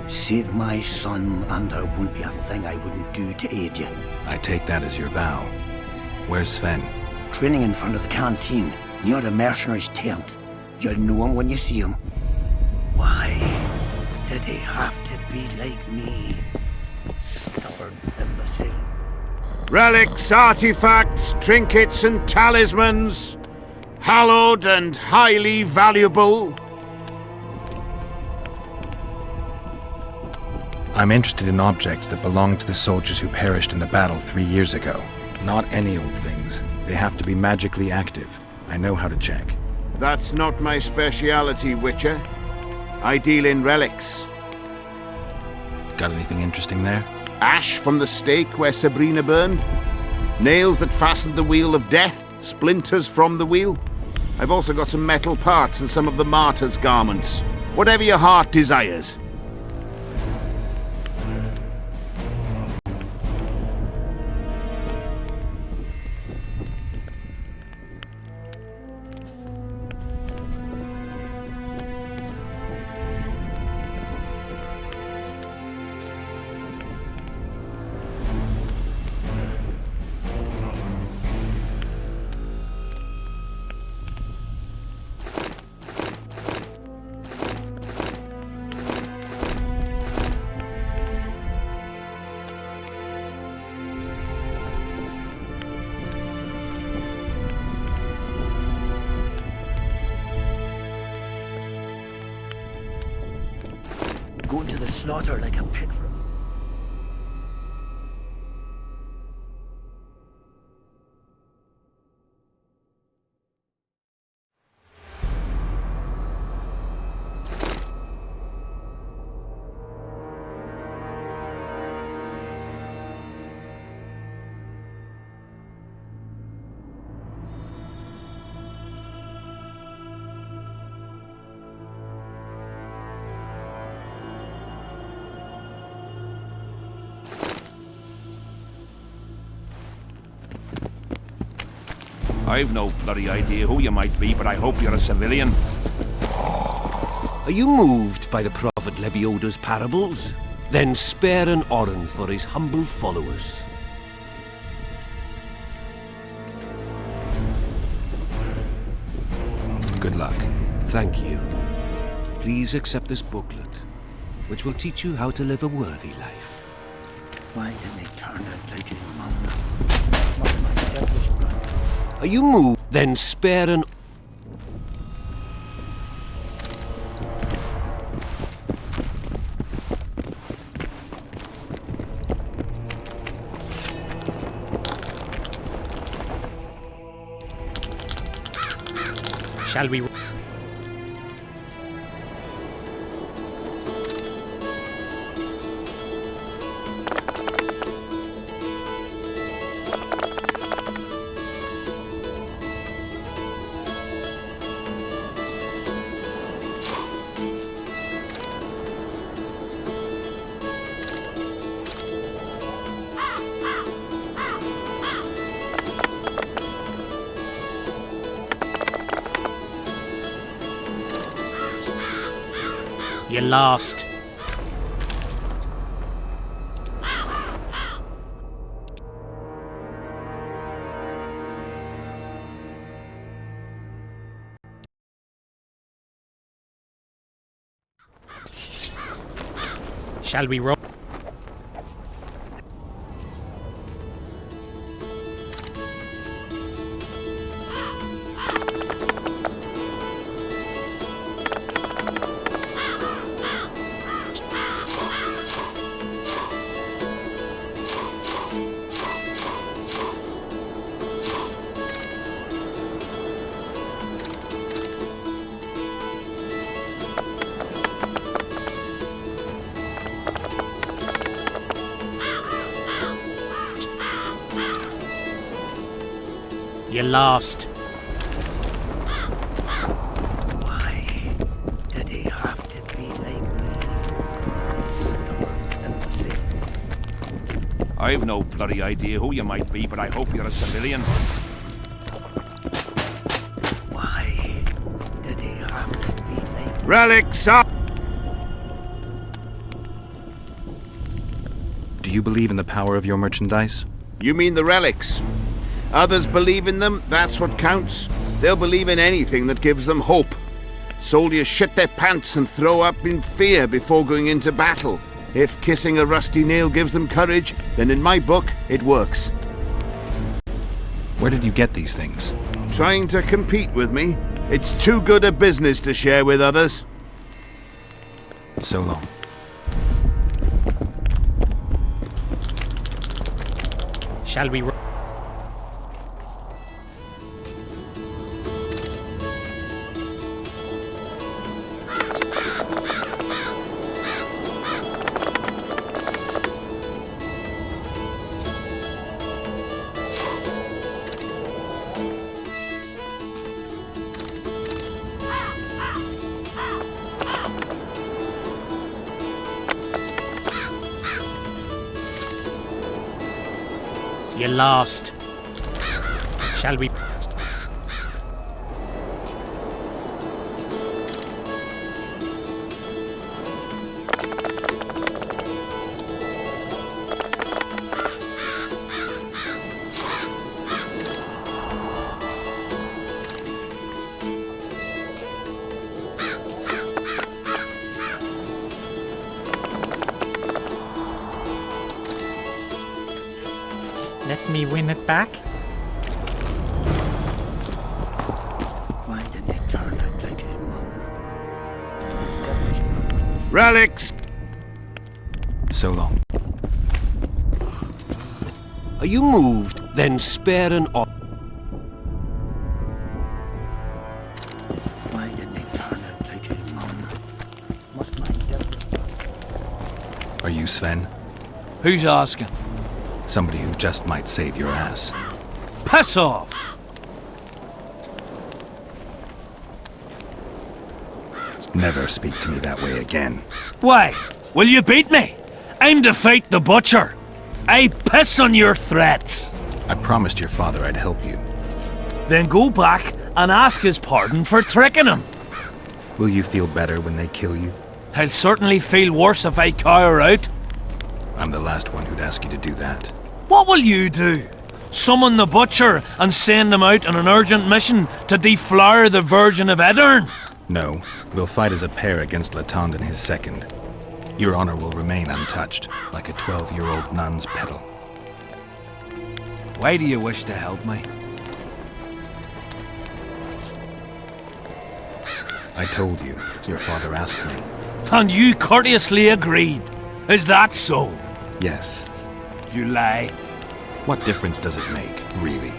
[SPEAKER 7] Save my son, and there won't be a thing I wouldn't do to aid you.
[SPEAKER 2] I take that as your vow. Where's Sven?
[SPEAKER 7] Training in front of the canteen, near the mercenary's tent. You'll know him when you see him. Why did he have to be like me? Stubborn imbecile.
[SPEAKER 3] Relics, artifacts, trinkets and talismans. Hallowed and highly valuable.
[SPEAKER 2] I'm interested in objects that belong to the soldiers who perished in the battle 3 years ago. Not any old things. They have to be magically active. I know how to check.
[SPEAKER 3] That's not my speciality, Witcher. I deal in relics.
[SPEAKER 2] Got anything interesting there?
[SPEAKER 3] Ash from the stake where Sabrina burned. Nails that fastened the wheel of death. Splinters from the wheel. I've also got some metal parts and some of the martyr's garments. Whatever your heart desires.
[SPEAKER 7] Going to the slaughter like a pig for
[SPEAKER 19] I've no bloody idea who you might be, but I hope you're a civilian.
[SPEAKER 6] Are you moved by the Prophet Lebioda's parables? Then spare an oren for his humble followers.
[SPEAKER 2] Good luck.
[SPEAKER 6] Thank you. Please accept this booklet, which will teach you how to live a worthy life.
[SPEAKER 7] Why didn't they turn out like your mum? What am I devilish blood?
[SPEAKER 6] Are you moved? Then spare an...
[SPEAKER 8] Shall we... You lost. Shall we roll? You lost.
[SPEAKER 7] Why did he have to be like me? Stubborn imbecile.
[SPEAKER 19] I've no bloody idea who you might be, but I hope you're a civilian.
[SPEAKER 3] Relics up!
[SPEAKER 2] Do you believe in the power of your merchandise?
[SPEAKER 3] You mean the relics? Others believe in them, that's what counts. They'll believe in anything that gives them hope. Soldiers shit their pants and throw up in fear before going into battle. If kissing a rusty nail gives them courage, then in my book, it works.
[SPEAKER 2] Where did you get these things?
[SPEAKER 3] Trying to compete with me? It's too good a business to share with others.
[SPEAKER 2] So long.
[SPEAKER 24] Shall we... You lost. Shall we... Let me win it back?
[SPEAKER 7] Why didn't it turn out like his mum?
[SPEAKER 3] Relics!
[SPEAKER 2] So long.
[SPEAKER 6] Are you moved? Then spare an order.
[SPEAKER 7] Why didn't it turn out like his mum? Must mind them.
[SPEAKER 2] Are you Sven?
[SPEAKER 1] Who's asking?
[SPEAKER 2] Somebody who just might save your ass.
[SPEAKER 1] Piss off!
[SPEAKER 2] Never speak to me that way again.
[SPEAKER 1] Why? Will you beat me? I'm to fight the butcher. I piss on your threats.
[SPEAKER 2] I promised your father I'd help you.
[SPEAKER 1] Then go back and ask his pardon for tricking him.
[SPEAKER 2] Will you feel better when they kill you?
[SPEAKER 1] I'll certainly feel worse if I cower out.
[SPEAKER 2] I'm the last one who'd ask you to do that.
[SPEAKER 1] What will you do? Summon the butcher and send him out on an urgent mission to deflower the Virgin of Edern?
[SPEAKER 2] No, we'll fight as a pair against Latond and his second. Your honor will remain untouched, like a 12-year-old nun's petal.
[SPEAKER 1] Why do you wish to help me?
[SPEAKER 2] I told you. Your father asked me.
[SPEAKER 1] And you courteously agreed. Is that so?
[SPEAKER 2] Yes.
[SPEAKER 1] You lie.
[SPEAKER 2] What difference does it make, really?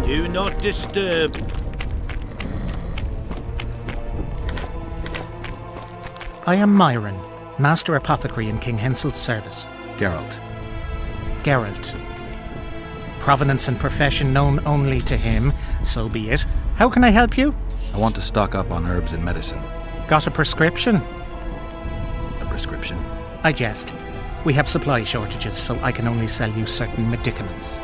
[SPEAKER 3] Do not disturb.
[SPEAKER 24] I am Myron, Master Apothecary in King Henselt's service.
[SPEAKER 2] Geralt.
[SPEAKER 24] Geralt. Provenance and profession known only to him, so be it. How can I help you?
[SPEAKER 2] I want to stock up on herbs and medicine.
[SPEAKER 24] Got a prescription?
[SPEAKER 2] A prescription?
[SPEAKER 24] I jest. We have supply shortages, so I can only sell you certain medicaments.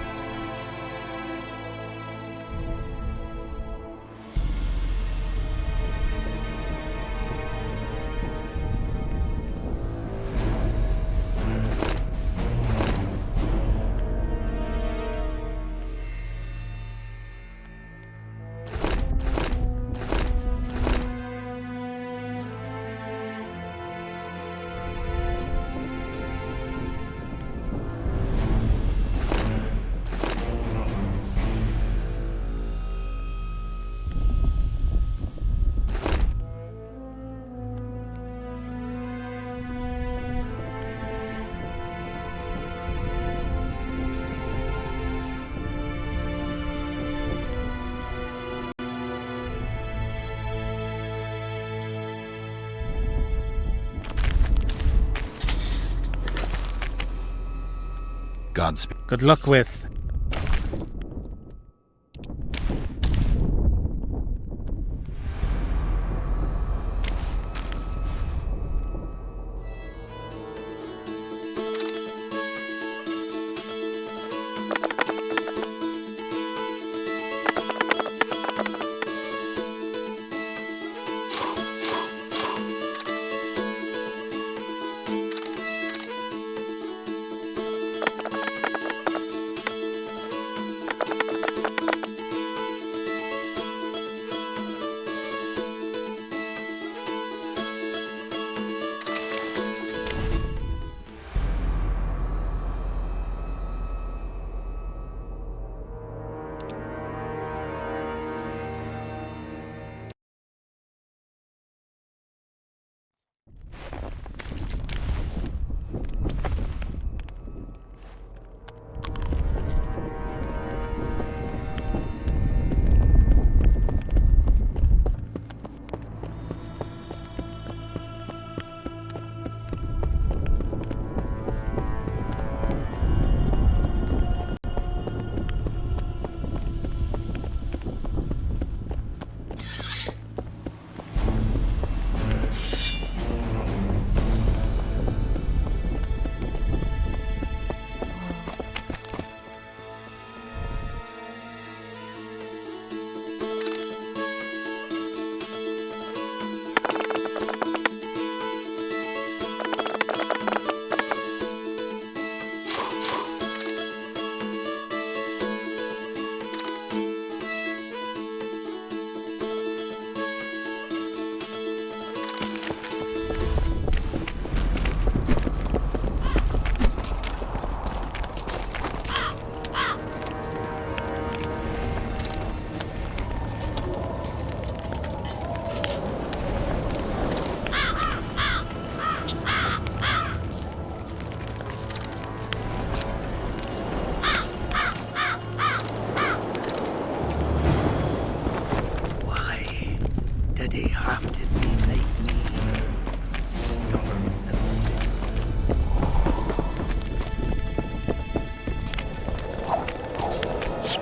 [SPEAKER 2] Godspeed.
[SPEAKER 24] Good luck with...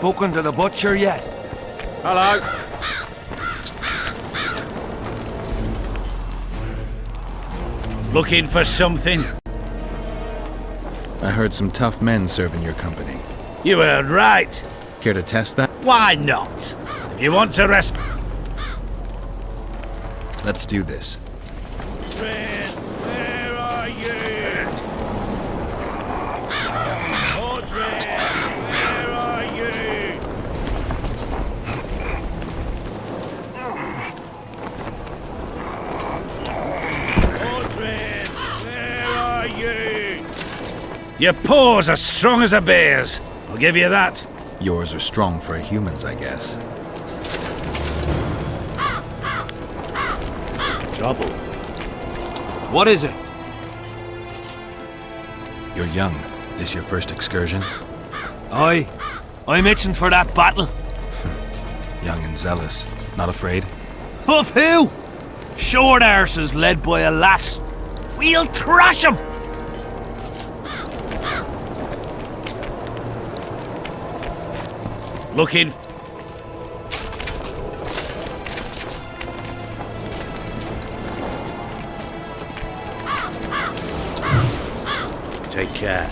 [SPEAKER 21] spoken to the butcher yet?
[SPEAKER 5] Hello.
[SPEAKER 12] Looking for something?
[SPEAKER 2] I heard some tough men serve in your company.
[SPEAKER 12] You heard right.
[SPEAKER 2] Care to test that?
[SPEAKER 12] Why not? If you want to rest...
[SPEAKER 2] Let's do this.
[SPEAKER 15] Where are you? Audrey, where are you? Audrey, where are you?
[SPEAKER 12] Your paws are strong as a bear's. I'll give you that.
[SPEAKER 2] Yours are strong for a human's, I guess.
[SPEAKER 12] Trouble.
[SPEAKER 21] What is it?
[SPEAKER 2] You're young. This your first excursion?
[SPEAKER 21] Aye. I'm itching for that battle.
[SPEAKER 2] Young and zealous. Not afraid?
[SPEAKER 21] Of who? Short arses led by a lass. We'll thrash him!
[SPEAKER 12] Looking... Take care.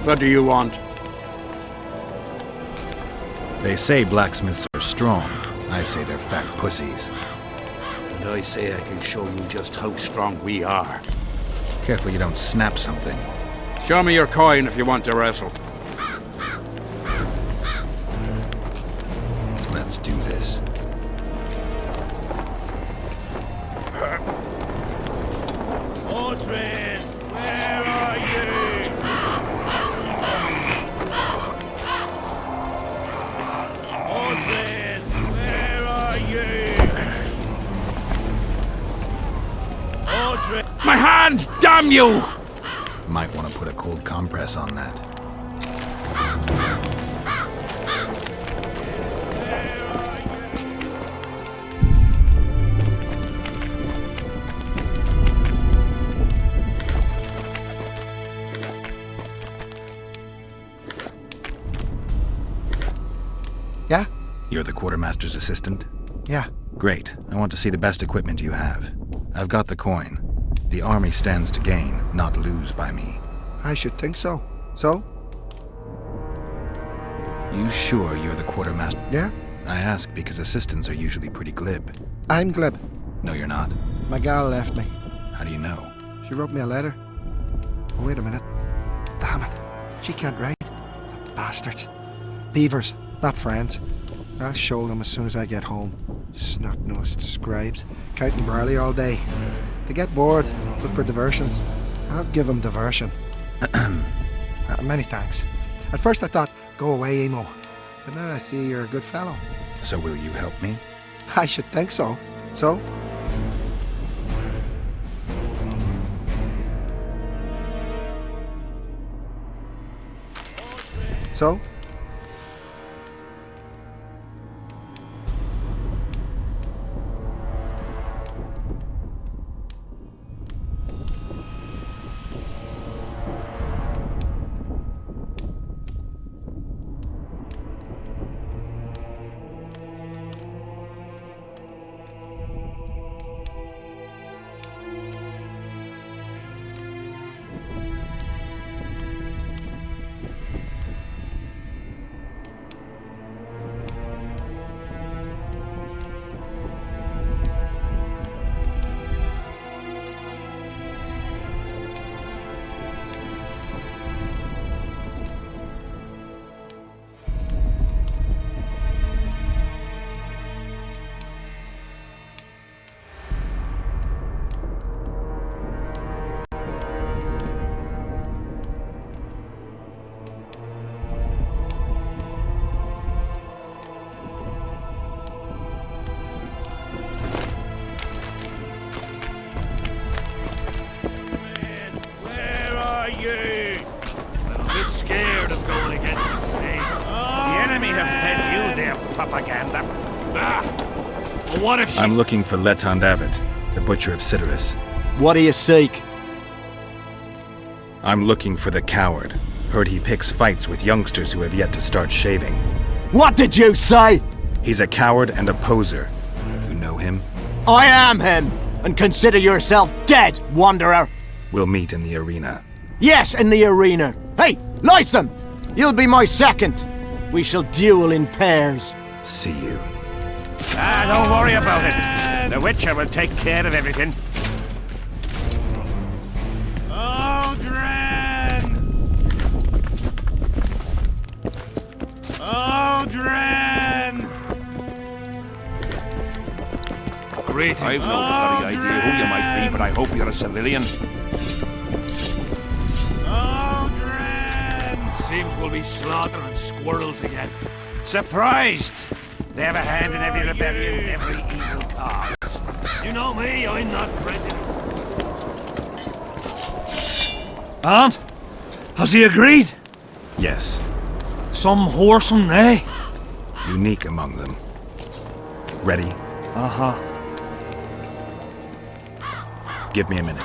[SPEAKER 12] What do you want?
[SPEAKER 2] They say blacksmiths are strong. I say they're fat pussies.
[SPEAKER 12] And I say I can show you just how strong we are.
[SPEAKER 2] Careful you don't snap something.
[SPEAKER 12] Show me your coin if you want to wrestle.
[SPEAKER 2] Let's do this.
[SPEAKER 15] Audrey, where are you? Audrey, where are you? Audrey.
[SPEAKER 12] My hand, damn you!
[SPEAKER 2] Might want to put a cold compress on that.
[SPEAKER 11] Yeah?
[SPEAKER 2] You're the quartermaster's assistant?
[SPEAKER 11] Yeah.
[SPEAKER 2] Great. I want to see the best equipment you have. I've got the coin. The army stands to gain, not lose by me.
[SPEAKER 11] I should think so. So?
[SPEAKER 2] You sure you're the quartermaster?
[SPEAKER 11] Yeah?
[SPEAKER 2] I ask because assistants are usually pretty glib.
[SPEAKER 11] I'm glib.
[SPEAKER 2] No, you're not.
[SPEAKER 11] My gal left me.
[SPEAKER 2] How do you know?
[SPEAKER 11] She wrote me a letter. Oh, wait a minute. Damn it. She can't write. Bastards. Beavers, not friends. I'll show them as soon as I get home. Snot-nosed scribes. Counting barley all day. They get bored, look for diversions. I'll give them diversion. Many thanks. At first I thought, go away, emo. But now I see you're a good fellow.
[SPEAKER 2] So will you help me?
[SPEAKER 11] I should think so. So? So?
[SPEAKER 21] Scared of going against the sea.
[SPEAKER 12] The enemy have fed you their propaganda.
[SPEAKER 21] Well, what if she...
[SPEAKER 2] I'm looking for Letond Avid, the butcher of Cidaris.
[SPEAKER 22] What do you seek?
[SPEAKER 2] I'm looking for the coward. Heard he picks fights with youngsters who have yet to start shaving.
[SPEAKER 22] What did you say?
[SPEAKER 2] He's a coward and a poser. You know him?
[SPEAKER 22] I am him, and consider yourself dead, wanderer.
[SPEAKER 2] We'll meet in the arena.
[SPEAKER 22] Yes, in the arena. Hey, Lytham! You'll be my second. We shall duel in pairs.
[SPEAKER 2] See you.
[SPEAKER 12] Don't worry about it. The Witcher will take care of everything.
[SPEAKER 10] Odrin!
[SPEAKER 21] Greetings.
[SPEAKER 19] I've no bloody idea who you might be, but I hope you're a civilian.
[SPEAKER 21] Seems we'll be slaughtering squirrels again.
[SPEAKER 12] Surprised! They have a hand in every rebellion, every evil cause.
[SPEAKER 21] You know me, I'm not prejudiced. And? Has he agreed?
[SPEAKER 2] Yes.
[SPEAKER 21] Some whoresome, eh?
[SPEAKER 2] Unique among them. Ready?
[SPEAKER 21] Uh-huh.
[SPEAKER 2] Give me a minute.